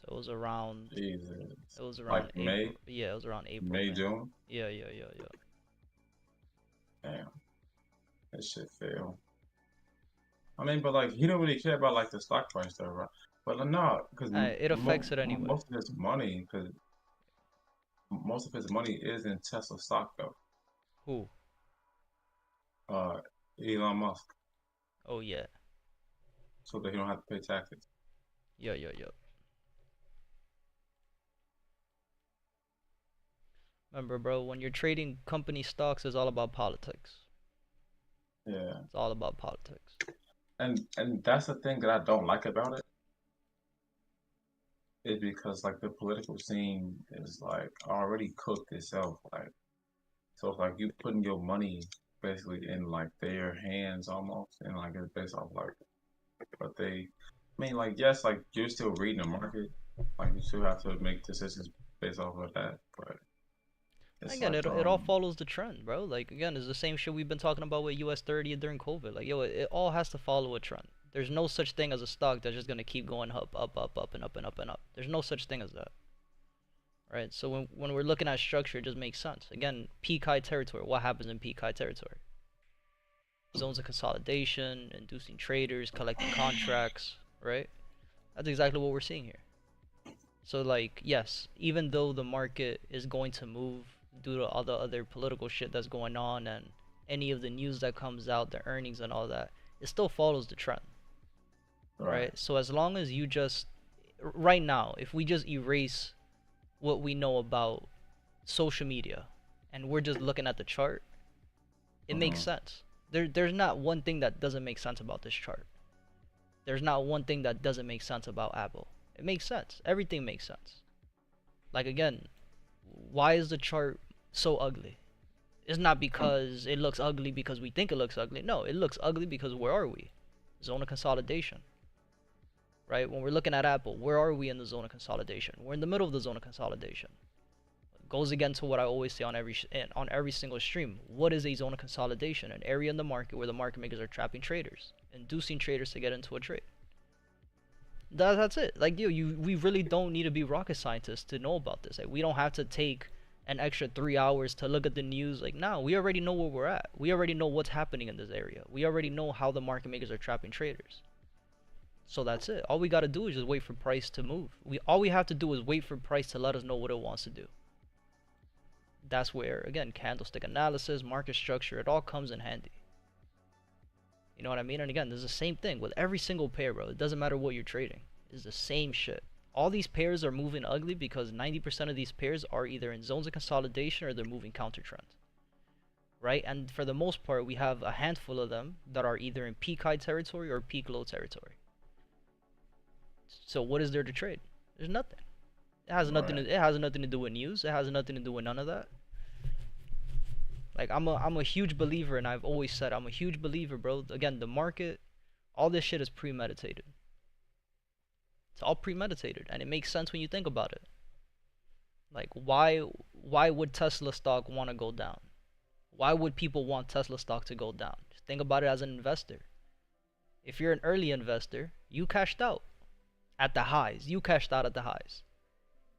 So it was around. Jesus. It was around like April. May. Yeah, it was around April. May, man. June. Yeah. Damn. That shit failed. I mean, but like he don't really care about like the stock price though, right? But no, because it affects it anyway. Most of his money, because most of his money is in Tesla stock though. Who? Elon Musk. Oh yeah. So that he don't have to pay taxes. Yeah. Remember, bro, when you're trading company stocks, it's all about politics. Yeah. It's all about politics. And that's the thing that I don't like about it. Is because like the political scene is like already cooked itself. Like, so it's like you putting your money basically in like their hands almost, and like it's based off like what they. I mean, like yes, like you're still reading the market, like you still have to make decisions based off of that, but. Again, like, it all follows the trend, bro. Like, again, it's the same shit we've been talking about with US 30 during COVID. Like, yo, it all has to follow a trend. There's no such thing as a stock that's just gonna keep going up, and up. There's no such thing as that. Right? So when we're looking at structure, it just makes sense. Again, peak high territory. What happens in peak high territory? Zones of consolidation, inducing traders, collecting contracts, right? That's exactly what we're seeing here. So, like, yes, even though the market is going to move due to all the other political shit that's going on and any of the news that comes out, the earnings and all that, it still follows the trend. Right? So as long as you just, right now, if we just erase what we know about social media and we're just looking at the chart, it makes sense. There's not one thing that doesn't make sense about this chart. There's not one thing that doesn't make sense about Apple. It makes sense. Everything makes sense. Like, again, why is the chart so ugly? It's not because it looks ugly because we think it looks ugly. No, it looks ugly because where are we? Zone of consolidation. Right? When we're looking at Apple, where are we in the zone of consolidation? We're in the middle of the zone of consolidation. It goes again to what I always say on every single stream. What is a zone of consolidation? An area in the market where the market makers are trapping traders, inducing traders to get into a trade. That's it. Like, we really don't need to be rocket scientists to know about this. Like, we don't have to take an extra 3 hours to look at the news. Like, no, we already know where we're at. We already know what's happening in this area. We already know how the market makers are trapping traders. So that's it. All we got to do is just wait for price to move. All we have to do is wait for price to let us know what it wants to do. That's where, again, candlestick analysis, market structure, it all comes in handy. You know what I mean? And again, there's the same thing with every single pair, bro. It doesn't matter what you're trading. It's the same shit. All these pairs are moving ugly because 90% of these pairs are either in zones of consolidation or they're moving counter trend. Right? And for the most part, we have a handful of them that are either in peak high territory or peak low territory. So what is there to trade? There's nothing. It has nothing. It has nothing to do with news. It has nothing to do with none of that. Like, I'm a huge believer, and I've always said I'm a huge believer, bro. Again, the market, all this shit is premeditated. It's all premeditated, and it makes sense when you think about it. Like, why would Tesla stock want to go down? Why would people want Tesla stock to go down? Just think about it as an investor. If you're an early investor, you cashed out at the highs. You cashed out at the highs.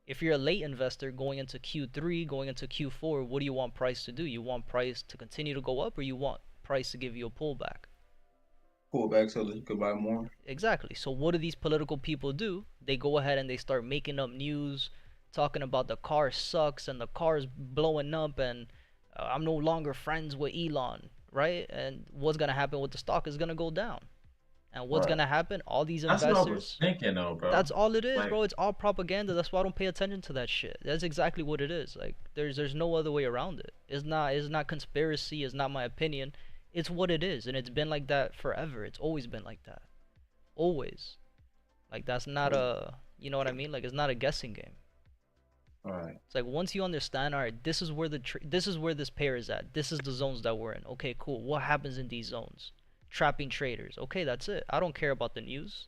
If you're a late investor going into Q3, going into Q4, what do you want price to do? You want price to continue to go up, or you want price to give you a pullback? Pullback so that you could buy more? Exactly. So what do these political people do? They go ahead and they start making up news, talking about the car sucks and the car's blowing up and I'm no longer friends with Elon, right? And what's going to happen with the stock is going to go down. And what's gonna happen? All these That's what I was investors. thinking, though, bro. That's all it is, Like, bro. It's all propaganda. That's why I don't pay attention to that shit. That's exactly what it is. Like there's no other way around it. It's not conspiracy. It's not my opinion. It's what it is, and it's been like that forever. It's always been like that. Always. Like that's not a, you know what I mean? Like it's not a guessing game. right. It's like once you understand, all right, this is where this is where this pair is at. This is the zones that we're in. Okay, cool. What happens in these zones? Trapping traders. Okay, that's it. I don't care about the news.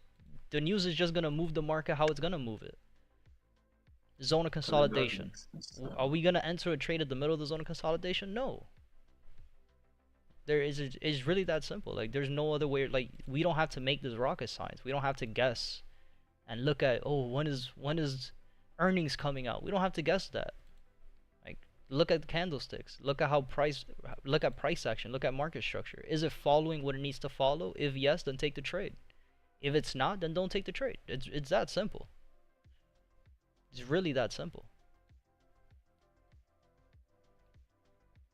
The news is just gonna move the market how it's gonna move it. Zone of consolidation. Are we gonna enter a trade at the middle of the zone of consolidation? No. It's really that simple. Like there's no other way. Like we don't have to make this rocket science. We don't have to guess and look at, oh, when is earnings coming out. We don't have to guess that. Like look at the candlesticks. Look at price action. Look at market structure. Is it following what it needs to follow? If yes, then take the trade. If it's not, then don't take the trade. It's that simple. It's really that simple.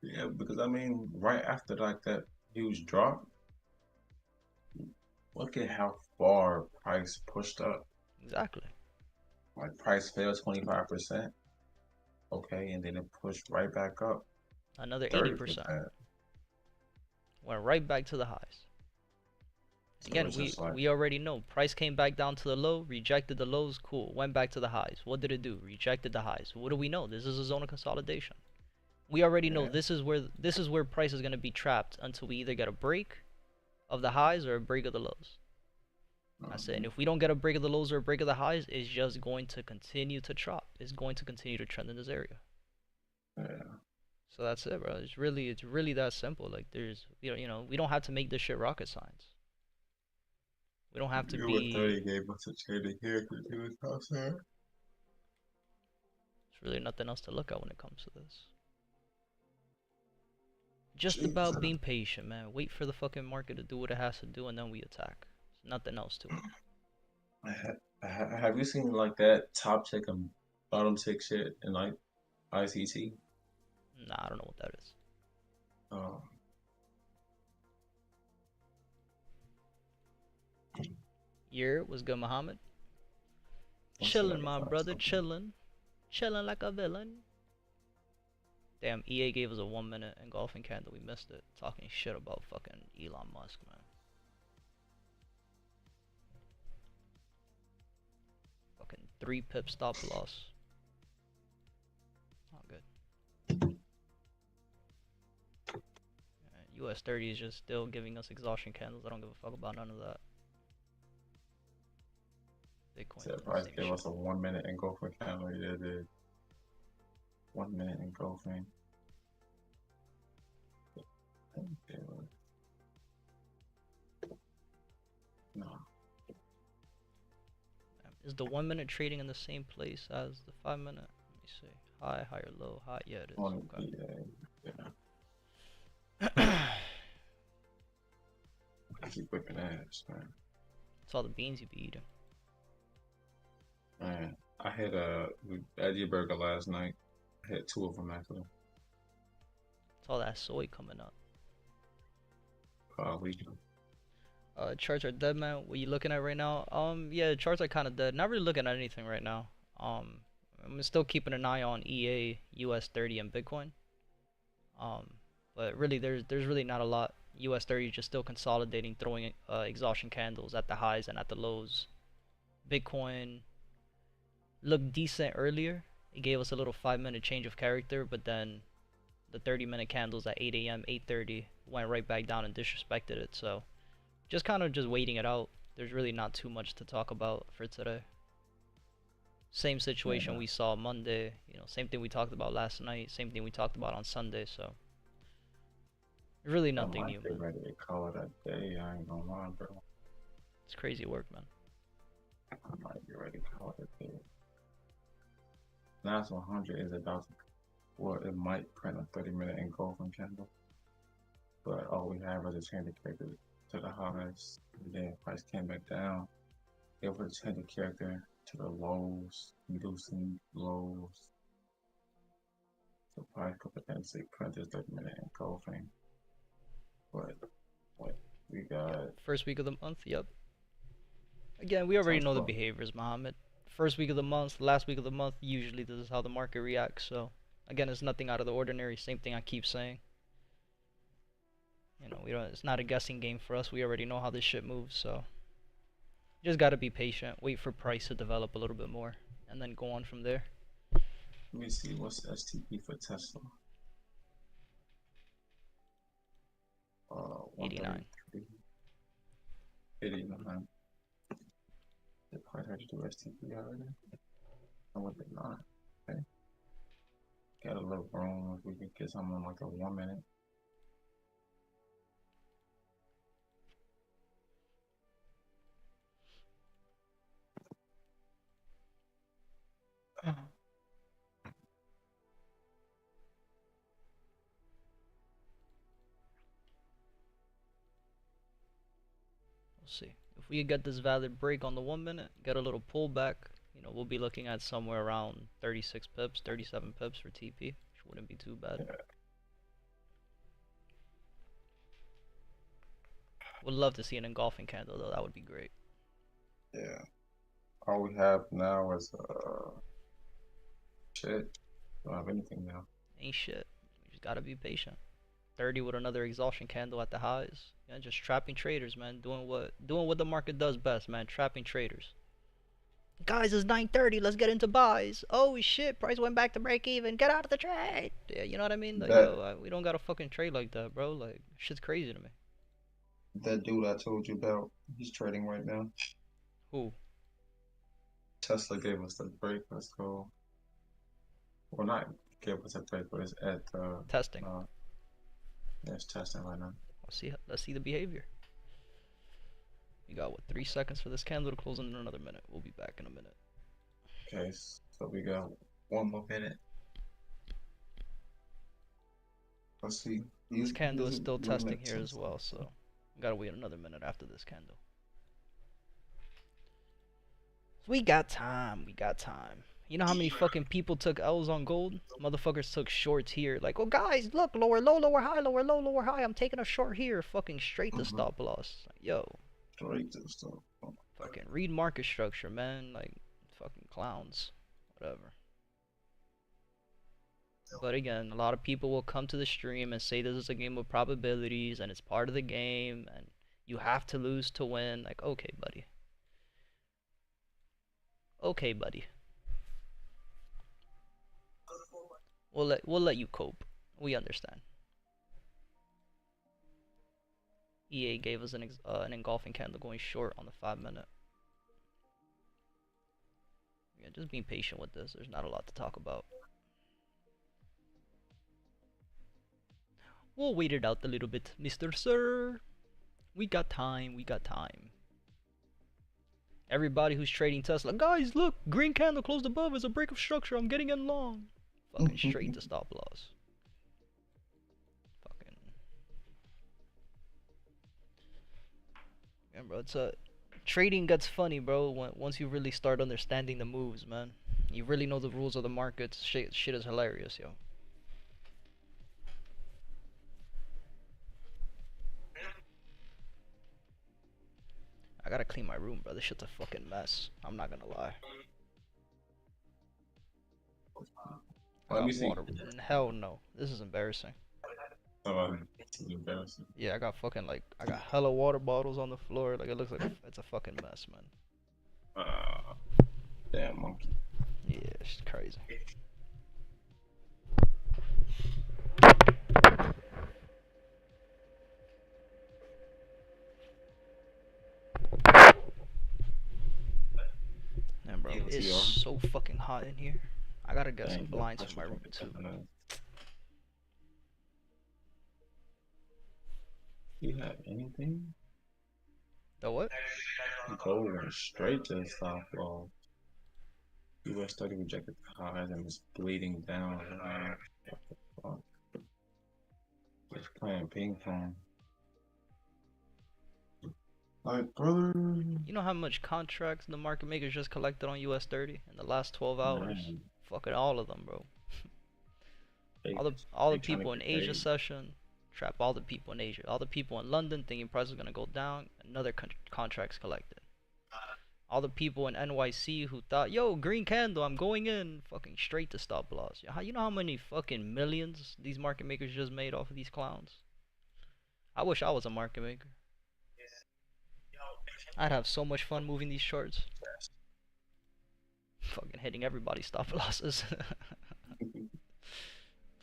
Yeah, because I mean, right after like that huge drop, look at how far price pushed up. Exactly. Like price fell 25%. Okay, and then it pushed right back up. Another 80%. Went right back to the highs. Again, we already know. Price came back down to the low, rejected the lows, cool. Went back to the highs. What did it do? Rejected the highs. What do we know? This is a zone of consolidation. We already know this is where price is going to be trapped until we either get a break of the highs or a break of the lows. That's it. And if we don't get a break of the lows or a break of the highs, it's just going to continue to drop. It's going to continue to trend in this area. Yeah. So that's it, bro. It's really that simple. Like there's, you know, we don't have to make this shit rocket science. We don't have to be. 30 gave us a trading character to his house, huh? There's really nothing else to look at when it comes to this. Just about being patient, man. Wait for the fucking market to do what it has to do, and then we attack. There's nothing else to it. Have you seen like that top tick and bottom tick shit in like ICT? Nah, I don't know what that is. Was good, Muhammad? Chilling, my brother, chilling like a villain. Damn, EA gave us a 1 minute engulfing candle. We missed it. Talking shit about fucking Elon Musk, man. Fucking 3 pip stop loss. Not good. US 30 is just still giving us exhaustion candles. I don't give a fuck about none of that. Bitcoin. So price gave us a 1 minute engulfing candle. Yeah, did 1 minute engulfing. No. Is the 1 minute trading in the same place as the 5 minute? Let me see. High, higher, low, high. Yeah, it is. Okay. Yeah. I keep whipping ass, man. It's all the beans you be eating. Man, I had a veggie burger last night. I had 2 of them actually. It's all that soy coming up. Probably. Charts are dead, man. What you looking at right now? Yeah, charts are kind of dead. Not really looking at anything right now. I'm still keeping an eye on EA, US 30, and Bitcoin. But really, there's really not a lot. US 30 just still consolidating, throwing exhaustion candles at the highs and at the lows. Bitcoin looked decent earlier. It gave us a little 5 minute change of character, but then the 30-minute candles at 8 a.m., 8:30 went right back down and disrespected it. So just kind of just waiting it out. There's really not too much to talk about for today. Same situation we saw Monday, you know, same thing we talked about last night, same thing we talked about on Sunday, so really nothing new, man. Ready to call it a day, I ain't gonna lie, bro. It's crazy work, man. I might be ready to call it a day. Last 100 is about to, well, it might print a 30-minute engulfing candle, but all we have is a change of character to the highs, and then price came back down. It was a change of character to the lows, inducing lows. So price could potentially print this 30-minute engulfing. But what we got? First week of the month, yep. Again, we already Sounds know the cool. behaviors, Mohammed. First week of the month, last week of the month, usually this is how the market reacts. So, again, it's nothing out of the ordinary. Same thing I keep saying. You know, we don't. It's not a guessing game for us. We already know how this shit moves. So, just gotta be patient. Wait for price to develop a little bit more, and then go on from there. Let me see what's the STP for Tesla. 89. 89. They quite had to do STP already. I went to 9. Okay. Got a little room if we could get something like a 1 minute. We'll see. If we get this valid break on the 1 minute, get a little pullback, you know, we'll be looking at somewhere around 36 pips, 37 pips for TP, which wouldn't be too bad. Yeah. Would love to see an engulfing candle though. That would be great. Yeah. All we have now is shit. Don't have anything now. Ain't shit. We just gotta be patient. 30 with another exhaustion candle at the highs. Yeah, just trapping traders, man. Doing what the market does best, man. Trapping traders. Guys, it's 9:30. Let's get into buys. Oh shit, price went back to break even. Get out of the trade. Yeah, you know what I mean? Like, yo, we don't got to fucking trade like that, bro. Like, shit's crazy to me. That dude I told you about, he's trading right now. Who? Tesla gave us the break. Let's go. Well, not give us a break, but it's at testing. Yeah, it's testing right now. Let's see the behavior. We got what, 3 seconds for this candle to close in another minute. We'll be back in a minute. Okay, so we got 1 more minute. Let's see. This candle is still testing here as well, so we gotta wait another minute after this candle. We got time. We got time. You know how many fucking people took L's on gold? Motherfuckers took shorts here. Like, oh guys, look, lower low, lower high, lower low, lower high. I'm taking a short here. Fucking straight to stop loss. Like, yo. Straight to stop. Fucking read market structure, man. Like, fucking clowns. Whatever. But again, a lot of people will come to the stream and say this is a game of probabilities and it's part of the game and you have to lose to win. Like, okay, buddy. Okay, buddy. We'll let you cope. We understand. EA gave us an engulfing candle going short on the 5 minute. Yeah, just being patient with this. There's not a lot to talk about. We'll wait it out a little bit, Mr. Sir. We got time. We got time. Everybody who's trading Tesla, guys, look, green candle closed above is a break of structure. I'm getting in long. Fucking straight to stop loss. Fucking. Yeah, bro, it's trading gets funny, bro. Once you really start understanding the moves, man. You really know the rules of the markets. Shit is hilarious, yo. I gotta clean my room, bro. This shit's a fucking mess. I'm not gonna lie. Let me see. Hell no. This is embarrassing. This is embarrassing. Yeah, I got hella water bottles on the floor. Like, it looks like it's a fucking mess, man. Damn monkey. Yeah, it's crazy. Man, bro, it's so fucking hot in here. I gotta get some blinds for my room too. You have anything? The what? Gold went straight to the stop loss. US 30 rejected the highs and is bleeding down. Just playing ping pong. Like, brother. You know how much contracts the market makers just collected on US 30 in the last 12 hours? Man. Fucking all of them, bro. all the people in Asia session, trap all the people in Asia. All the people in London thinking price is gonna go down, another contracts collected. All the people in NYC who thought, yo, green candle, I'm going in, fucking straight to stop loss. You know how many fucking millions these market makers just made off of these clowns? I wish I was a market maker. I'd have so much fun moving these charts. Fucking hitting everybody's stop losses.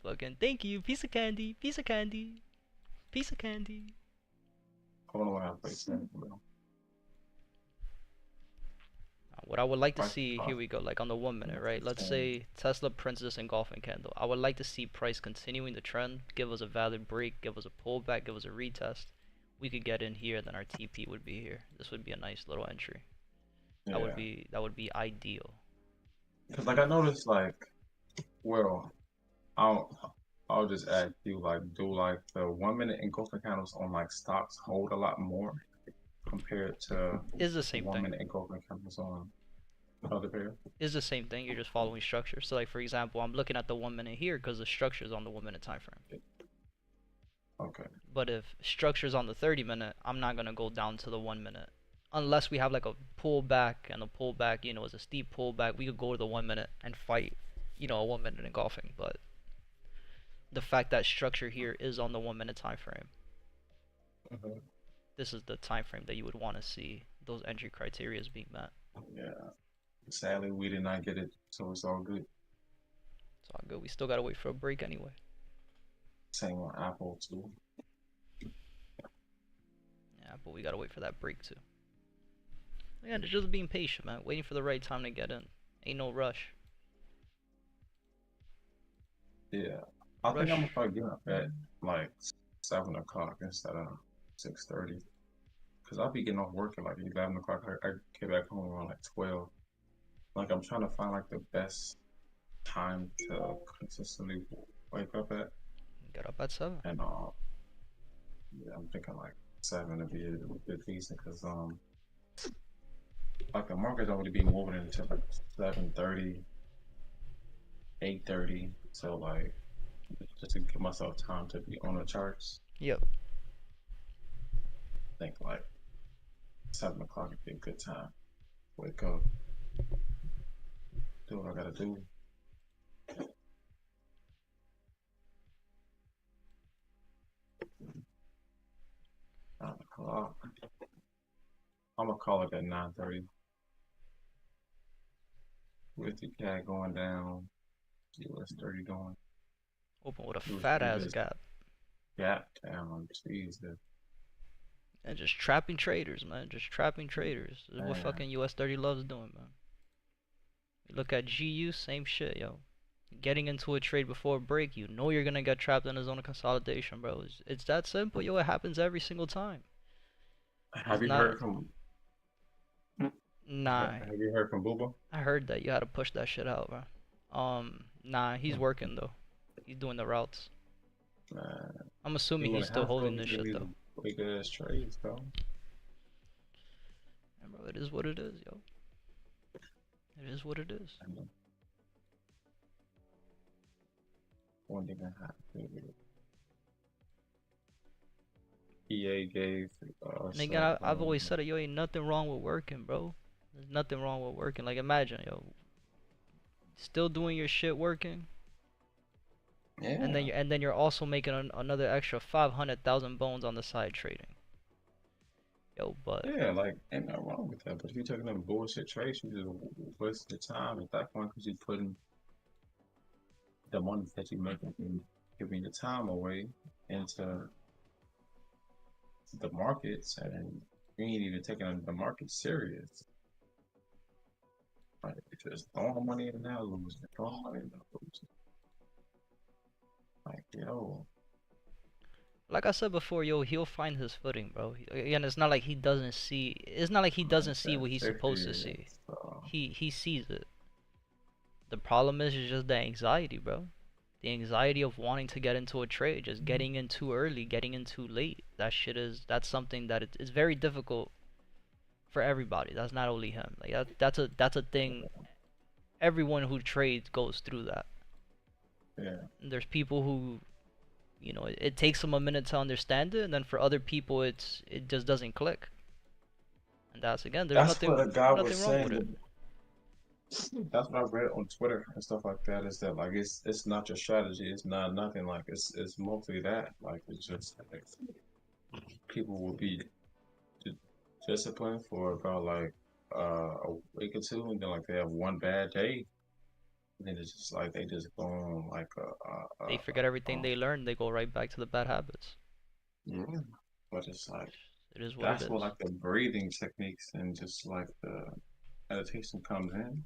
Fucking thank you, piece of candy, piece of candy, piece of candy. I don't know what I place that, bro. What I would like to see, here we go, like on the 1 minute, right? Let's say Tesla prints this engulfing candle. I would like to see price continuing the trend, give us a valid break, give us a pullback, give us a retest. We could get in here, then our TP would be here. This would be a nice little entry. Yeah. That would be ideal. Cause like I noticed, like, well, I'll just ask you, like, do like the 1 minute engulfing candles on like stocks hold a lot more compared to Is the same 1 thing. minute engulfing candles on other pairs? Is the same thing. You're just following structure. So like for example, I'm looking at the 1 minute here because the structure is on the 1 minute time frame. Okay. But if structure's on the 30 minute, I'm not gonna go down to the 1 minute. Unless we have like a pullback, and the pullback, you know, is a steep pullback, we could go to the 1 minute and fight, you know, a 1 minute engulfing. But the fact that structure here is on the 1 minute time frame, this is the time frame that you would want to see those entry criteria being met. Yeah. Sadly, we did not get it, so it's all good. It's all good. We still gotta wait for a break anyway. Same on Apple too. Yeah, but we gotta wait for that break too. Yeah, just being patient, man. Waiting for the right time to get in. Ain't no rush. Yeah. I think I'm gonna start getting up at like 7 o'clock instead of 6:30. Cause I'll be getting off work at like 11 o'clock. I get back home around like 12. Like I'm trying to find like the best time to consistently wake up at. Get up at 7. And yeah, I'm thinking like 7 would be a bit decent, cause like the market don't really be moving until like 7:30, 8:30. So like just to give myself time to be on the charts. Yep. I think like 7 o'clock would be a good time. Wake up, do what I gotta do. 9 o'clock. I'm gonna call it at 9:30. With the CAD going down, US 30 going. Open with a fat ass gap. Gap down, jeez. And just trapping traders, man. Just trapping traders. This is what fucking US 30 loves doing, man. You look at GU, same shit, yo. Getting into a trade before a break, you know you're gonna get trapped in a zone of consolidation, bro. It's that simple, yo. It happens every single time. Have you heard from? Nah. Have you heard from Booba? I heard that you had to push that shit out, bro. Nah, he's working though. He's doing the routes. I'm assuming he's still holding this shit though. Big ass trades, though. Yeah, bro, it is what it is, yo. It is what it is. One thing I have to EA gave. And again, I've always said it, yo, ain't nothing wrong with working, bro. There's nothing wrong with working. Like imagine, yo, still doing your shit working. Yeah. And then you're also making another extra 500,000 bones on the side trading. Yo, but yeah, like ain't nothing wrong with that. But if you're taking them bullshit trades, you just waste your time at that point because you're putting the money that you're making and giving your time away into the markets, and you ain't even taking the market serious. Like you're just throwing money in now, losing, throwing money in now, losing. Like, yo. Like I said before, yo, he'll find his footing, bro. Again, it's not like he doesn't see. It's not like he doesn't see what he's supposed to see. He sees it. The problem is just the anxiety, bro. The anxiety of wanting to get into a trade, just getting in too early, getting in too late. That's something that it's very difficult for everybody. That's not only him. Like that's a thing. Everyone who trades goes through that. Yeah. And there's people who, you know, it takes them a minute to understand it, and then for other people it just doesn't click. And that's again, there's That's what a guy was nothing wrong with it. saying. That's what I read on Twitter and stuff like that. Is that like it's not your strategy. It's not nothing like it's mostly that. Like it's just like people will be disciplined for about like a week or two, and then like they have one bad day, and then it's just like they just go on like They forget everything they learned. They go right back to the bad habits. yeah. But it's like It is what it that's where is. like the breathing techniques and just like the meditation comes in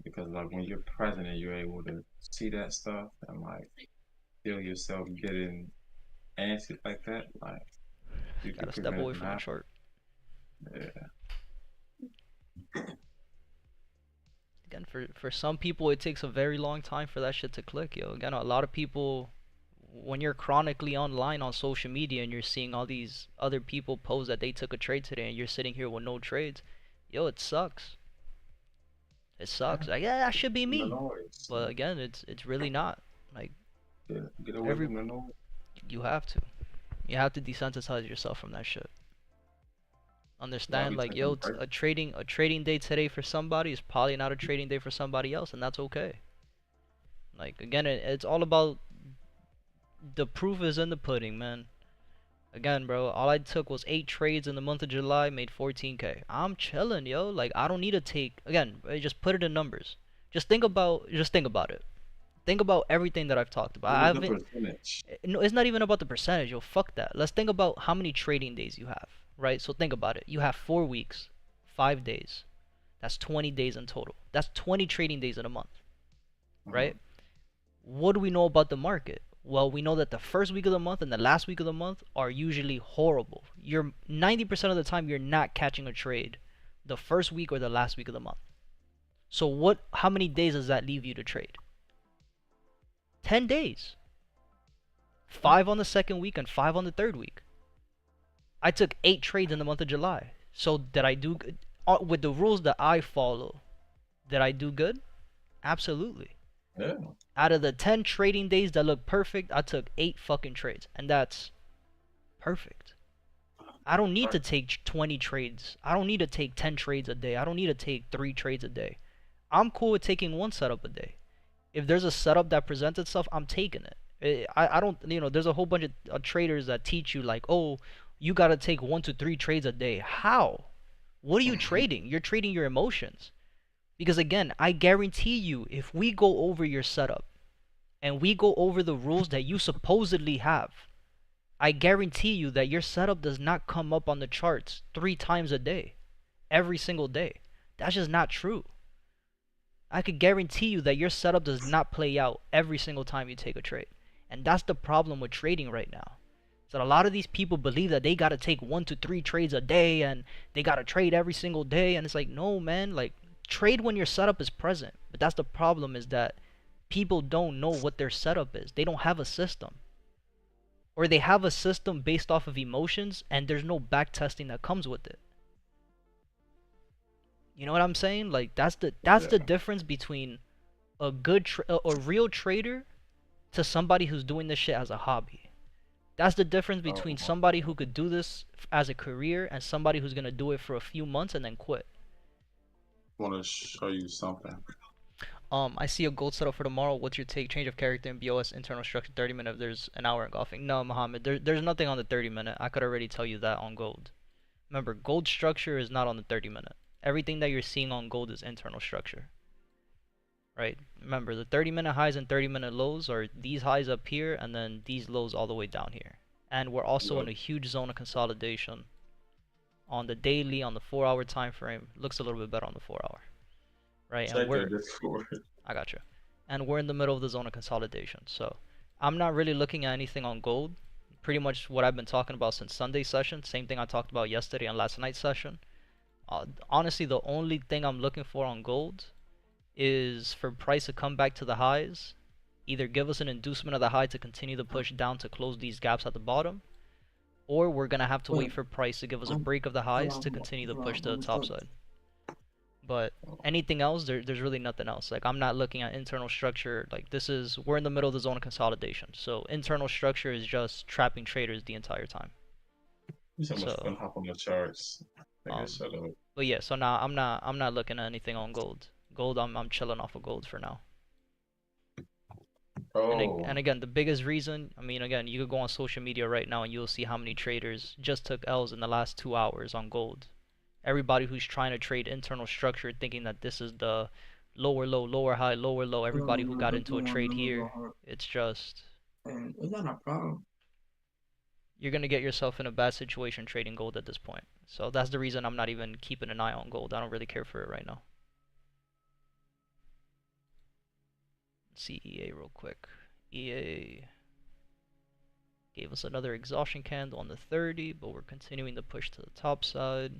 because like when you're present and you're able to see that stuff and like feel yourself getting antsy like that, like you can Gotta step prevent it away from from the happening. chart. Yeah. Again, for some people, it takes a very long time for that shit to click, yo. Again, a lot of people, when you're chronically online on social media and you're seeing all these other people post that they took a trade today and you're sitting here with no trades, yo, it sucks. It sucks. Like, yeah, that should be The me. noise. But again, it's really not. Like, Yeah. Get away every from the noise. you have to. You have to desensitize yourself from that shit. Gotta Understand, be like, taking a yo, break. a trading day today for somebody is probably not a trading day for somebody else, and that's okay. Like, again, it's all about the proof is in the pudding, man. Again, bro, all I took was 8 trades in the month of July, made 14K. I'm chilling, yo. Like, I don't need to take, again, just put it in numbers. Just think about it. Think about everything that I've talked about. I What was the haven't, percentage? no, it's not even about the percentage, yo. Fuck that. Let's think about how many trading days you have, right? So think about it. You have 4 weeks, 5 days. That's 20 days in total. That's 20 trading days in a month, right? What do we know about the market? Well, we know that the first week of the month and the last week of the month are usually horrible. You're 90% of the time you're not catching a trade the first week or the last week of the month. So how many days does that leave you to trade? 10 days. 5 on the second week and 5 on the third week. I took 8 trades in the month of July. So did I do good? With the rules that I follow, did I do good? Absolutely. Yeah. Out of the 10 trading days that look perfect, I took 8 fucking trades. And that's perfect. I don't need to take 20 trades. I don't need to take 10 trades a day. I don't need to take 3 trades a day. I'm cool with taking 1 setup a day. If there's a setup that presents itself, I'm taking it. I don't, there's a whole bunch of traders that teach you like, oh, you gotta take 1 to 3 trades a day. How? What are you trading? You're trading your emotions. Because again, I guarantee you, if we go over your setup and we go over the rules that you supposedly have, I guarantee you that your setup does not come up on the charts 3 times a day, every single day. That's just not true. I could guarantee you that your setup does not play out every single time you take a trade. And that's the problem with trading right now. So a lot of these people believe that they gotta take 1 to 3 trades a day and they gotta trade every single day, and it's like, no, man, like, trade when your setup is present. But that's the problem, is that people don't know what their setup is. They don't have a system. Or they have a system based off of emotions and there's no back testing that comes with it. You know what I'm saying? Like, that's the difference between a real trader to somebody who's doing this shit as a hobby. That's the difference between somebody who could do this as a career and somebody who's gonna do it for a few months and then quit. I want to show you something. I see a gold setup for tomorrow. What's your take? Change of character in BOS, internal structure, 30 minute. If there's an hour in golfing. No, Muhammad, there's nothing on the 30 minute. I could already tell you that on gold. Remember, gold structure is not on the 30 minute. Everything that you're seeing on gold is internal structure. Right? Remember, the 30 minute highs and 30 minute lows are these highs up here and then these lows all the way down here. And we're also in a huge zone of consolidation. On the daily, on the 4-hour time frame, looks a little bit better on the 4-hour. Right? Check And I got you. And we're in the middle of the zone of consolidation. So I'm not really looking at anything on gold. Pretty much what I've been talking about since Sunday session. Same thing I talked about yesterday and last night's session. Honestly, the only thing I'm looking for on gold is for price to come back to the highs. Either give us an inducement of the high to continue the push down to close these gaps at the bottom. Or we're going to have to wait for price to give us a break of the highs to continue the push to the top side. But anything else, there's really nothing else. Like, I'm not looking at internal structure. Like, we're in the middle of the zone of consolidation. So internal structure is just trapping traders the entire time. You so much So, fun hop on the charts. Nigga, shut up. but yeah, so now I'm not looking at anything on gold. Gold, I'm chilling off of gold for now. Oh, And again, the biggest reason, I mean, again, you could go on social media right now and you'll see how many traders just took L's in the last 2 hours on gold. Everybody who's trying to trade internal structure, thinking that this is the lower low, lower high, lower low. Everybody who got into a trade here, it's just, And is that a problem? you're gonna get yourself in a bad situation trading gold at this point. So that's the reason I'm not even keeping an eye on gold. I don't really care for it right now. See EA real quick. EA gave us another exhaustion candle on the 30, but we're continuing to push to the top side.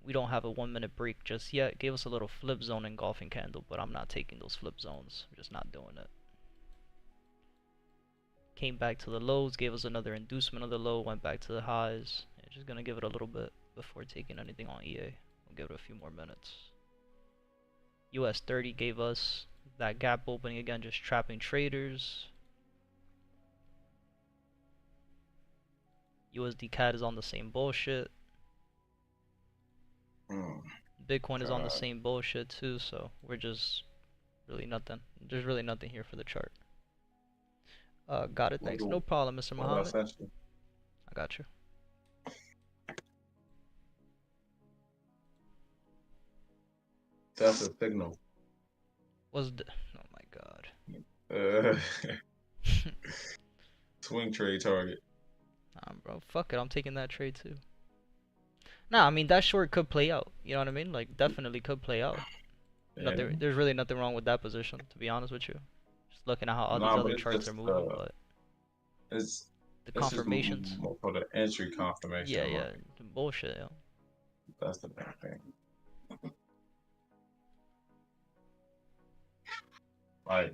We don't have a 1 minute break just yet. Gave us a little flip zone engulfing candle, but I'm not taking those flip zones. I'm just not doing it. Came back to the lows, gave us another inducement of the low, went back to the highs. Yeah, just gonna give it a little bit before taking anything on EA. We'll give it a few more minutes. US 30 gave us that gap opening again, just trapping traders. USD CAD is on the same bullshit. Bitcoin is on the same bullshit too, so we're just really nothing. There's really nothing here for the chart. Got it, thanks. No problem, Mr. Muhammad. I got you. That's a signal. Oh my god. Swing trade target. Bro, fuck it, I'm taking that trade too. Nah, I mean, that short could play out. You know what I mean? Like, definitely could play out. Yeah. There's really nothing wrong with that position, to be honest with you. Just looking at how all these other charts are moving, but it's the confirmations. More for the entry confirmation. Yeah, bullshit, yo. That's the bad thing. Like,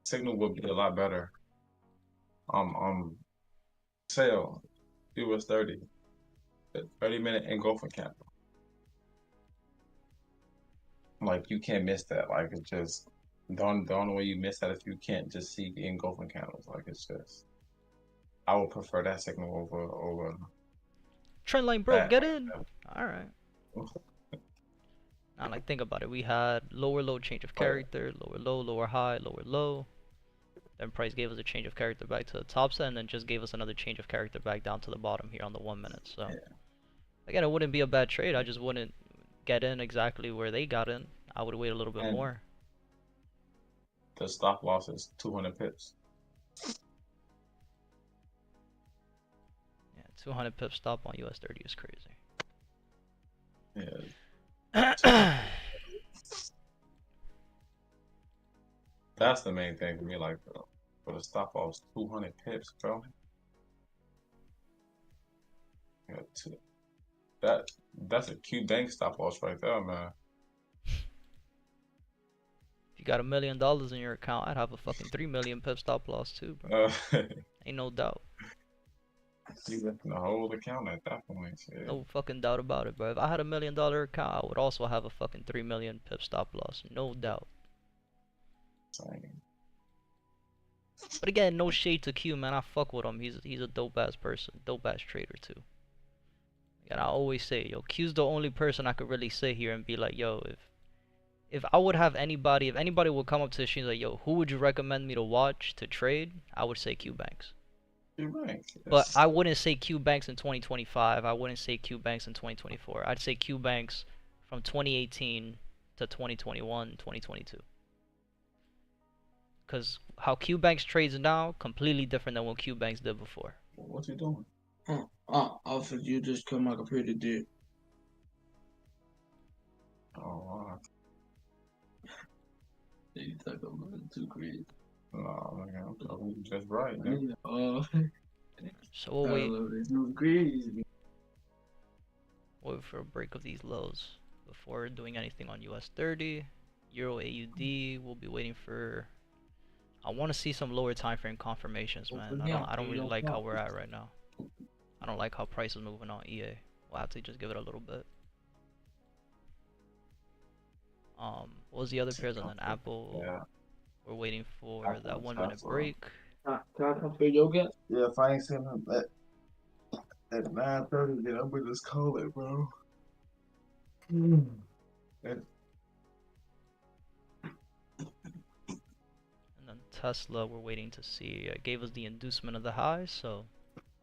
signal would be a lot better. Sale, US 30. 30-minute engulfing candle. Like, you can't miss that. Like, it's just the only way you miss that if you can't just see the engulfing candles. Like, it's just, I would prefer that signal over trend line, bro, that. get in. All right. Now, like, think about it. We had lower low change of character, lower low, lower high, lower low. Then price gave us a change of character back to the top side, and then just gave us another change of character back down to the bottom here on the 1 minute. So, again, it wouldn't be a bad trade. I just wouldn't get in exactly where they got in. I would wait a little bit more. The stop loss is 200 pips. Yeah, 200 pip stop on US 30 is crazy. Yeah. That's the main thing for me. Like, for the stop loss, 200 pips, bro. Yeah, that's a Q bank stop loss right there, man. If you got $1 million in your account, I'd have a fucking 3 million pip stop loss too, bro. Ain't no doubt. You lifting the whole account at that point. Yeah. No fucking doubt about it, bro. If I had $1 million account, I would also have a fucking 3 million pip stop loss. No doubt. Same. But again, no shade to Q, man. I fuck with him. He's a dope ass person, dope ass trader too. And I always say, yo, Q's the only person I could really sit here and be like, yo, if I would have anybody, if anybody would come up to the stream like, yo, who would you recommend me to watch to trade? I would say Q Banks. But I wouldn't say Q Banks in 2025. I wouldn't say Q Banks in 2024. I'd say Q Banks from 2018 to 2021, 2022. Because how Q Banks trades now, completely different than what Q Banks did before. What you doing? I offered you just come my computer did. Oh, wow. You talk about too crazy. No, man, I'm talking just right, man. So we'll wait for a break of these lows before doing anything on US 30. Euro AUD, we'll be waiting for. I want to see some lower time frame confirmations, man. I don't really like how we're at right now. I don't like how price is moving on EA. We'll have to just give it a little bit. What was the other pairs? And then Apple. Yeah. We're waiting for that 1 minute break. Can I come for yoga? Yeah, if I ain't seen that. At 9:30, then I'm gonna just call it, bro. And And then Tesla, we're waiting to see. It gave us the inducement of the high, so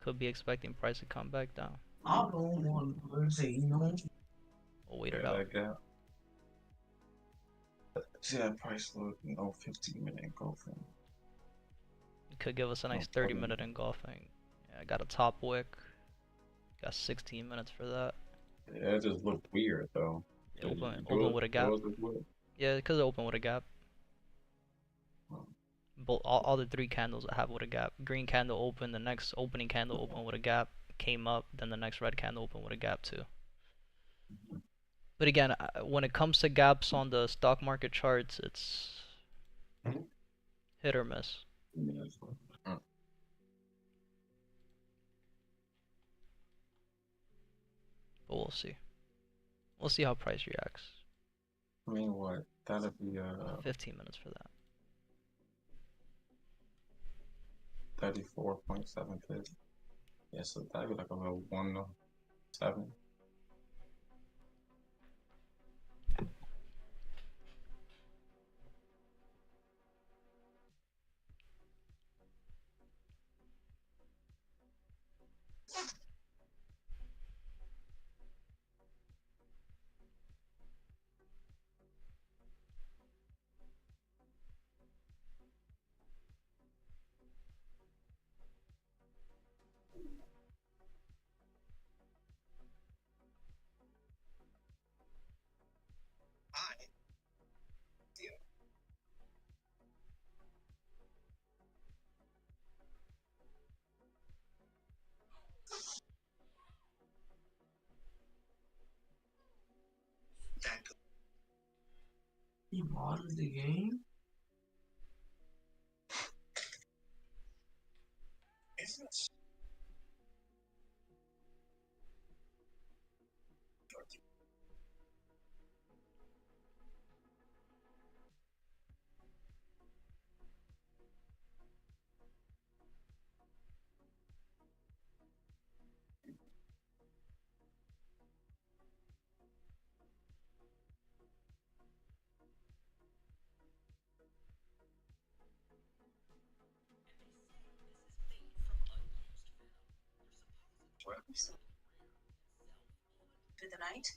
could be expecting price to come back down. I don't want to say, We'll wait yeah, it out. that gap. See that price look, 15-minute engulfing. It could give us a nice Oh, 30-minute engulfing. Yeah, I got a top wick. Got 16 minutes for that. Yeah, it just looked weird though. Open with a gap. Yeah, because it opened with a gap. All the three candles that have with a gap. Green candle open, the next opening candle opened with a gap, came up, then the next red candle opened with a gap too. But again, when it comes to gaps on the stock market charts, it's hit or miss. But we'll see. We'll see how price reacts. I mean, what? That'll be 15 minutes for that. 34.7. Yeah, so that'd be like a little 107. I, you. That he modeled the game? Business. Through the night?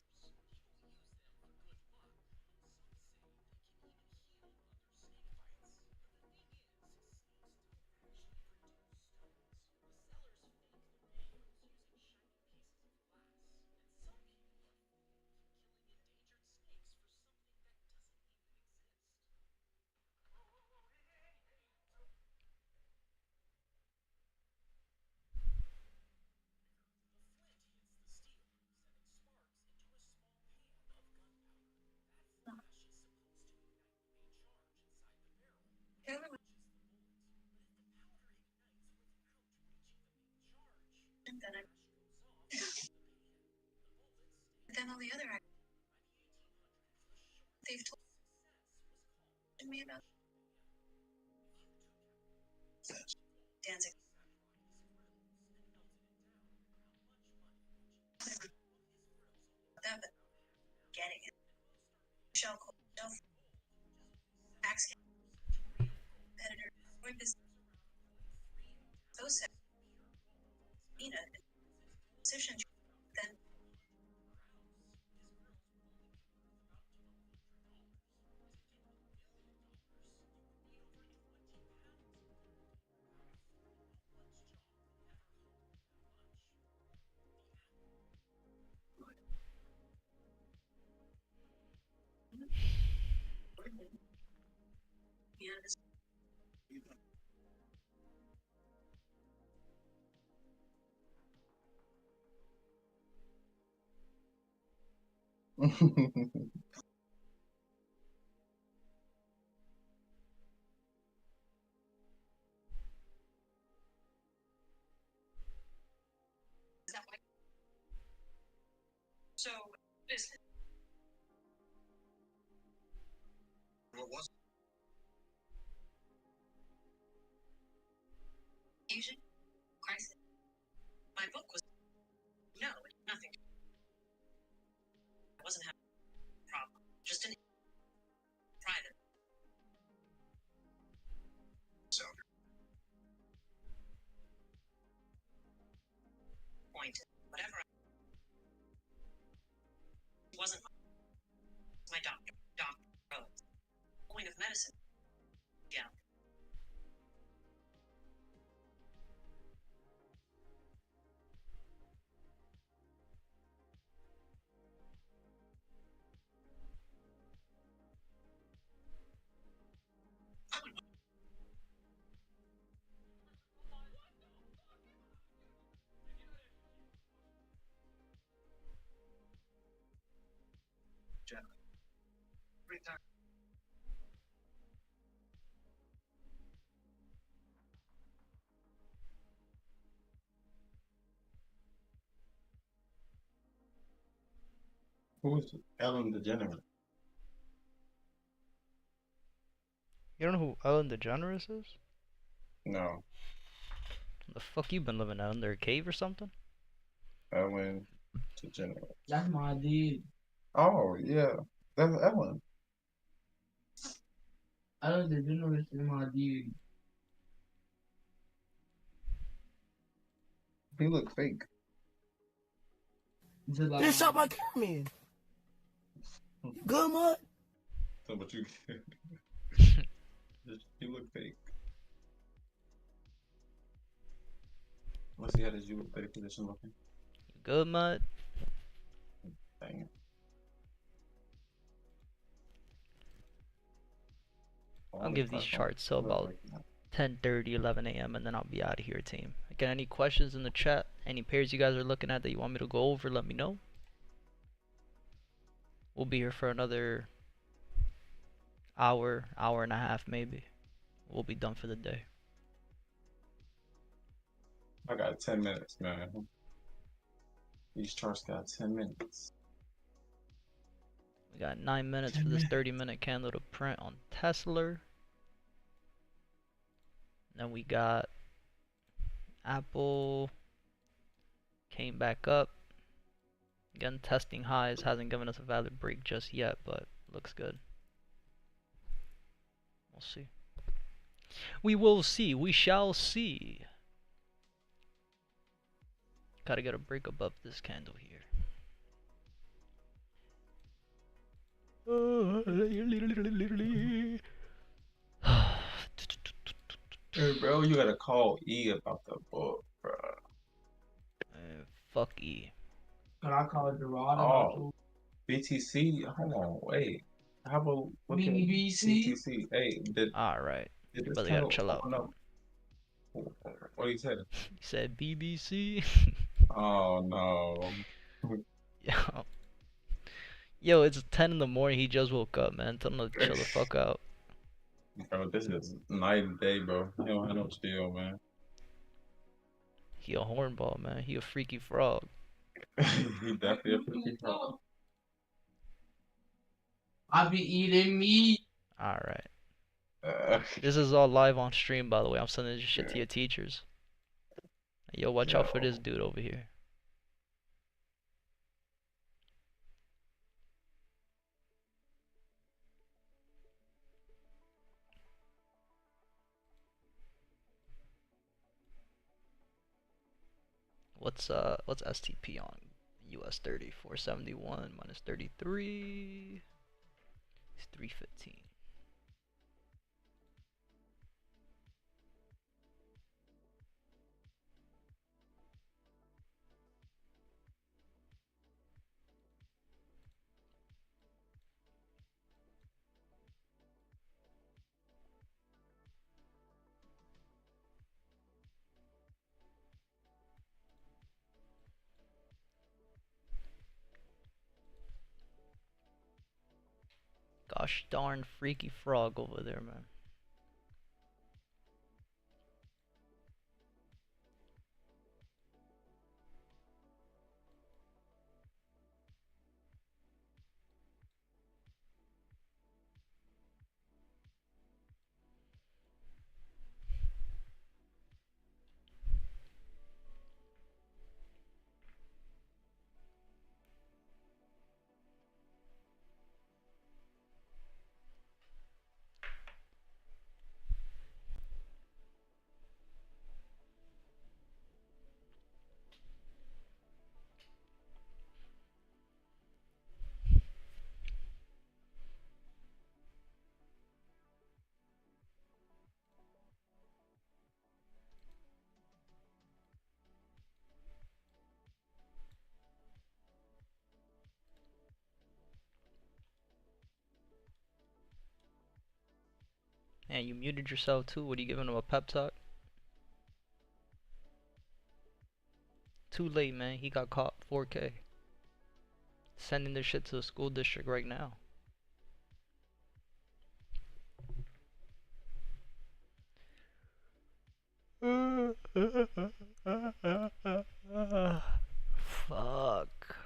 Then all the other they've told me about dancing. That, but getting it. Shell tax competitor, or business. Those position then so business. What was Asian crisis. My book was whatever. It wasn't my doctor. Doctor Rose. Point of medicine. Yeah. Gentlemen. Return. Who's Ellen DeGeneres? You don't know who Ellen DeGeneres is? No, The fuck you been living out under a cave or something? Ellen DeGeneres. That's my dude. Oh yeah, that's Ellen. Ellen DeGeneres is my dude. He look fake. Like they shot my cameraman. Guzman. So, but you, you look fake. Let's see how does you look fake position looking. Good, mud. Dang it. I'll give these charts till about 10:30, 11 a.m. and then I'll be out of here, team. Again, any questions in the chat? Any pairs you guys are looking at that you want me to go over, let me know. We'll be here for another hour, hour and a half maybe. We'll be done for the day. I got 10 minutes, man. These charts got 10 minutes. We got 9 minutes for this 30-minute candle to print on Tesla. Then we got Apple came back up. Again, testing highs, hasn't given us a valid break just yet, but looks good. We'll see. We will see. We shall see. Gotta get a break above this candle here. Hey, bro, you gotta call E about the book, bro. Fuck E. Can I call it Gerard? Oh, BTC. Hold on, wait. How about look at BTC? Hey, Alright. did Your this brother gotta candle chill out. open up? What do you say? He said BBC. Oh no. Yo. Yo, it's 10 in the morning. He just woke up, man. Tell him to chill the fuck out. Bro, this is night and day, bro. He don't have no chill, man. He a hornball, man. He a freaky frog. He definitely a freaky frog. I be eating meat. Alright. This is all live on stream, by the way. I'm sending this shit to your teachers. Yo, watch out for this dude over here. What's STP on? US 30, 471 minus 33 is 315. Gosh darn freaky frog over there, man. And you muted yourself too. What are you giving him, a pep talk? Too late, man. He got caught. 4K. Sending this shit to the school district right now. Fuck.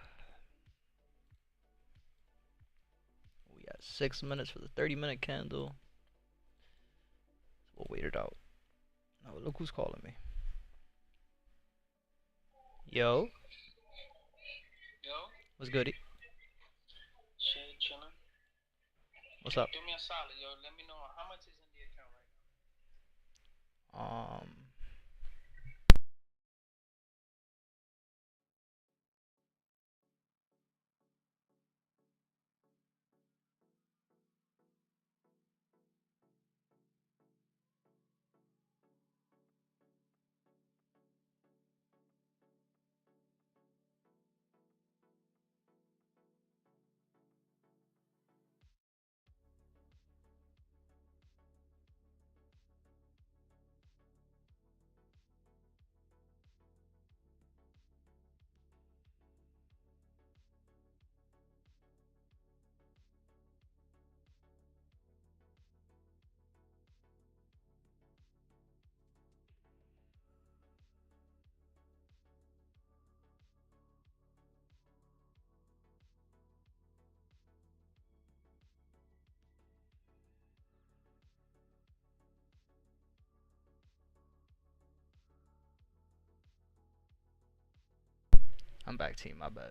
We got 6 minutes for the 30-minute candle. We'll wait it out. Oh, look who's calling me. Yo. Yo. What's goody? Shit, chillin'. What's up? Do me a solid, yo. Let me know how much is in the account right now. I'm back, team. My bad.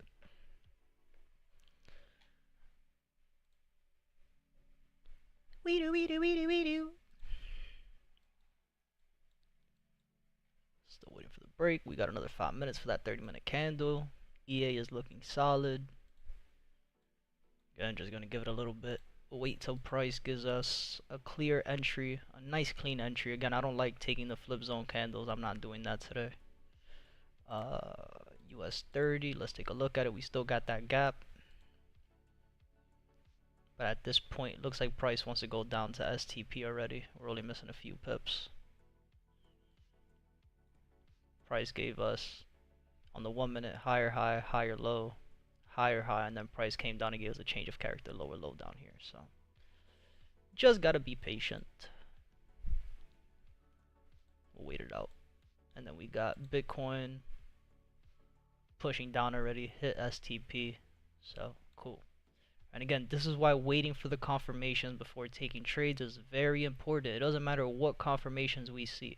We do. Still waiting for the break. We got another 5 minutes for that 30-minute candle. EA is looking solid. Again, just gonna give it a little bit. We'll wait till price gives us a clear entry, a nice clean entry. Again, I don't like taking the flip zone candles. I'm not doing that today. US 30. Let's take a look at it. We still got that gap. But at this point, it looks like price wants to go down to STP already. We're only missing a few pips. Price gave us on the 1 minute higher high, higher low, higher high, and then price came down and gave us a change of character, lower low down here. So just gotta be patient. We'll wait it out. And then we got Bitcoin pushing down already, hit STP. So cool. And again, this is why waiting for the confirmations before taking trades is very important. It doesn't matter what confirmations we see.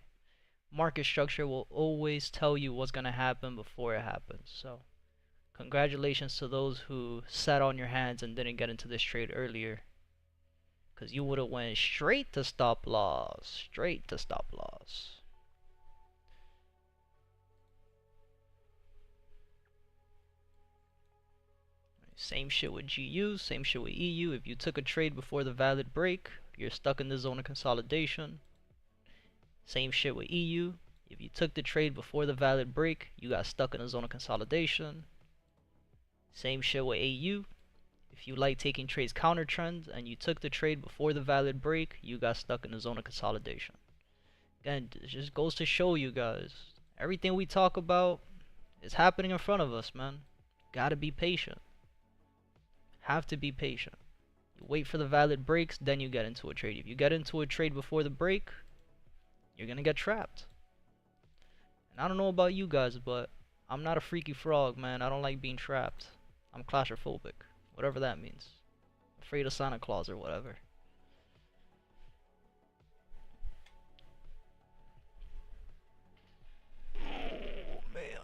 Market structure will always tell you what's going to happen before it happens. So congratulations to those who sat on your hands and didn't get into this trade earlier, because you would have went straight to stop loss. Straight to stop loss. Same shit with GU, same shit with EU. If you took a trade before the valid break, you're stuck in the zone of consolidation. Same shit with EU. If you took the trade before the valid break, you got stuck in the zone of consolidation. Same shit with AU. If you like taking trades counter trends and you took the trade before the valid break, you got stuck in the zone of consolidation. Again, it just goes to show you guys, everything we talk about is happening in front of us, man. Gotta be patient. Have to be patient. You wait for the valid breaks, then you get into a trade. If you get into a trade before the break, you're gonna get trapped. And I don't know about you guys, but I'm not a freaky frog, man. I don't like being trapped. I'm claustrophobic, whatever that means. Afraid of Santa Claus or whatever. Oh, man.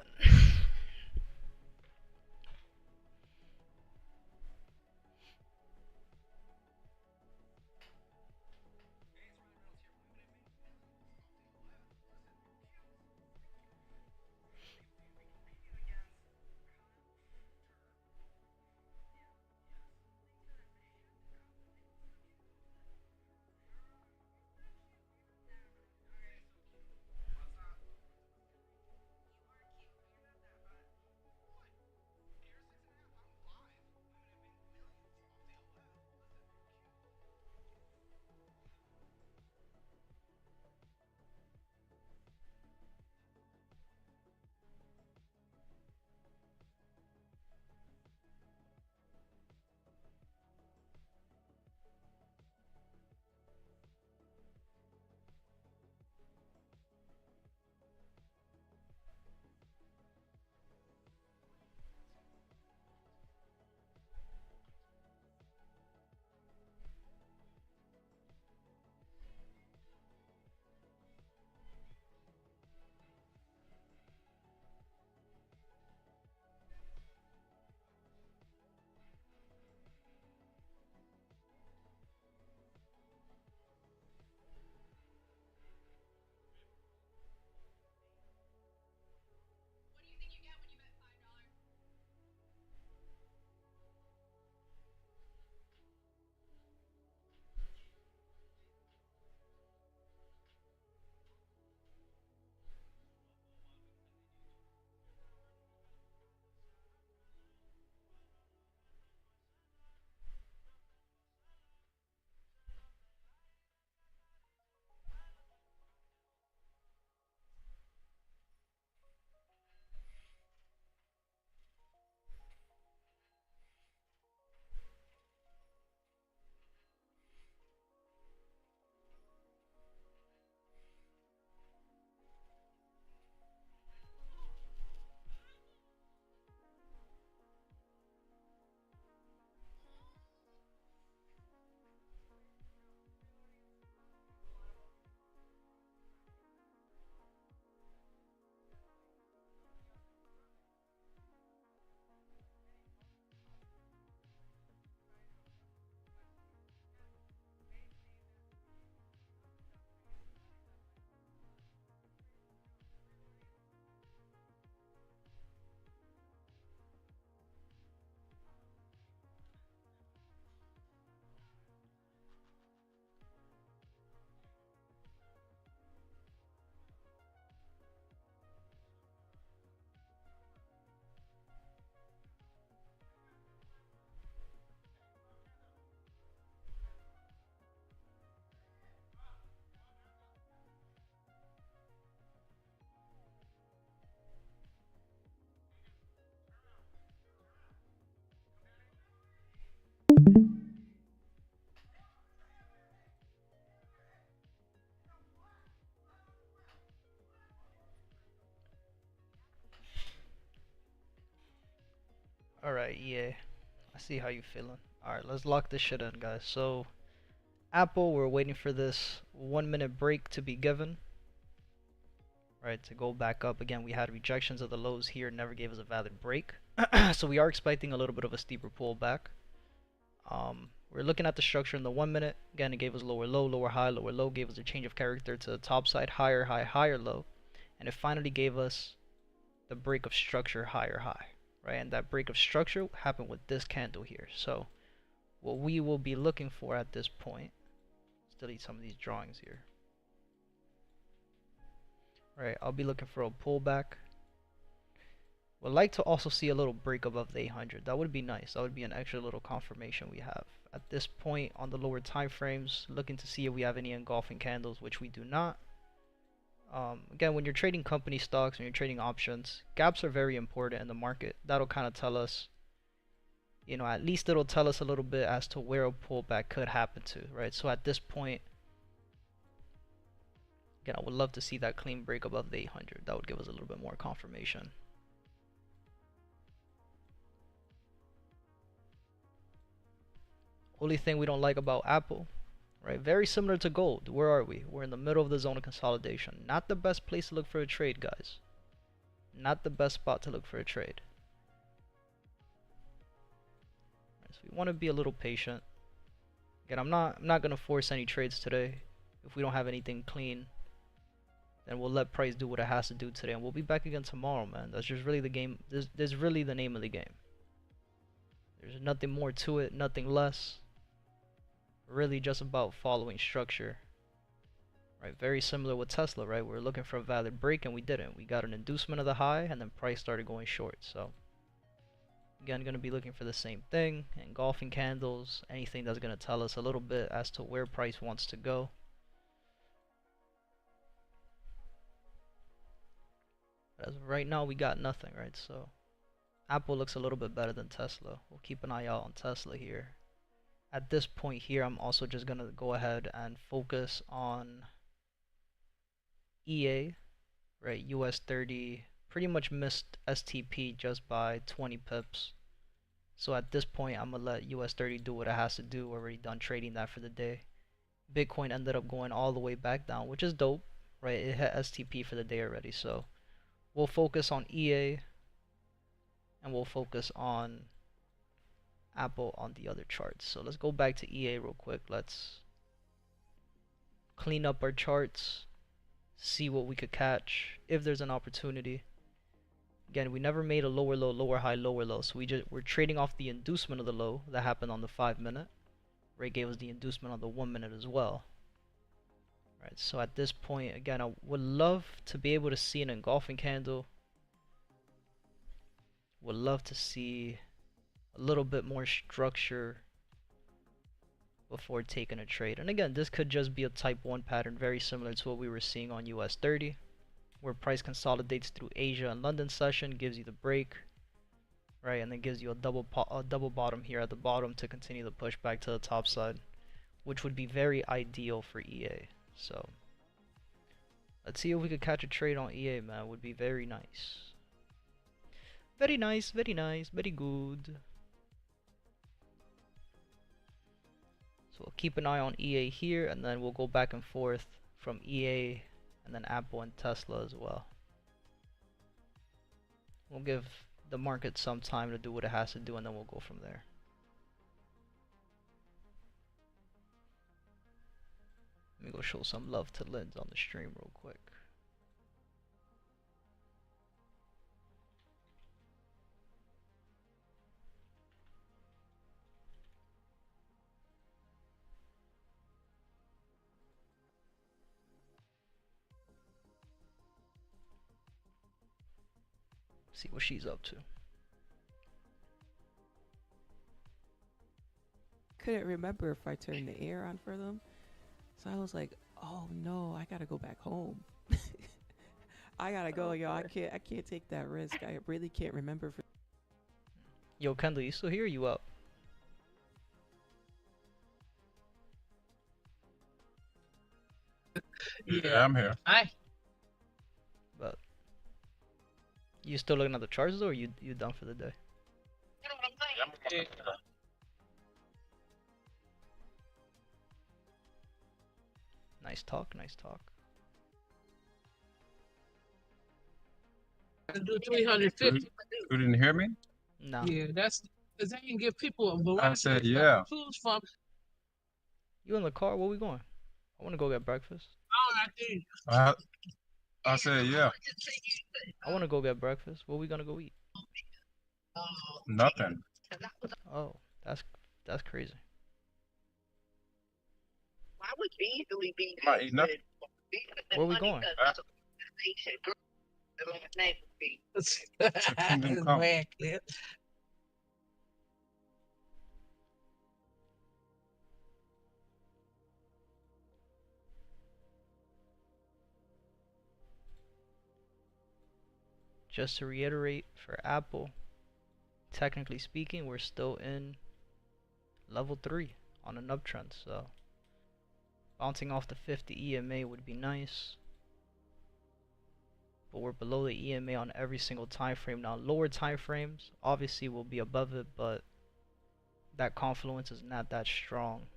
Alright, EA. I see how you feeling. Alright, let's lock this shit in, guys. So, Apple, we're waiting for this 1 minute break to be given. Right, to go back up. Again, we had rejections of the lows here, never gave us a valid break. So we are expecting a little bit of a steeper pullback. We're looking at the structure in the 1 minute. Again, it gave us lower low, lower high, lower low, gave us a change of character to the top side, higher high, higher low. And it finally gave us the break of structure, higher high. Right, and that break of structure happened with this candle here. So what we will be looking for at this point, let's delete some of these drawings here. Right, I'll be looking for a pullback. Would like to also see a little break above the 800. That would be nice. That would be an extra little confirmation we have. At this point on the lower time frames, looking to see if we have any engulfing candles, which we do not. Again, when you're trading company stocks, when you're trading options, gaps are very important in the market. That'll kind of tell us, you know, at least it'll tell us a little bit as to where a pullback could happen to, right? So at this point, again, I would love to see that clean break above the 800. That would give us a little bit more confirmation. Only thing we don't like about Apple, right? Very similar to gold. Where are we? We're in the middle of the zone of consolidation. Not the best place to look for a trade, guys. Not the best spot to look for a trade. Right, so we want to be a little patient. Again, I'm not gonna force any trades today. If we don't have anything clean, then we'll let price do what it has to do today, and we'll be back again tomorrow, man. That's just really the game. There's really the name of the game. There's nothing more to it, nothing less. Really just about following structure, right? Very similar with Tesla, right? We're looking for a valid break and we didn't. We got an inducement of the high and then price started going short. So again, going to be looking for the same thing, engulfing candles, anything that's going to tell us a little bit as to where price wants to go. But as of right now, we got nothing, right? So Apple looks a little bit better than Tesla. We'll keep an eye out on Tesla here. At this point here, I'm also just going to go ahead and focus on EA, right? US 30 pretty much missed STP just by 20 pips. So at this point, I'm going to let US 30 do what it has to do. We're already done trading that for the day. Bitcoin ended up going all the way back down, which is dope, right? It hit STP for the day already. So we'll focus on EA and we'll focus on Apple on the other charts. So let's go back to EA real quick. Let's clean up our charts, see what we could catch if there's an opportunity. Again, we never made a lower low, lower high, lower low. So we're trading off the inducement of the low that happened on the 5 minute. Ray gave us the inducement on the 1 minute as well. Right, so at this point, again, I would love to be able to see an engulfing candle. Would love to see a little bit more structure before taking a trade. And again, this could just be a type 1 pattern, very similar to what we were seeing on US 30, where price consolidates through Asia and London session, gives you the break, right, and then gives you a double bottom here at the bottom to continue the push back to the top side, which would be very ideal for EA. So let's see if we could catch a trade on EA, man. Would be very nice. Very nice, very nice, very good. So we'll keep an eye on EA here, and then we'll go back and forth from EA and then Apple and Tesla as well. We'll give the market some time to do what it has to do, and then we'll go from there. Let me go show some love to Linz on the stream real quick. See what she's up to. Couldn't remember if I turned the air on for them. So I was like, oh no, I gotta go back home. I gotta go, yo. I can't take that risk. I really can't remember. Yo, Kendall, you still here? Or you up? Yeah, I'm here. Hi. But you still looking at the charts though, or you done for the day? You know, Yeah. Nice talk, nice talk. I do 350. You didn't hear me? No. Yeah, that's because they can give people a variety I said, of stuff yeah. to choose from. You in the car? Where we going? I want to go get breakfast. Oh, I think I said, yeah. I want to go get breakfast. What we gonna go eat? Nothing. Oh, that's crazy. I would easily be Might eat nothing. Where we going? Kingdom Come. man, Clip. Just to reiterate, for Apple, technically speaking, we're still in level 3 on an uptrend, so bouncing off the 50 EMA would be nice. But we're below the EMA on every single time frame. Now, lower time frames obviously will be above it, but that confluence is not that strong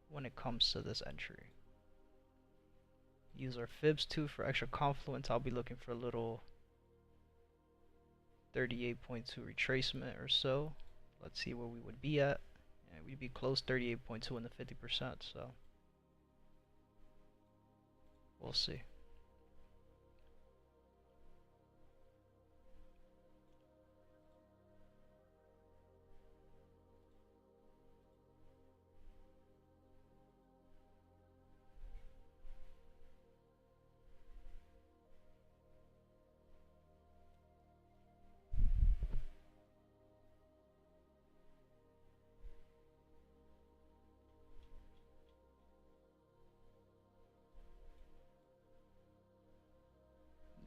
when it comes to this entry. Use our fibs too for extra confluence. I'll be looking for a little 38.2 retracement or so. Let's see where we would be at. Yeah, we'd be close 38.2 in the 50%, so we'll see.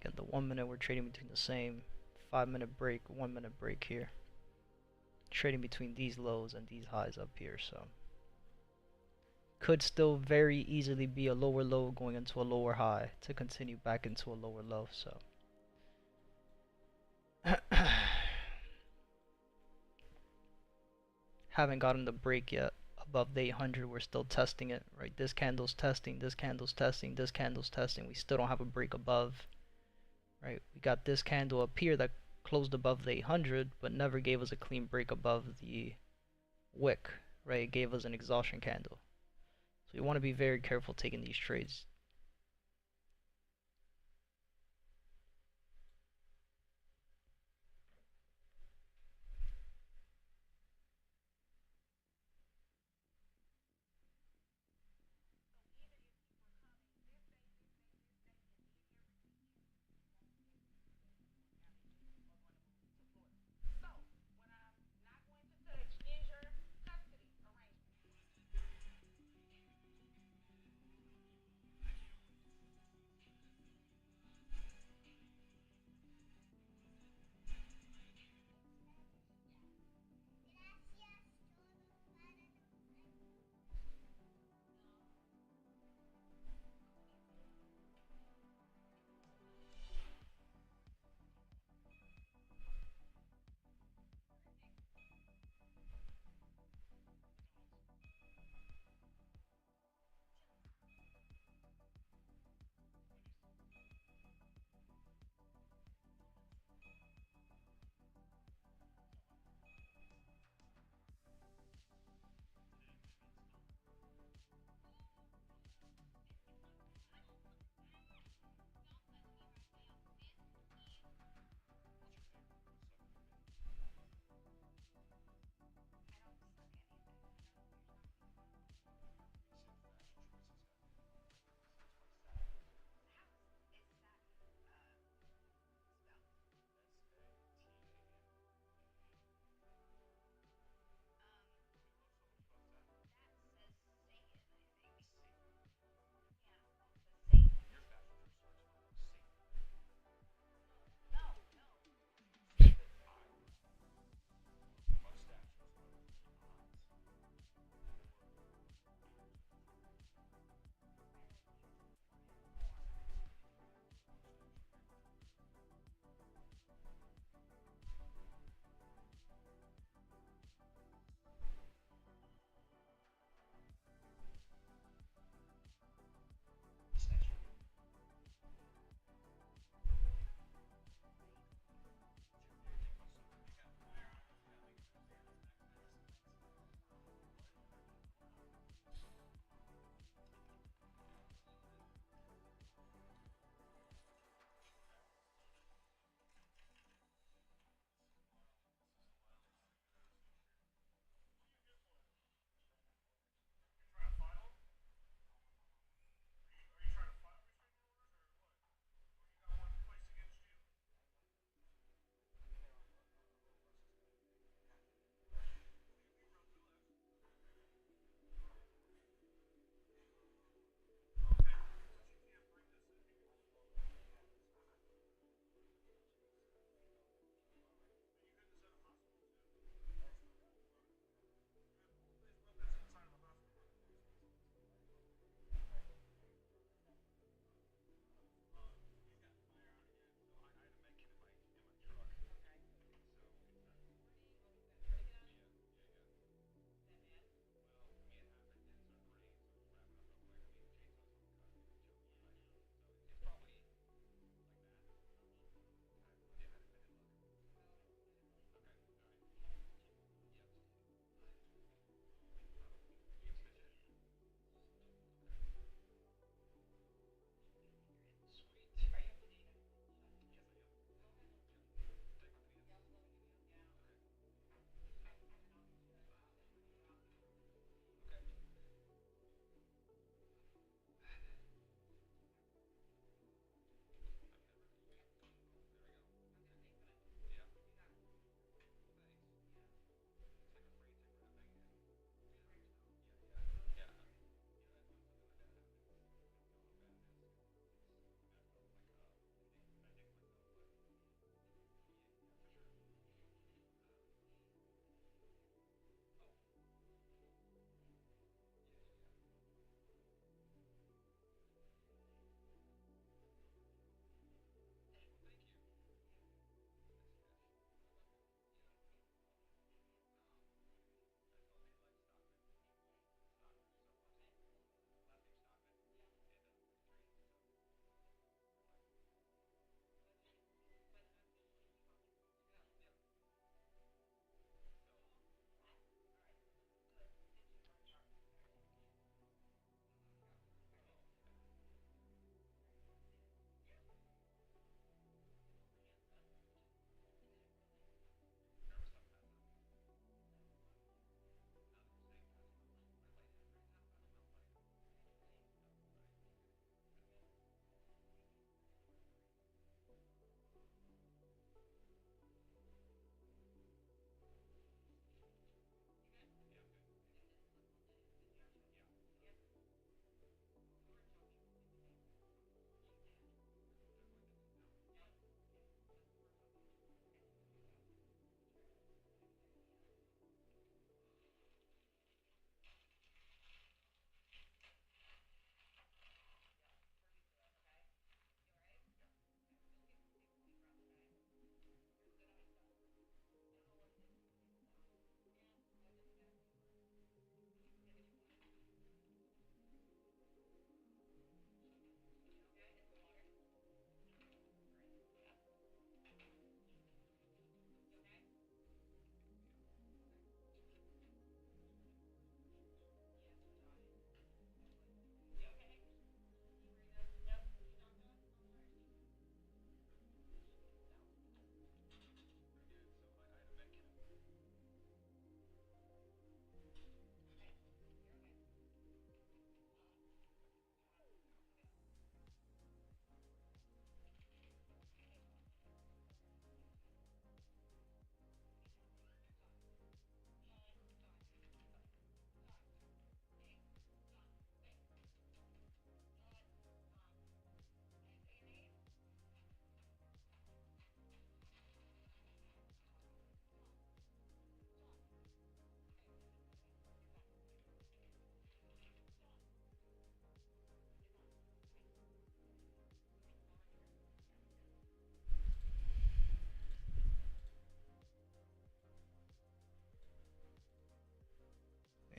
Again, the 1 minute we're trading between the same 5-minute break, 1 minute break here. Trading between these lows and these highs up here, so could still very easily be a lower low going into a lower high to continue back into a lower low, so haven't gotten the break yet above the 800. We're still testing it, right? This candle's testing, this candle's testing, this candle's testing. We still don't have a break above, right? We got this candle up here that closed above the 800 but never gave us a clean break above the wick, right? It gave us an exhaustion candle. So you want to be very careful taking these trades.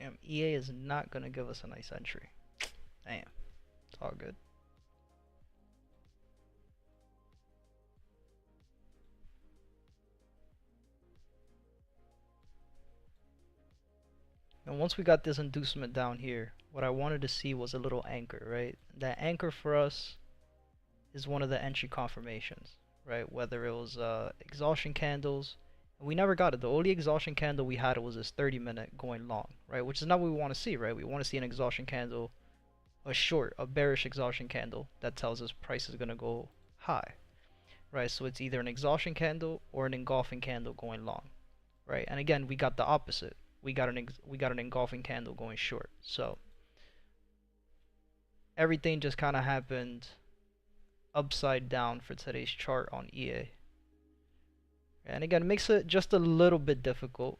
Damn, EA is not gonna give us a nice entry. Damn, it's all good. And once we got this inducement down here, what I wanted to see was a little anchor, right? That anchor for us is one of the entry confirmations, right? Whether it was exhaustion candles, we never got it. The only exhaustion candle we had was this 30-minute going long, right? Which is not what we want to see, right? We want to see an exhaustion candle, a bearish exhaustion candle that tells us price is gonna go high, right? So it's either an exhaustion candle or an engulfing candle going long, right? And again, we got the opposite. We got an engulfing candle going short. So everything just kind of happened upside down for today's chart on EA. And again, it makes it just a little bit difficult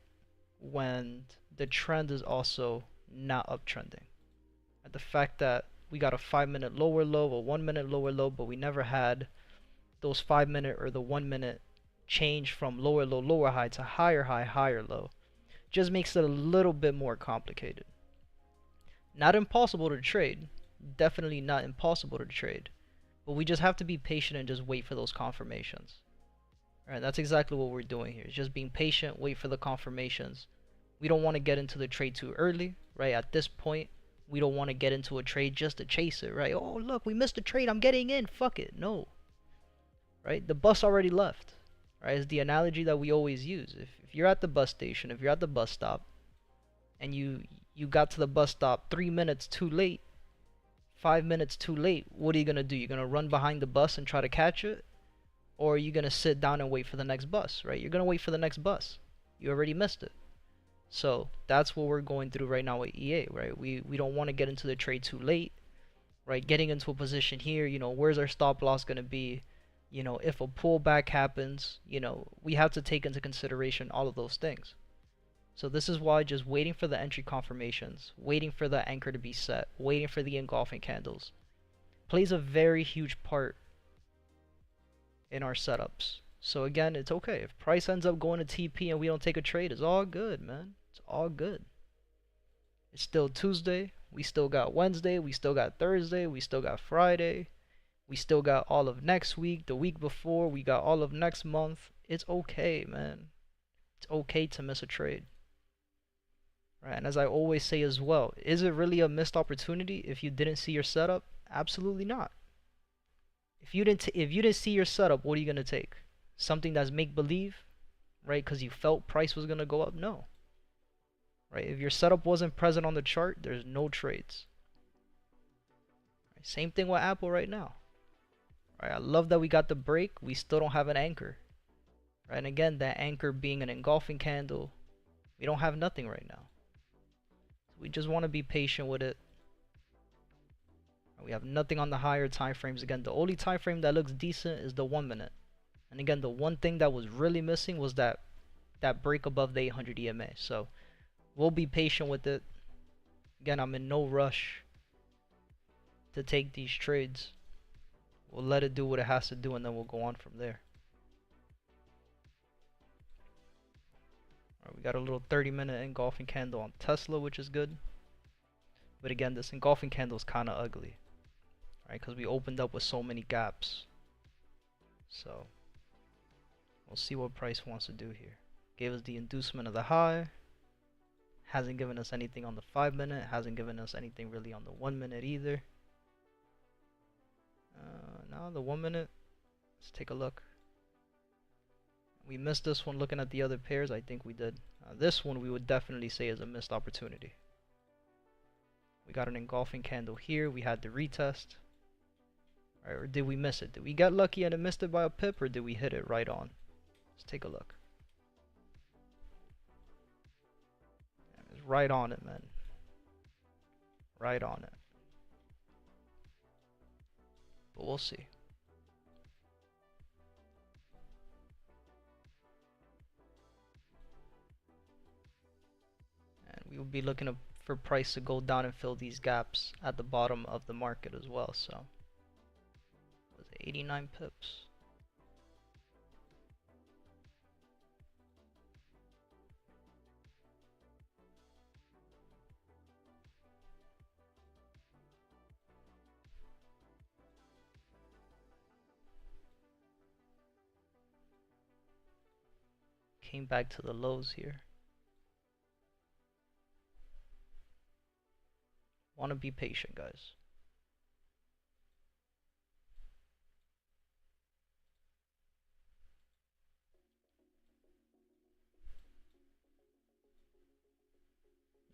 when the trend is also not uptrending. The fact that we got a 5-minute lower low, a 1-minute lower low, but we never had those 5-minute or the 1-minute change from lower low, lower high to higher high, higher low, just makes it a little bit more complicated. Not impossible to trade, definitely not impossible to trade, but we just have to be patient and just wait for those confirmations. Alright, that's exactly what we're doing here. It's just being patient, wait for the confirmations. We don't want to get into the trade too early, right? At this point, we don't want to get into a trade just to chase it, right? Oh, look, we missed a trade, I'm getting in, fuck it. No. Right? The bus already left. Right? It's the analogy that we always use. If you're at the bus station, if you're at the bus stop, and you got to the bus stop 3 minutes too late, 5 minutes too late, what are you going to do? You're going to run behind the bus and try to catch it? Or are you going to sit down and wait for the next bus, right? You're going to wait for the next bus. You already missed it. So that's what we're going through right now with EA, right? We don't want to get into the trade too late, right? Getting into a position here, you know, where's our stop loss going to be? You know, if a pullback happens, you know, we have to take into consideration all of those things. So this is why just waiting for the entry confirmations, waiting for the anchor to be set, waiting for the engulfing candles plays a very huge part in our setups. So again, it's okay. If price ends up going to TP and we don't take a trade, it's all good, man. It's all good. It's still Tuesday. We still got Wednesday. We still got Thursday. We still got Friday. We still got all of next week. The week before, we got all of next month. It's okay, man. It's okay to miss a trade. Right? And as I always say as well, is it really a missed opportunity if you didn't see your setup? Absolutely not. If you didn't see your setup, what are you going to take? Something that's make-believe, right? Because you felt price was going to go up? No. Right? If your setup wasn't present on the chart, there's no trades. Right? Same thing with Apple right now. Right? I love that we got the break. We still don't have an anchor. Right? And again, that anchor being an engulfing candle, we don't have nothing right now. We just want to be patient with it. We have nothing on the higher time frames. Again, the only time frame that looks decent is the 1 minute. And again, the one thing that was really missing was that break above the 800 EMA. So we'll be patient with it. Again, I'm in no rush to take these trades. We'll let it do what it has to do, and then we'll go on from there. Alright, we got a little 30-minute engulfing candle on Tesla, which is good. But again, this engulfing candle is kind of ugly. Right, because we opened up with so many gaps. So we'll see what price wants to do here. Gave us the inducement of the high. Hasn't given us anything on the 5 minute. Hasn't given us anything really on the 1 minute either. Now the 1 minute. Let's take a look. We missed this one looking at the other pairs. I think we did. This one we would definitely say is a missed opportunity. We got an engulfing candle here. We had the retest. Right, or did we miss it? Did we get lucky and it missed it by a pip, or did we hit it right on? Let's take a look. It's right on it, man. Right on it. But we'll see. And we will be looking for price to go down and fill these gaps at the bottom of the market as well. So 89 pips. came back to the lows here. Want to be patient, guys.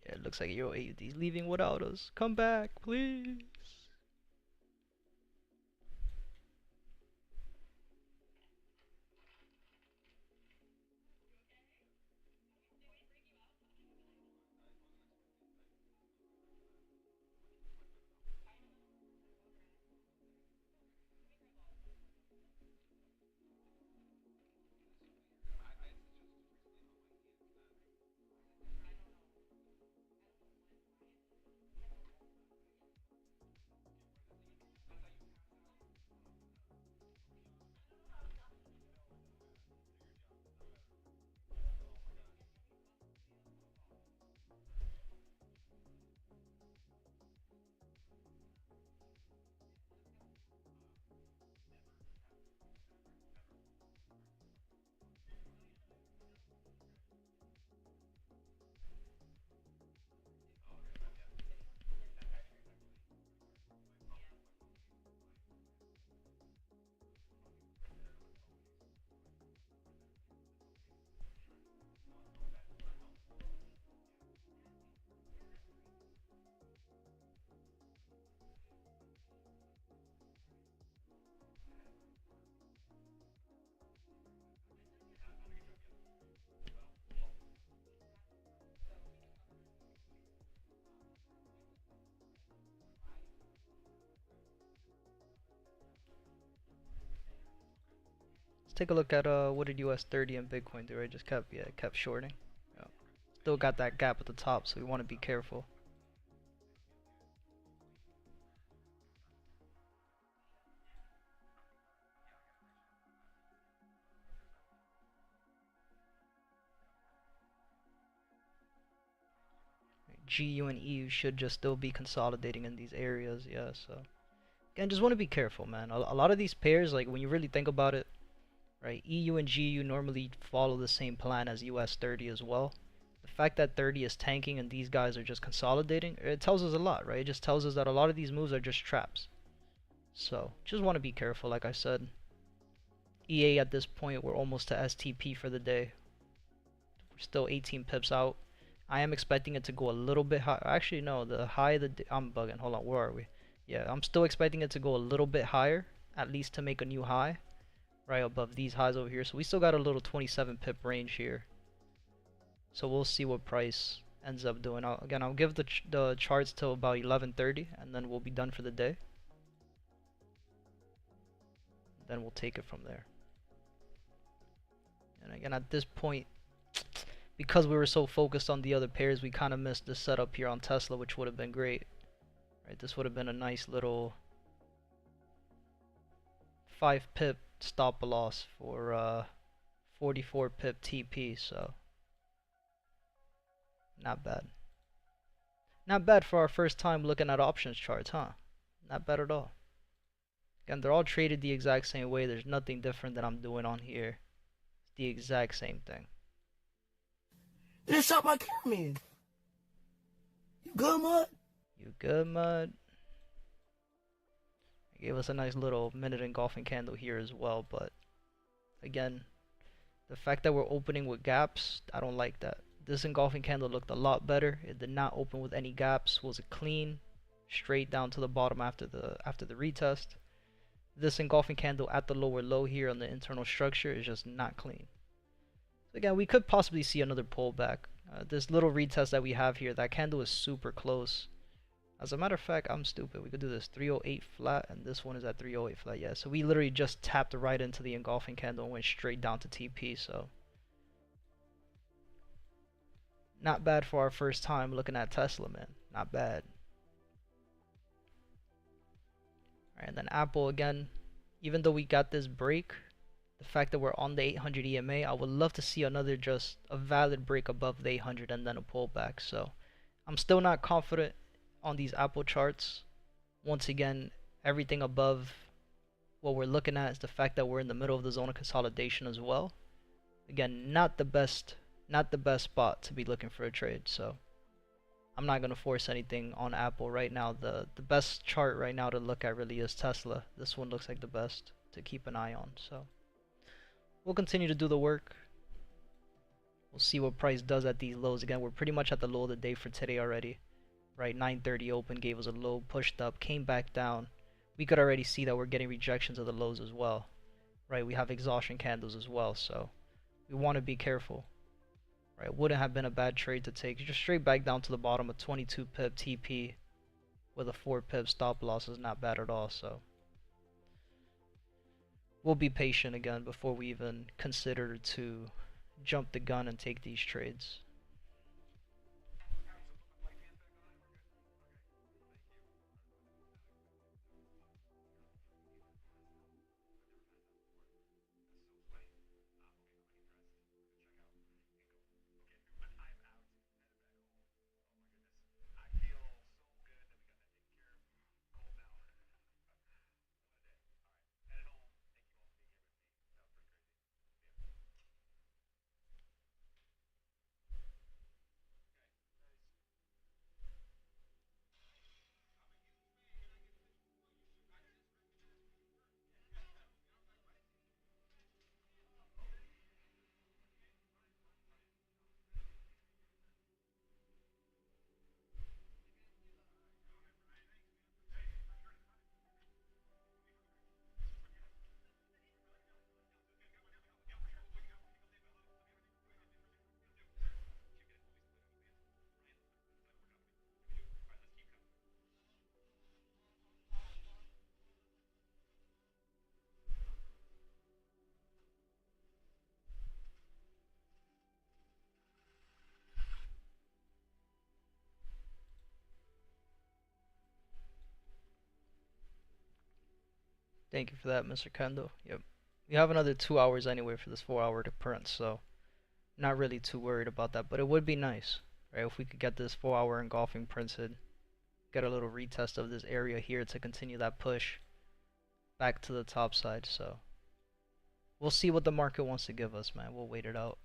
Yeah, it looks like Euro AUD's leaving without us. Come back, please. Take a look at what did US 30 and Bitcoin do? Right, just kept shorting. Yeah. Still got that gap at the top, so we want to be careful. GU and EU should just still be consolidating in these areas, yeah. So again, just want to be careful, man. A lot of these pairs, like when you really think about it, right? EU and GU normally follow the same plan as US 30 as well. The fact that 30 is tanking and these guys are just consolidating, it tells us a lot, right? It just tells us that a lot of these moves are just traps. So just want to be careful, like I said. EA at this point, we're almost to STP for the day. We're still 18 pips out. I am expecting it to go a little bit high. Actually, no, the high of the day, I'm bugging. Hold on, where are we? Yeah, I'm still expecting it to go a little bit higher, at least to make a new high, right above these highs over here. So we still got a little 27 pip range here. So we'll see what price ends up doing. I'll give the charts till about 11:30, and then we'll be done for the day. Then we'll take it from there. And again, at this point, because we were so focused on the other pairs, we kind of missed the setup here on Tesla, which would have been great. Right, this would have been a nice little 5 pip stop loss for 44 pip TP, so not bad. Not bad for our first time looking at options charts, huh? Not bad at all. Again, they're all traded the exact same way. There's nothing different that I'm doing on here. It's the exact same thing. Just shot my cameraman. You good, Mud? You good, Mud? Gave us a nice little minute engulfing candle here as well, but again, the fact that we're opening with gaps, I don't like that. This engulfing candle looked a lot better. It did not open with any gaps. Was a clean, straight down to the bottom after the retest. This engulfing candle at the lower low here on the internal structure is just not clean. So again, we could possibly see another pullback. This little retest that we have here, that candle is super close. As a matter of fact, I'm stupid. We could do this 308 flat, and this one is at 308 flat. Yeah, so we literally just tapped right into the engulfing candle and went straight down to TP. So not bad for our first time looking at Tesla, man. Not bad. Alright, and then Apple again. Even though we got this break, the fact that we're on the 800 EMA, I would love to see another just a valid break above the 800 and then a pullback. So I'm still not confident on these Apple charts. Once again, everything above what we're looking at is the fact that we're in the middle of the zone of consolidation as well. Again, not the best spot to be looking for a trade. So I'm not gonna force anything on Apple right now. The best chart right now to look at really is Tesla. This one looks like the best to keep an eye on. So we'll continue to do the work. We'll see what price does at these lows. Again, we're pretty much at the low of the day for today already. Right, 9:30 open, gave us a low, pushed up, came back down. We could already see that we're getting rejections of the lows as well. Right, we have exhaustion candles as well, so we want to be careful. Right, wouldn't have been a bad trade to take. Just straight back down to the bottom, a 22 pip TP with a 4 pip stop loss is not bad at all. So we'll be patient again before we even consider to jump the gun and take these trades. Thank you for that, Mr. Kendo. Yep. We have another 2 hours anyway for this 4-hour to print, so not really too worried about that. But it would be nice, right, if we could get this 4-hour engulfing printed, get a little retest of this area here to continue that push back to the top side. So we'll see what the market wants to give us, man. We'll wait it out.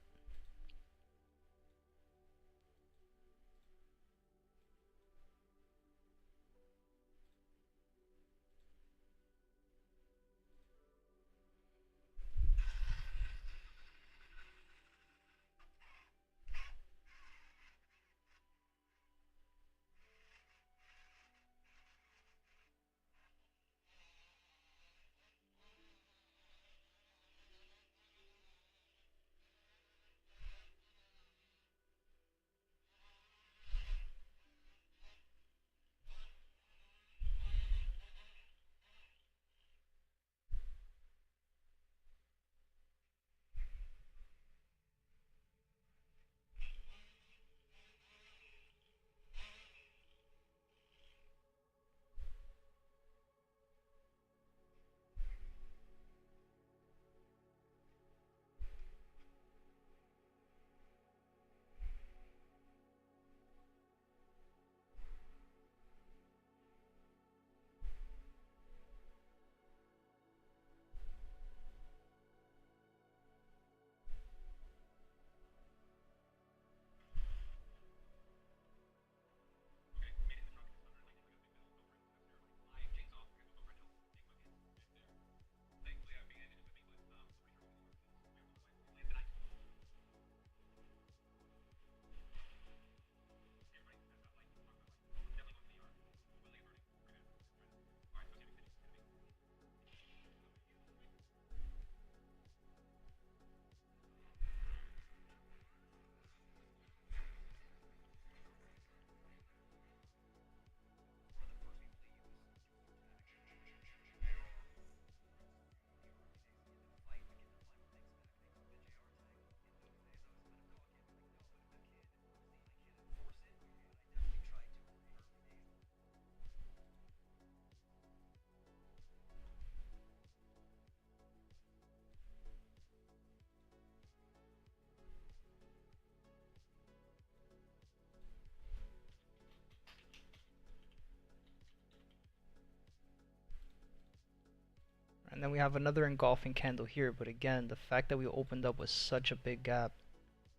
then we have another engulfing candle here, but again, the fact that we opened up with such a big gap,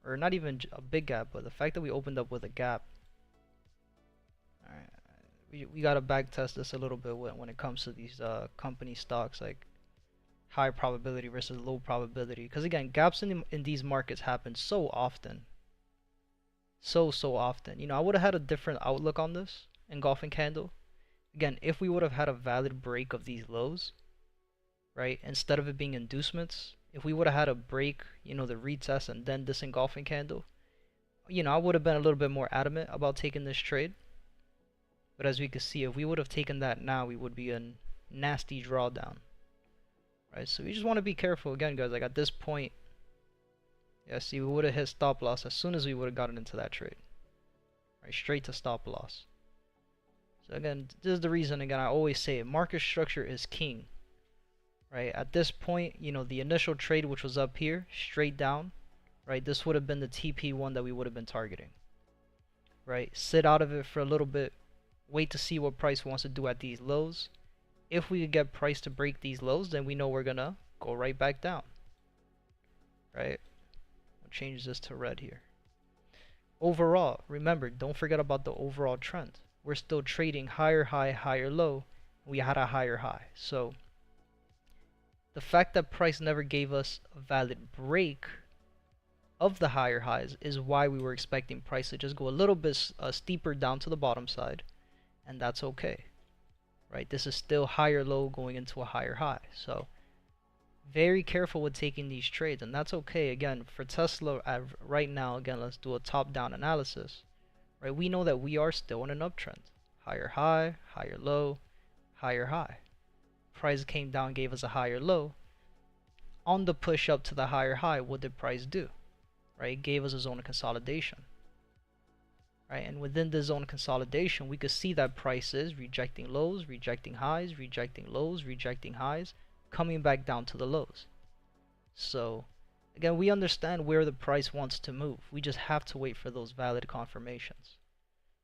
or not even a big gap, but the fact that we opened up with a gap, alright, we gotta back test this a little bit when it comes to these company stocks, like high probability versus low probability, because again, gaps in these markets happen so often, so often. You know, I would have had a different outlook on this engulfing candle. Again, if we would have had a valid break of these lows, right, instead of it being inducements, if we would have had a break, you know, the retest and then this engulfing candle, you know, I would have been a little bit more adamant about taking this trade. But as we can see, if we would have taken that now, we would be in nasty drawdown, right? So we just want to be careful again, guys. Like at this point, yeah, see, we would have hit stop loss as soon as we would have gotten into that trade, right? Straight to stop loss. So again, this is the reason, again, I always say it, market structure is king, right? At this point, you know, the initial trade, which was up here, straight down, right? This would have been the TP1 that we would have been targeting, right? Sit out of it for a little bit, wait to see what price wants to do at these lows. If we could get price to break these lows, then we know we're gonna go right back down, right? We'll change this to red here. Overall, remember, don't forget about the overall trend. We're still trading higher high, higher low. We had a higher high. So the fact that price never gave us a valid break of the higher highs is why we were expecting price to just go a little bit steeper down to the bottom side, and that's okay, right? This is still higher low going into a higher high. So very careful with taking these trades, and that's okay. Again, for Tesla right now, again, let's do a top-down analysis. Right, we know that we are still in an uptrend. Higher high, higher low, higher high. Price came down, gave us a higher low. On the push up to the higher high, what did price do? Right, it gave us a zone of consolidation. Right, and within this zone of consolidation, we could see that price is rejecting lows, rejecting highs, rejecting lows, rejecting highs, coming back down to the lows. So again, we understand where the price wants to move. We just have to wait for those valid confirmations.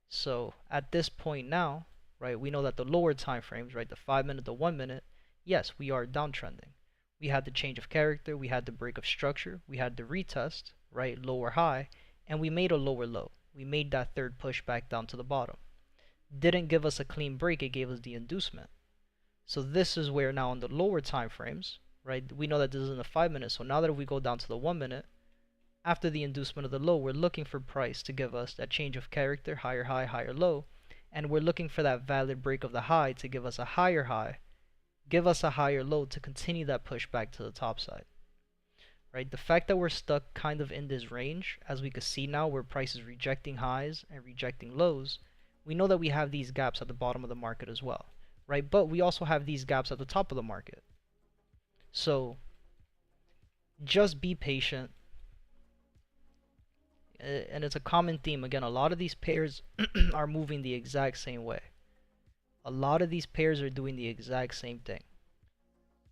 So at this point now, right, we know that the lower time frames, right, the 5 minute, the 1 minute, yes, we are downtrending. We had the change of character, we had the break of structure, we had the retest, right, lower high, and we made a lower low. We made that third push back down to the bottom. Didn't give us a clean break, it gave us the inducement. So this is where now on the lower time frames, right, we know that this is in the 5 minutes, so now that if we go down to the 1 minute, after the inducement of the low, we're looking for price to give us that change of character, higher high, higher low, and we're looking for that valid break of the high to give us a higher high, give us a higher low to continue that push back to the top side. Right, the fact that we're stuck kind of in this range, as we can see now where price is rejecting highs and rejecting lows, we know that we have these gaps at the bottom of the market as well, right? But we also have these gaps at the top of the market. So just be patient. And it's a common theme. Again, a lot of these pairs are moving the exact same way. A lot of these pairs are doing the exact same thing.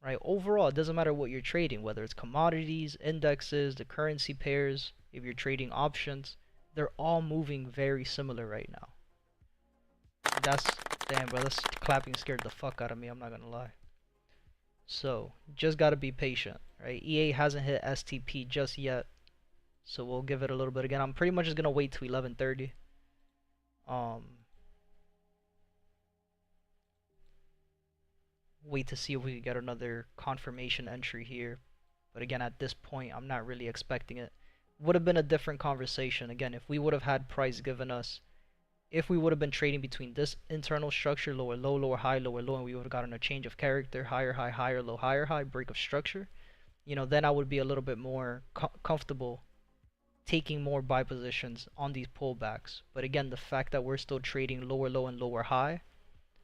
Right? Overall, it doesn't matter what you're trading, whether it's commodities, indexes, the currency pairs, if you're trading options, they're all moving very similar right now. Damn, bro, this clapping scared the fuck out of me, I'm not gonna lie. So, just gotta be patient, right? EA hasn't hit STP just yet, so we'll give it a little bit again. I'm pretty much just gonna wait till 11:30. Wait to see if we can get another confirmation entry here. But again, at this point, I'm not really expecting it. Would have been a different conversation. Again, if we would have had price given us, if we would have been trading between this internal structure, lower low, lower high, lower low, and we would have gotten a change of character, higher high, higher low, higher high, break of structure, you know, then I would be a little bit more comfortable taking more buy positions on these pullbacks. But again, the fact that we're still trading lower low and lower high,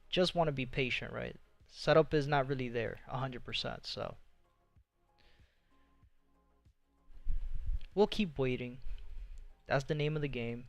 just want to be patient, right? Setup is not really there 100%, so we'll keep waiting. That's the name of the game.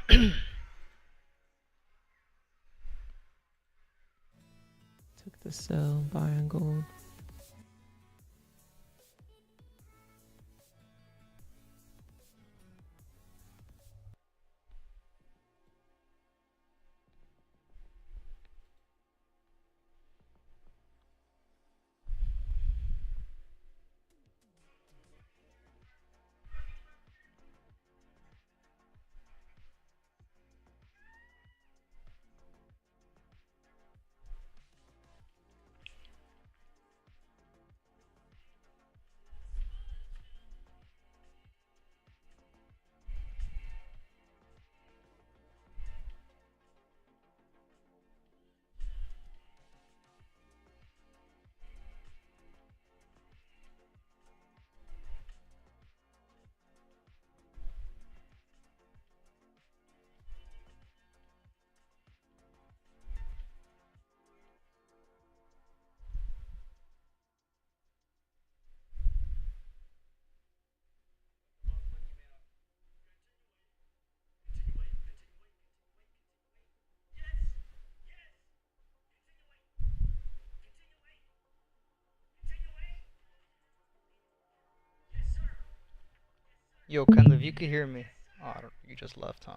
Took the sell, buy on gold. Yo, Kendall, if you could hear me. Oh, I don't, you just left, huh?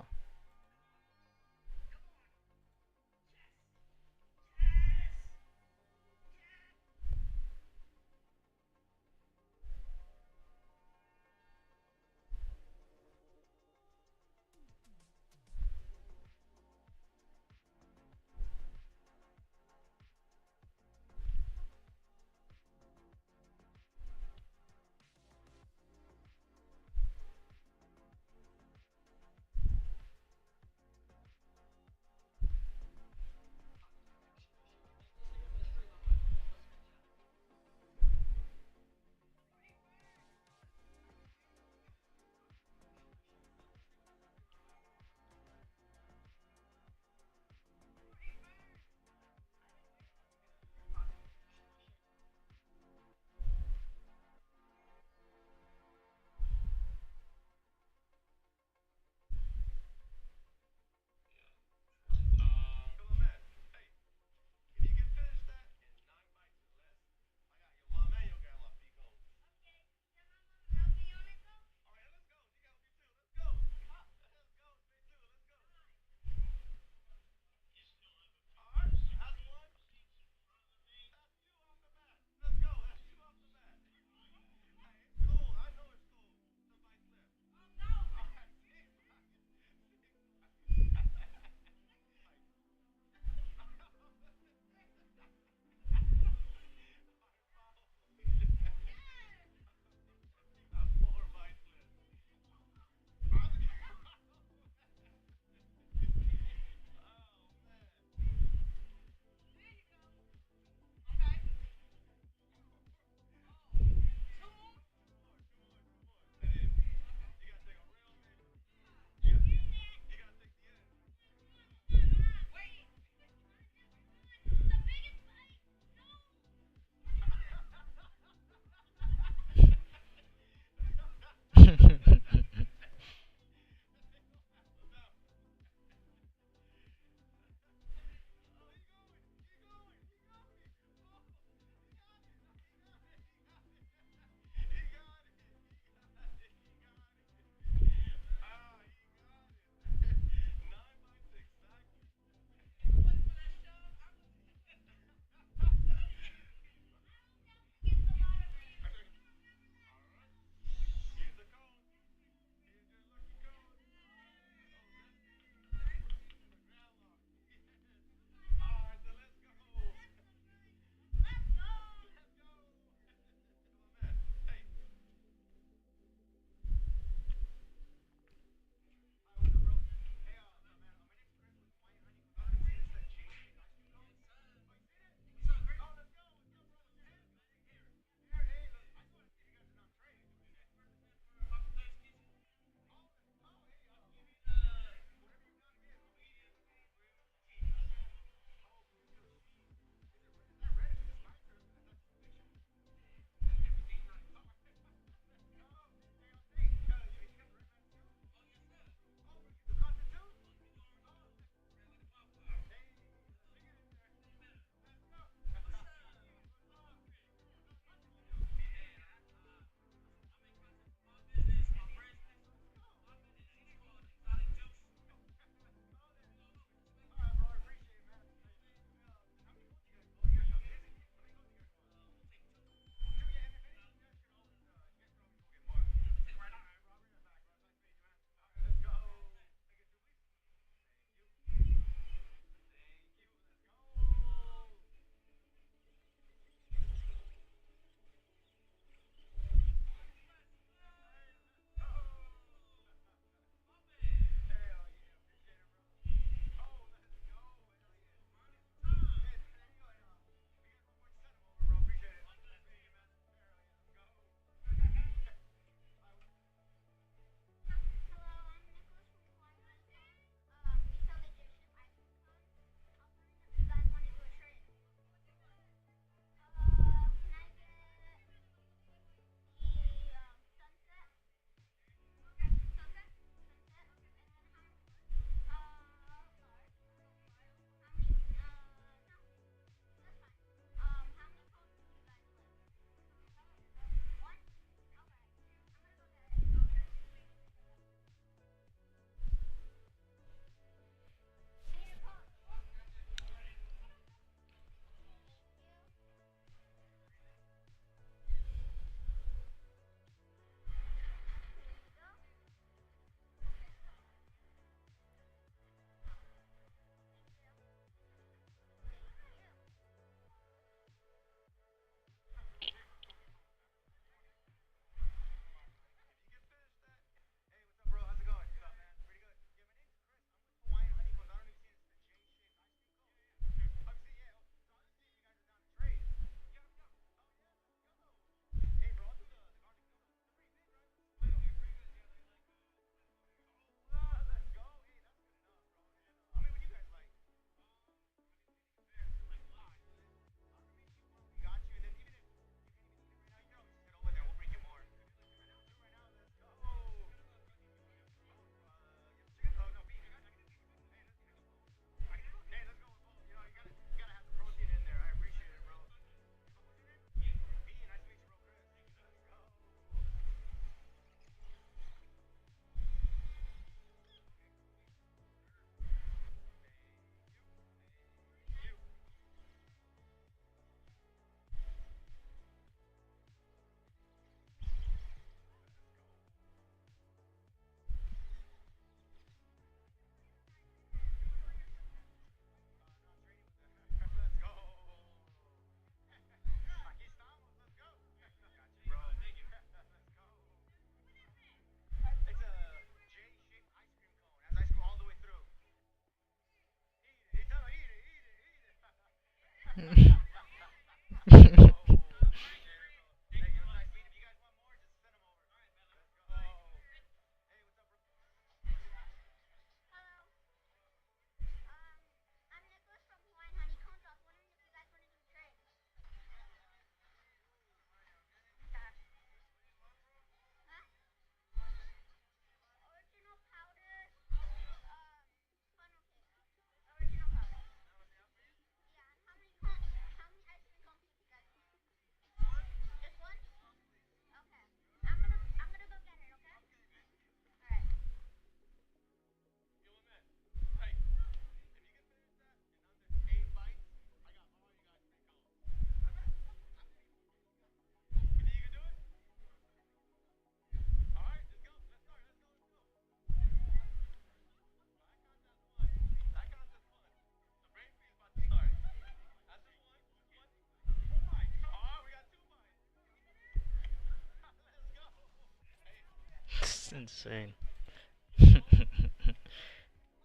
Insane.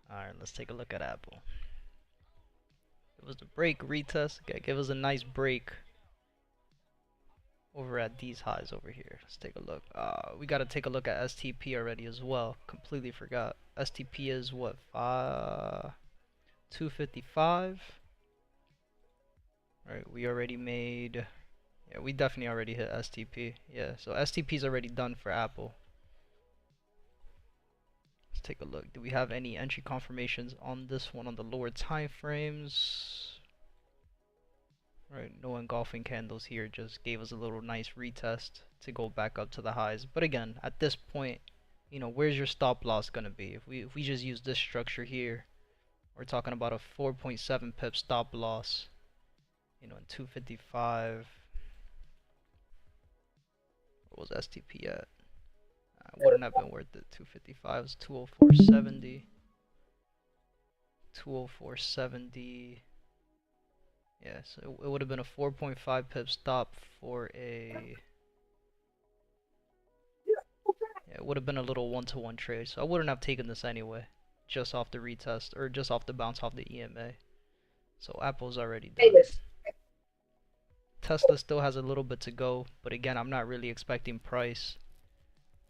Alright, let's take a look at Apple. It was the break retest. Okay, give us a nice break over at these highs over here. Let's take a look. We gotta take a look at STP already as well. Completely forgot. STP is what? 255. Alright, we already made. Yeah, we definitely already hit STP. Yeah, so STP is already done for Apple. Let's take a look. Do we have any entry confirmations on this one on the lower time frames? Right, no engulfing candles here, just gave us a little nice retest to go back up to the highs. But again, at this point, you know, where's your stop loss gonna be? If we just use this structure here, we're talking about a 4.7 pip stop loss. You know, in 255. What was STP at? Wouldn't have been worth it. 255 was 204.70. 204.70. Yeah, so it would have been a 4.5 pip stop for a. Yeah, it would have been a little one-to-one trade, so I wouldn't have taken this anyway, just off the retest or just off the bounce off the EMA. So Apple's already done. Tesla still has a little bit to go, but again, I'm not really expecting price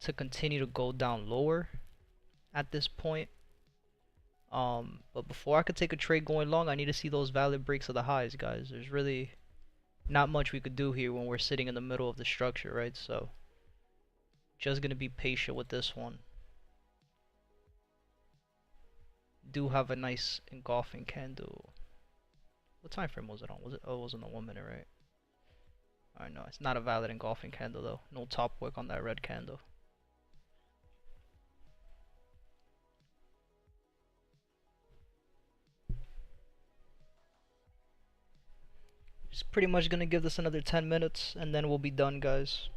to continue to go down lower at this point. But before I could take a trade going long, I need to see those valid breaks of the highs, guys. There's really not much we could do here when we're sitting in the middle of the structure, right? So just gonna be patient with this one. Do have a nice engulfing candle. What time frame was it on? Was it? Oh, it was on the 1 minute, right? Alright, no, it's not a valid engulfing candle though. No top wick on that red candle. Just pretty much gonna give this another 10 minutes and then we'll be done, guys.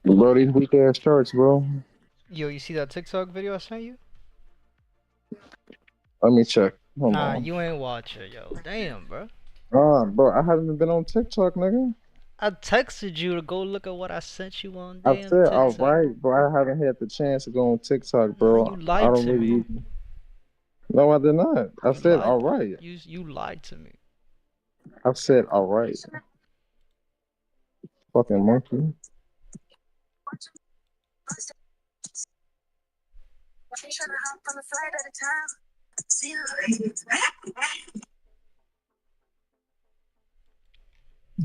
Bro, these weak ass charts, bro. Yo, you see that TikTok video I sent you? Let me check. Hold Nah, on. you ain't watch it, yo. Damn, bro. Bro, I haven't been on TikTok, nigga. I texted you to go look at what I sent you on I damn said TikTok. alright, bro. I haven't had the chance to go on TikTok, Nah, bro. you I lied don't to really me. use it. No, I did not. I You said lied. alright. You lied to me. I said alright. Fucking monkey.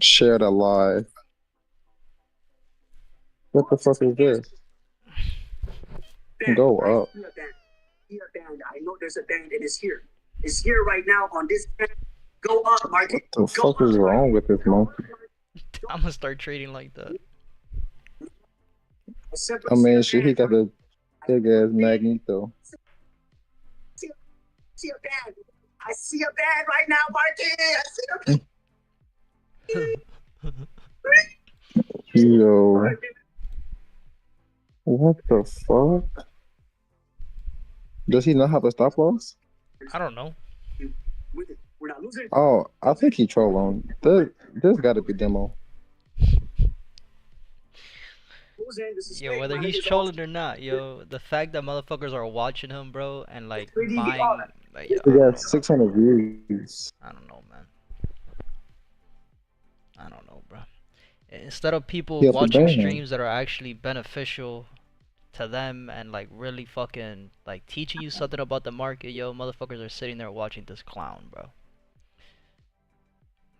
Share the live. What the fuck is this? Go up. I know there's a band that is here. It's here right now on this band. Go up, market. What the fuck is wrong with this monkey? I'm gonna start trading like that. I mean, shit, he got a big ass magneto. See a band. I see a band right now, market. I see a Yo. What the fuck? Does he not have a stop loss? I don't know. We're not losing. Oh, I think he trolling. There's got to be demo. Yo, whether he's trolling or not, yo, the fact that motherfuckers are watching him, bro, and like buying, like, yo, He I don't got know, 600 views. I don't know, man. I don't know, bro. Instead of people He has a watching band. streams that are actually beneficial to them and like really fucking like teaching you something about the market, yo, motherfuckers are sitting there watching this clown, bro.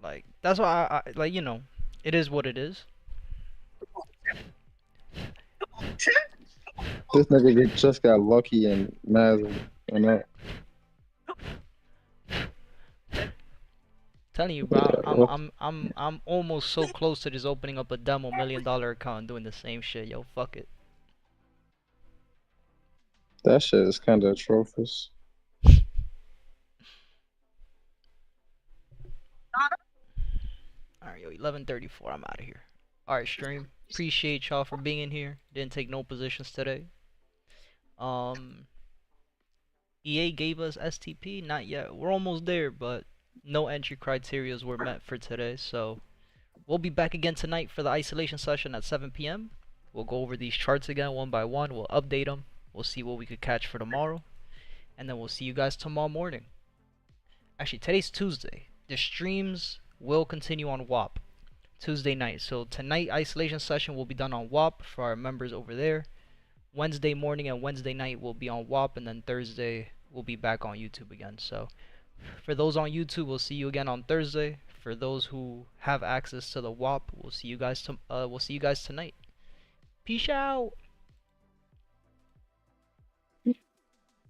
Like that's why I like, you know, it is what it is. This nigga just got lucky and mad and that. Telling you, bro, Yeah, I'm almost so close to just opening up a demo $1 million account and doing the same shit, yo. Fuck it. that shit is kind of atrocious. Alright, yo, 11:34. I'm out of here. Alright, stream. Appreciate y'all for being in here. Didn't take no positions today. EA gave us STP. Not yet. We're almost there, but no entry criterias were met for today. So we'll be back again tonight for the isolation session at 7 p.m. We'll go over these charts again one by one. We'll update them. We'll see what we could catch for tomorrow. And then we'll see you guys tomorrow morning. Actually, today's Tuesday. The streams will continue on WAP Tuesday night. So tonight isolation session will be done on WAP for our members over there. Wednesday morning and Wednesday night will be on WAP, and then Thursday we'll be back on YouTube again. So for those on YouTube, we'll see you again on Thursday. For those who have access to the WAP, we'll see you guys tonight. Peace out.